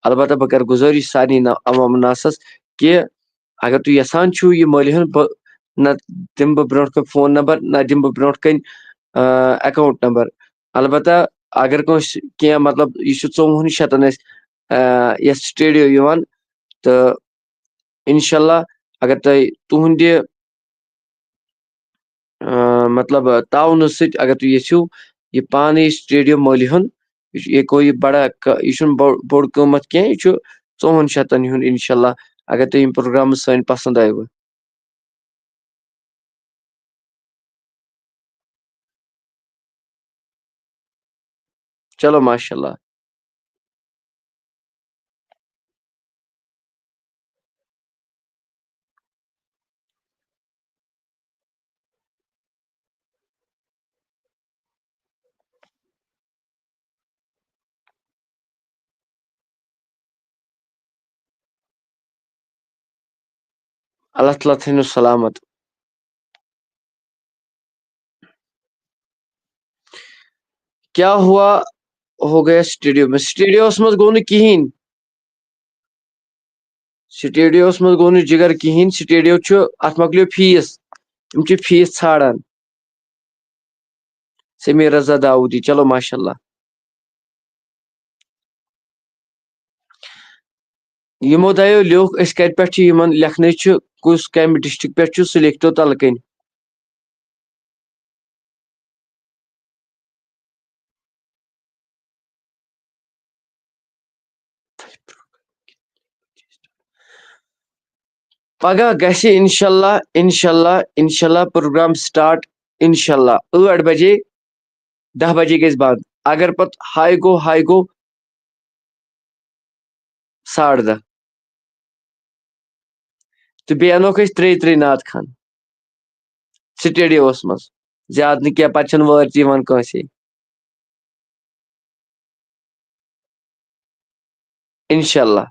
البتہ بہٕ کرٕ گُزٲرِش سارنٕے عوام ناسس کہِ اگر تُہۍ یژھان چھِو یہِ مٲلِہُن نہ دِمہٕ بہٕ برونٛٹھ کَنۍ فون نمبر نہ دِمہٕ بہٕ برونٛٹھ کَنۍ اکاونٹ نمبر. البتہ اگر کٲنٛسہِ کینٛہہ مطلب یہِ چھُ 54 اَسہِ یَتھ سٹیڈیو یِوان تہٕ انشاء اللہ اگر تۄہہِ تُہنٛدِ مطلب تعاونہٕ سۭتۍ اگر تُہۍ یژھِو یہِ پانے سٹیڈیو مٲلِہُن یہِ گوٚو یہِ بڑا یہِ چھُنہٕ بوٚڑ قۭمتھ کینٛہہ یہِ چھُ 400 ہُنٛد انشاء اللہ اگر تۄہہِ یِم پروگرامز سٲنۍ پسنٛد آیوٕ. چلو ماشاء اللہ. اللہ تعالیٰ تھٲینو سلامت. کیا ہوا ہو گیا سٹیڈیو میں؟ سٹیڈیوس منٛز گوٚو نہٕ کِہینۍ. سٹیڈیوس منٛز گوٚو نہٕ جِگر کِہینۍ. سٹیڈیو چھُ اتھ مۄکلیو فیٖس یِم چھِ فیٖس ژھانڈان. سمیٖر رضا داوٗدی چلو ماشاء اللہ. یِمو دۄیو لیوٗکھ أسۍ کتہِ پٮ۪ٹھ چھِ یِمن لیکھنٕے چھُ کُس کمہِ ڈسٹرک پٮ۪ٹھ چھُ سُہ لیکھتو تلہٕ کٔنۍ. پگہہ گژھِ انشاء اللہ پروگرام سٹارٹ انشاء اللہ 8 بجے 10 بجے گژھِ بنٛد. اگر پتہٕ ہاے گوٚو 10:30 تہٕ بیٚیہِ انوکھ أسۍ ترٛیٚیہِ نعت خان. سٹیڈیوس منٛز زیادٕ نہٕ کینٛہہ پتہٕ چھنہٕ وٲرۍ تہِ یِوان کٲنٛسے انشاءاللہ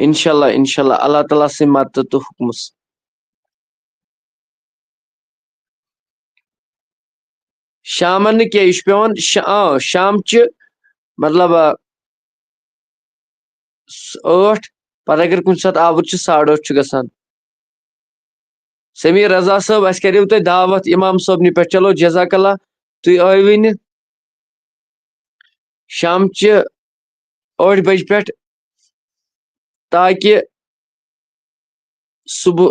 انشاءاللہ انشاءاللہ اللہ تعالیٰ سٕنٛدِ مدتہٕ تہٕ حُکمہٕ شامن نہٕ کینٛہہ یہِ چھُ پیٚوان شامچہِ مطلب 8 پتہٕ اگر کُنہِ ساتہٕ آوُر چھُ 8:30 چھُ گژھان سمیٖر رضا صٲب اَسہِ کریو تۄہہِ دعوت اِمام صٲبنہِ پٮ۪ٹھ چلو جزاک اللہ تُہۍ ٲیوٕے نہٕ شامچہِ 8 بجہِ پٮ۪ٹھ تاکہِ صبح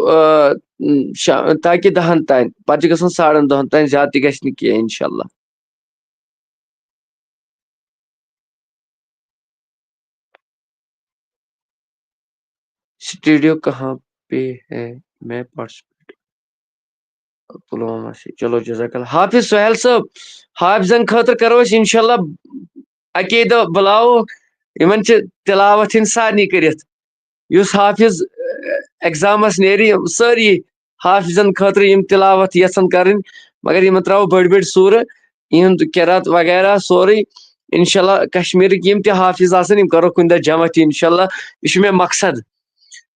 تاکہِ 10 تانۍ پتہٕ چھُ گژھان 10:30 تانۍ زیادٕ تہِ گژھِ نہٕ کینٛہہ انشاءاللہ اسٹوڈیو کہاں پہ ہے میں پارٹیسپیٹ پلوامہ سے چلو جزاک اللہ حافظ سہیل صٲب حافظن خٲطرٕ کرو أسۍ انشاءاللہ اکی دۄہ بُلاوو یِمن چھِ تِلاوت ہِنۍ سارنٕے کٔرِتھ یُس حافظ ایگزامس نیرِ سٲری حافظن خٲطرٕ یِم تِلاوت یژھان کرٕنۍ مگر یِمن تراوو بٔڑۍ بٔڑۍ سوٗرٕ یِہُنٛد قرات وغیرہ سورُے انشاءاللہ کشمیٖرٕکۍ یِم تہِ حافظ آسن یِم کرو کُنہِ دۄہ جمع تہِ انشاءاللہ یہِ چھُ مےٚ مقصد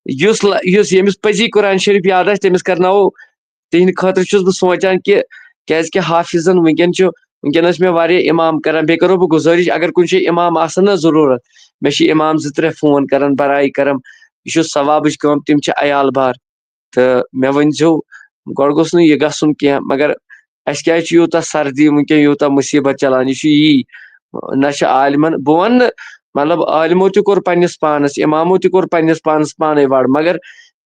یُس ییٚمِس پٔزی قرآن شریٖف یاد آسہِ تٔمِس کرناوو تِہنٛدِ خٲطرٕ چھُس بہٕ سونٛچان کہِ کیازِ کہِ حافظن وٕنکیٚن ٲسۍ مےٚ واریاہ اِمام کران بیٚیہِ کرو بہٕ گُزٲرِش اگر کُنہِ جایہِ اِمام آسن نہ ضروٗرت مےٚ چھِ اِمام 2-3 فون کران برایہِ کرم یہِ چھُ ثوابٕچ کٲم تِم چھِ عیال بار تہٕ مےٚ ؤنۍزیو گۄڈٕ گوٚژھ نہٕ یہِ گژھُن کینٛہہ مگر اَسہِ کیازِ چھُ یوٗتاہ سردی وٕنکیٚن یوٗتاہ مُصیٖبت چلان یہِ چھُ یی نہ چھِ عالمن بہٕ وَنہٕ نہٕ مطلب عالمو تہِ کوٚر پننِس پانس اِمامو تہِ کوٚر پننِس پانس پانے وڑ مگر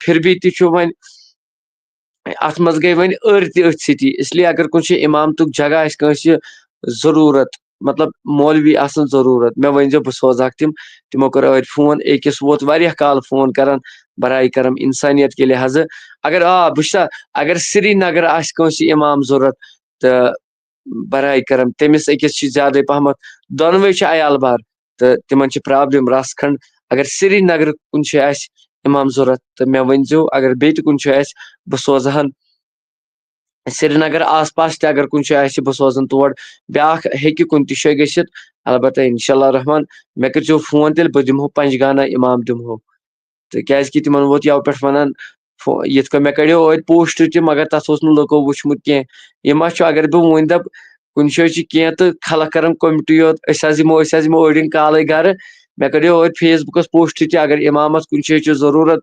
پھر بھی تہِ چھُ وۄنۍ اتھ منٛز گٔے وۄنۍ أڑۍ تہِ أتھۍ سۭتی اسلیے اگر کُنہِ جایہِ اِمامتُک جگہ آسہِ کٲنٛسہِ ضروٗرت مطلب مولوی آسان ضروٗرت مےٚ ؤنۍزیو بہٕ سوزہاکھ تِمو کوٚر أڑۍ فون أکِس ووت واریاہ کال فون کران برایہِ کرم انسانیت کہِ لحاظہٕ اگر بہٕ چھُسا اگر سرینگر آسہِ کٲنٛسہِ اِمام ضروٗرت تہٕ برایہِ کرم تٔمِس أکِس چھِ زیادے پہمتھ دۄنوے چھِ عیال بار تہٕ تِمن چھِ پرابلم رژھ کھنٛڈ اگر سرینگر کُنہِ جایہِ آسہِ اِمام ضروٗرت تہٕ مےٚ ؤنۍزیو اگر بیٚیہِ تہِ کُنہِ جایہِ آسہِ بہٕ سوزہن سرینگر آس پاس تہِ اگر کُنہِ جایہِ آسہِ بہٕ سوزن تور بیاکھ ہیٚکہِ کُنہِ تہِ جایہِ گٔژھِتھ البتہ انشاء اللہ رحمان مےٚ کٔرۍزیو فون تیٚلہِ بہٕ دِمہو پنجگانہ اِمام دِمہو تہٕ کیازِ کہِ تِمن ووت یَوٕ پٮ۪ٹھ ونان یِتھ کٔنۍ مےٚ کڑیو أڑۍ پوسٹ تہِ مگر تتھ اوس نہٕ لُکو وٕچھمُت کینٛہہ یہِ ما چھُ اگر بہٕ وۄنۍ دپہٕ کُنہِ جایہِ چھِ کینٛہہ تہٕ خلق کران کوٚمٹی یوت أسۍ حظ یِمو أڑۍ یِن کالے گرٕ مےٚ کڑیو أڑۍ فیس بُکس پوسٹ تہِ اگر اِمامس کُنہِ جایہِ چھُ ضروٗرت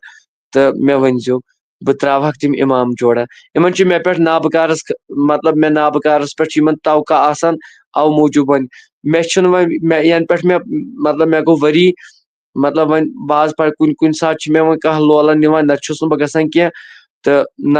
تہٕ مےٚ ؤنۍزیو بہٕ تراوہکھ تِم اِمام جوڑا یِمن چھُ مےٚ پٮ۪ٹھ نابکارس مطلب مےٚ نابکارس پٮ۪ٹھ چھُ یِمن توقع آسان او موٗجوٗب وۄنۍ مےٚ چھُنہٕ وۄنۍ ینہٕ پٮ۪ٹھ مےٚ مطلب مےٚ گوٚو ؤری مطلب وۄنۍ باز پڑ کُنہِ ساتہٕ چھُ مےٚ وۄنۍ کانٛہہ لولن نِوان نتہٕ چھُس نہٕ بہٕ گژھان کینٛہہ تہٕ نہ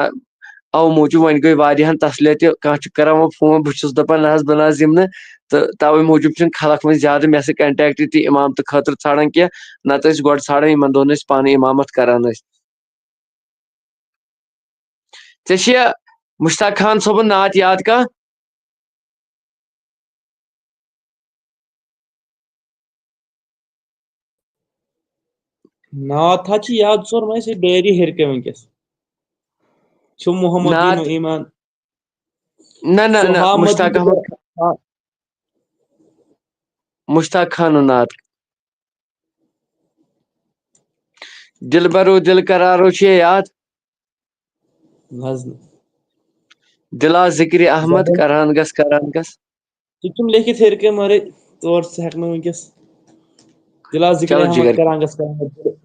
او موٗجوٗب وۄنۍ گٔے واریاہن تسلیہ تہِ کانٛہہ چھُ کران وۄنۍ فون بہٕ چھُس دپان نہ حظ بہٕ نہ حظ یِمہٕ نہٕ تہٕ توے موٗجوٗب چھِنہٕ خلق وۄنۍ زیادٕ مےٚ سۭتۍ کنٹیکٹ تہِ اِمامتہٕ خٲطرٕ ژھانڈان کینٛہہ نتہٕ ٲسۍ گۄڈٕ ژھانڈان یِمن دۄہن ٲسۍ پانہٕ اِمامت کران ٲسۍ ژےٚ چھُیا مشتاق خان صٲبُن نعت یاد کانٛہہ نعت حظ چھِ یاد ژور وۄنۍ سُہ ڈیری ہیٚرِ کَنۍ وٕنکیٚس چھُ محمد دیٖن نعت ایٖمان نہ نہ نہ سُہامدی مشتاق خانُن نعت دل برو دل قرارو چھُے یاد حظ نہٕ دلا ذکرِ احمد کران گژھ سُہ چھُم لیکھِتھ ہیٚرِ کَنۍ مگر تور سُہ ہٮ۪کہٕ نہٕ وٕنکیٚس دلا ذکرِ چلو احمد جِگر کران گژھ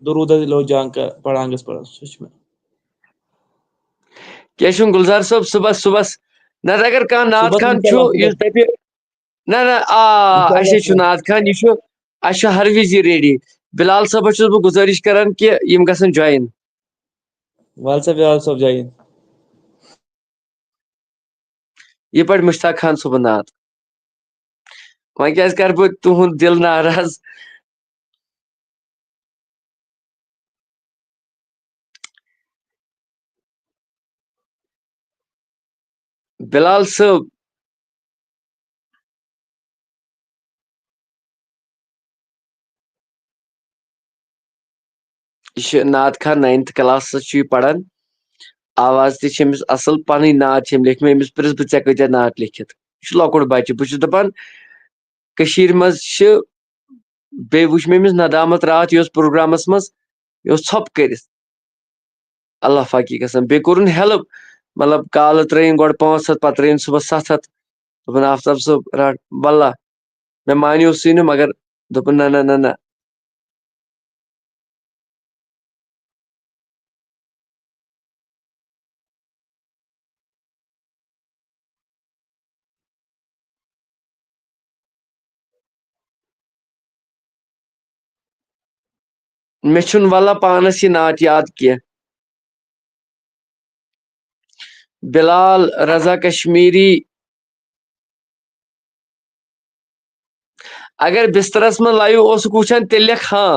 درود لو جان کا پڑھان گژھ پڑھان سُہ چھُ مےٚ کیٚنٛہہ چھُنہٕ گُلزار صٲب صُبحس نتہٕ اگر کانٛہہ نعت صُبحس خان چھُ اِنشاءاللہ یُس دپہِ نہ نہ اَسے چھُ نعت خان یہِ چھُ اَسہِ چھُ ہر وِزِ ریڈی بِلال صٲبس چھُس بہٕ گُزٲرِش کران کہِ یِم گژھن جویِن وَل سا بِلال صٲب جویِن یہِ پٲٹھۍ مشتاق خان صٲبُن نعت وۄنۍ کیازِ کرٕ بہٕ تُہُنٛد دِل ناراض بِلال صٲب یہ نعت خان 9th کلاس پران آواز تہ اصل پن نعت لکھ میں امس پرس بہ ے کتیا نعت لکھت یہ لۄکُٹ بچہ بہ چھس دپان مز بیٚیہِ وٕچھ مےٚ أمِس ندامت راتھ یہِ اوس پروگرامس منٛز یہِ اوس ژھۄپہٕ کٔرِتھ اللہ فاقی قسم بیٚیہِ کوٚرُن ہیلپ مطلب کالہٕ ترٲیِن گۄڈٕ 500 پتہٕ ترٲیِن صبحس 700 دوٚپُن آفتاب صٲب رٹ واللہ مےٚ مانیوسٕے نہٕ مگر دوٚپُن نہ نہ نہ نہ مےٚ چھُنہٕ واللہ پانس یہِ نعت یاد کینٛہہ بلال رضا کشمیری اگر بسترس منٛز لایو اوسُکھ وٕچھان تیٚلہِ لیکھ ہاں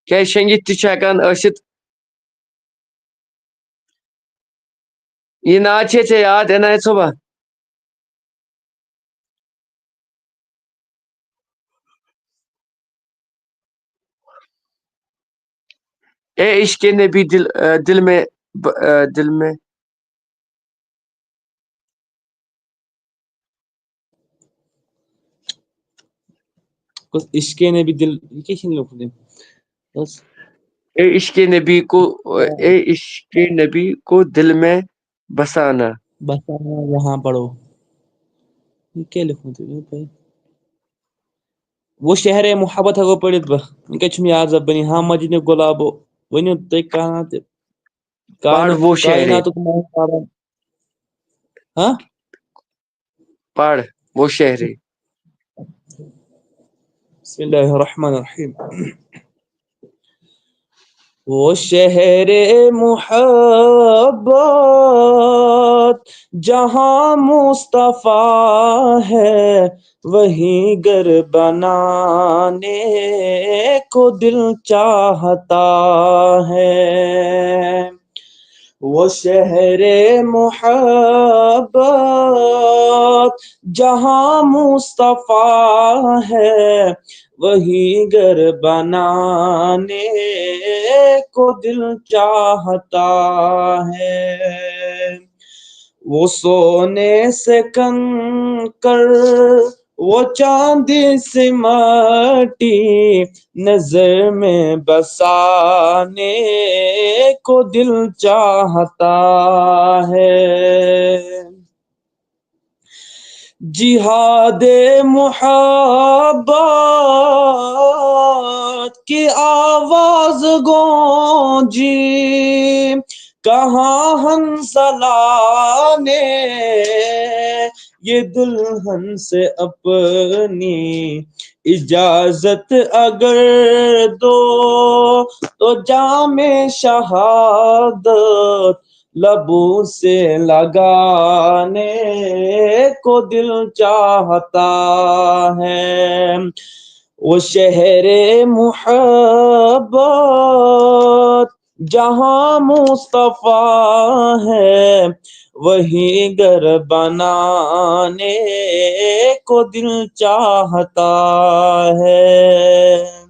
کیٛازِ شیٚنگِتھ تہِ چھُ ہٮ۪کان ٲسِتھ یہِ نعت چھے ژےٚ یاد عنایت صٲبا اے عشق نبی دل میں عشق نے بھی دل یہ کیا لوگ بس اے عشق نبی کو دل میں بسانا بس وہاں پڑھو یہ کیا لکھوں تھے وہ شہر محبت ہیکو پڑھت بہ کتم یاد زبانی ہاں مدینہ گلابو ونیو تُہۍ کانٛہہ تہِ پڑھ وہ شہرے کائناتُک ہاں پڑھ وہ شہرے بسم اللہ الرحمن الرحیم وہ شہر محبت جہاں مصطفیٰ ہے وہیں گھر بنانے کو دل چاہتا ہے وہ شہر محبت جہاں مصطفیٰ ہے وہی گھر بنانے کو دل چاہتا ہے وہ سونے سے کنکر وہ چاندی سے مٹی نظر میں بسانے کو دل چاہتا ہے جہاد محبت کی آواز گونجی کہاں حنظلہ نے یہ دلہن سے اپنی اجازت اگر دو تو جام شہادت لبوں سے لگانے کو دل چاہتا ہے وہ شہر محبت جہاں مصطفیٰ ہے وہی گھر بنانے کو دل چاہتا ہے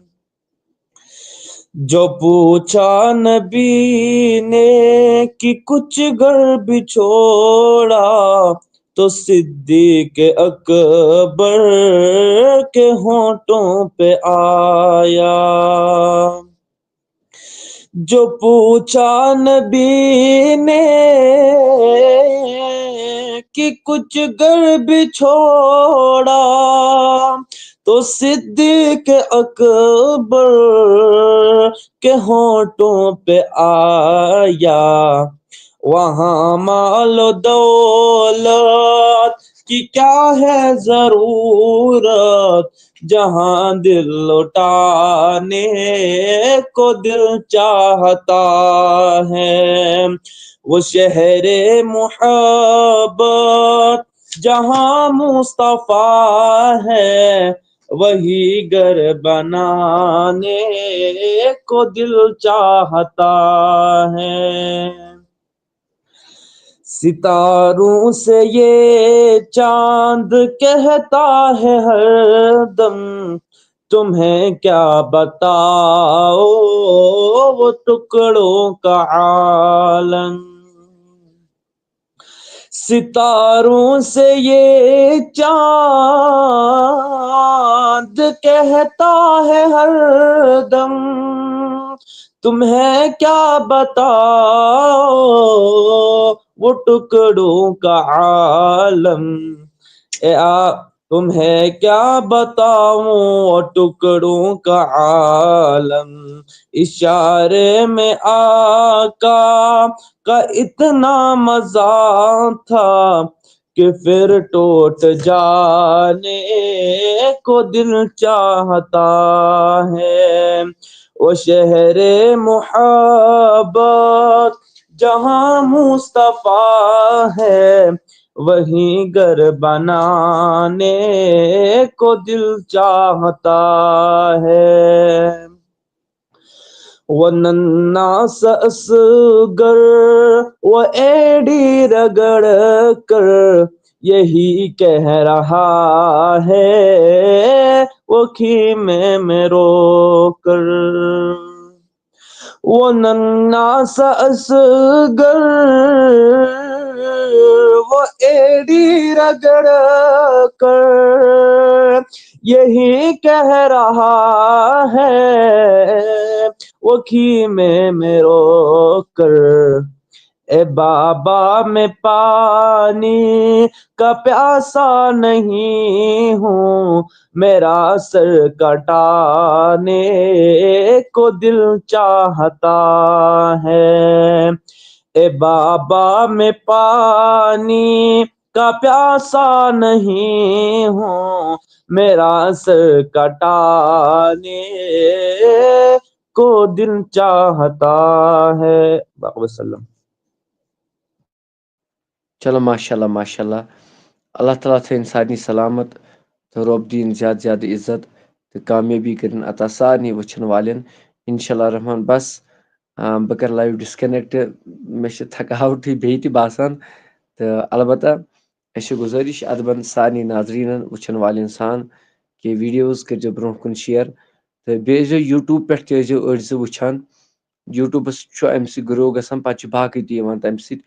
جو پوچھا نبی نے کہ کچھ گھر بھی چھوڑا تو صدیق اکبر کے ہونٹوں پہ آیا جو پوچھا نبی نے کہ کچھ گھر بھی چھوڑا تو صدیق اکبر کے ہونٹوں پہ آیا وہاں مال و دولت کی کیا ہے ضرورت جہاں دل لٹانے کو دل چاہتا ہے وہ شہر محبت جہاں مصطفیٰ ہے وہی گھر بنانے کو دل چاہتا ہے ستاروں سے یہ چاند کہتا ہے ہر دم تمہیں کیا بتاؤ وہ ٹکڑوں کا عالم، ستاروں سے یہ چاند کہتا ہے ہر دم، تمہیں کیا بتاؤ وہ ٹکڑوں کا عالم، تمہیں کیا بتاؤں وہ ٹکڑوں کا عالم، اشارے میں آقا کا اتنا مزہ تھا کہ پھر ٹوٹ جانے کو دل چاہتا ہے، وہ شہر محبت جہاں مصطفیٰ ہے وہیں گھر بنانے کو دل چاہتا ہے، وہ ننھا سا اصغر وہ ایڑی رگڑ کر یہی کہہ رہا ہے وہ خیمے میں رو کر، وہ ننھا سا اصغر وہ ایڑی رگڑ کر یہی کہہ رہا ہے وہ خیمے میں رو کر، اے بابا میں پانی کا پیاسا نہیں ہوں، میرا سر کٹانے کو دل چاہتا ہے، اے بابا میں پانی کا پیاسا نہیں ہوں، میرا سر کٹانے کو دل چاہتا ہے، باقی وسلم۔ چلو ماشاء اللہ ماشاء اللہ، اللہ تعالیٰ تھٲیِن سارنٕے سلامت تہٕ رۄب دِیِن زیادٕ زیادٕ عزت تہٕ کامیٲبی کٔرِنۍ عطا سارنٕے وٕچھن والٮ۪ن اِنشاء اللہ رحمان۔ بس بہٕ کَرٕ لایِو ڈِسکَنٮ۪کٹ، مےٚ چھِ تھکاوٹٕے بیٚیہِ تہِ باسان، تہٕ البتہ اَسہِ چھِ گُزٲرِش اَدبن سارنٕے ناظریٖنن وٕچھن والٮ۪ن سان کہِ ویٖڈیوز کٔرۍزیو برٛونٛہہ کُن شِیَر، تہٕ بیٚیہِ ٲسۍزیو یوٗٹیوٗب پٮ۪ٹھ تہِ ٲسۍزیو أڑۍ زٕ وٕچھان، یوٗٹیوٗبَس چھُ اَمہِ سۭتۍ گرو گژھان، پَتہٕ چھِ باقٕے تہِ یِوان تَمہِ سۭتۍ۔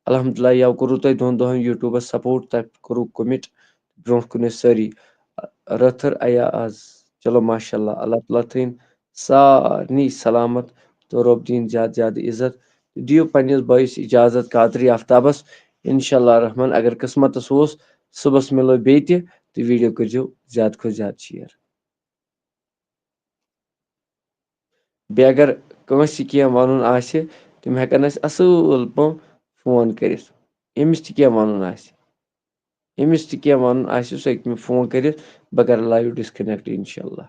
الحمدللہ یَوٕ کوٚروٕ تۄہہِ 2 دۄہن یوٗٹیوٗبَس سپوٹ، تۄہہِ کوٚروٕ کوٚمِٹ، برٛونٛٹھ کُن ٲسۍ سٲری رٔتھٕر عیا آز۔ چلو ماشاء اللہ، اللہ تعالیٰ تھٲیِن سارنٕے سلامت تہٕ رۄب دِیِن زیادٕ زیادٕ عزت، دِیِو پنٛنِس بٲیِس اِجازت قادری آفتابس اِنشاء اللہ رحمان۔ اگر قٕسمتس اوس صُبحس مِلو بیٚیہِ تہِ، تہٕ ویٖڈیو کٔرۍزیو زیادٕ کھۄتہٕ زیادٕ شِیَر۔ بیٚیہِ اگر کٲنٛسہِ کینٛہہ وَنُن آسہِ تِم ہٮ۪کن اَسہِ اَصۭل پٲٹھۍ فون کٔرِتھ، ییٚمِس تہِ کینٛہہ وَنُن آسہِ، ییٚمِس تہِ کینٛہہ وَنُن آسہِ سُہ ہیٚکہِ مےٚ فون کٔرِتھ، بہٕ کَرٕ لایِو ڈِسکَنٮ۪کٹ اِنشاء اللہ۔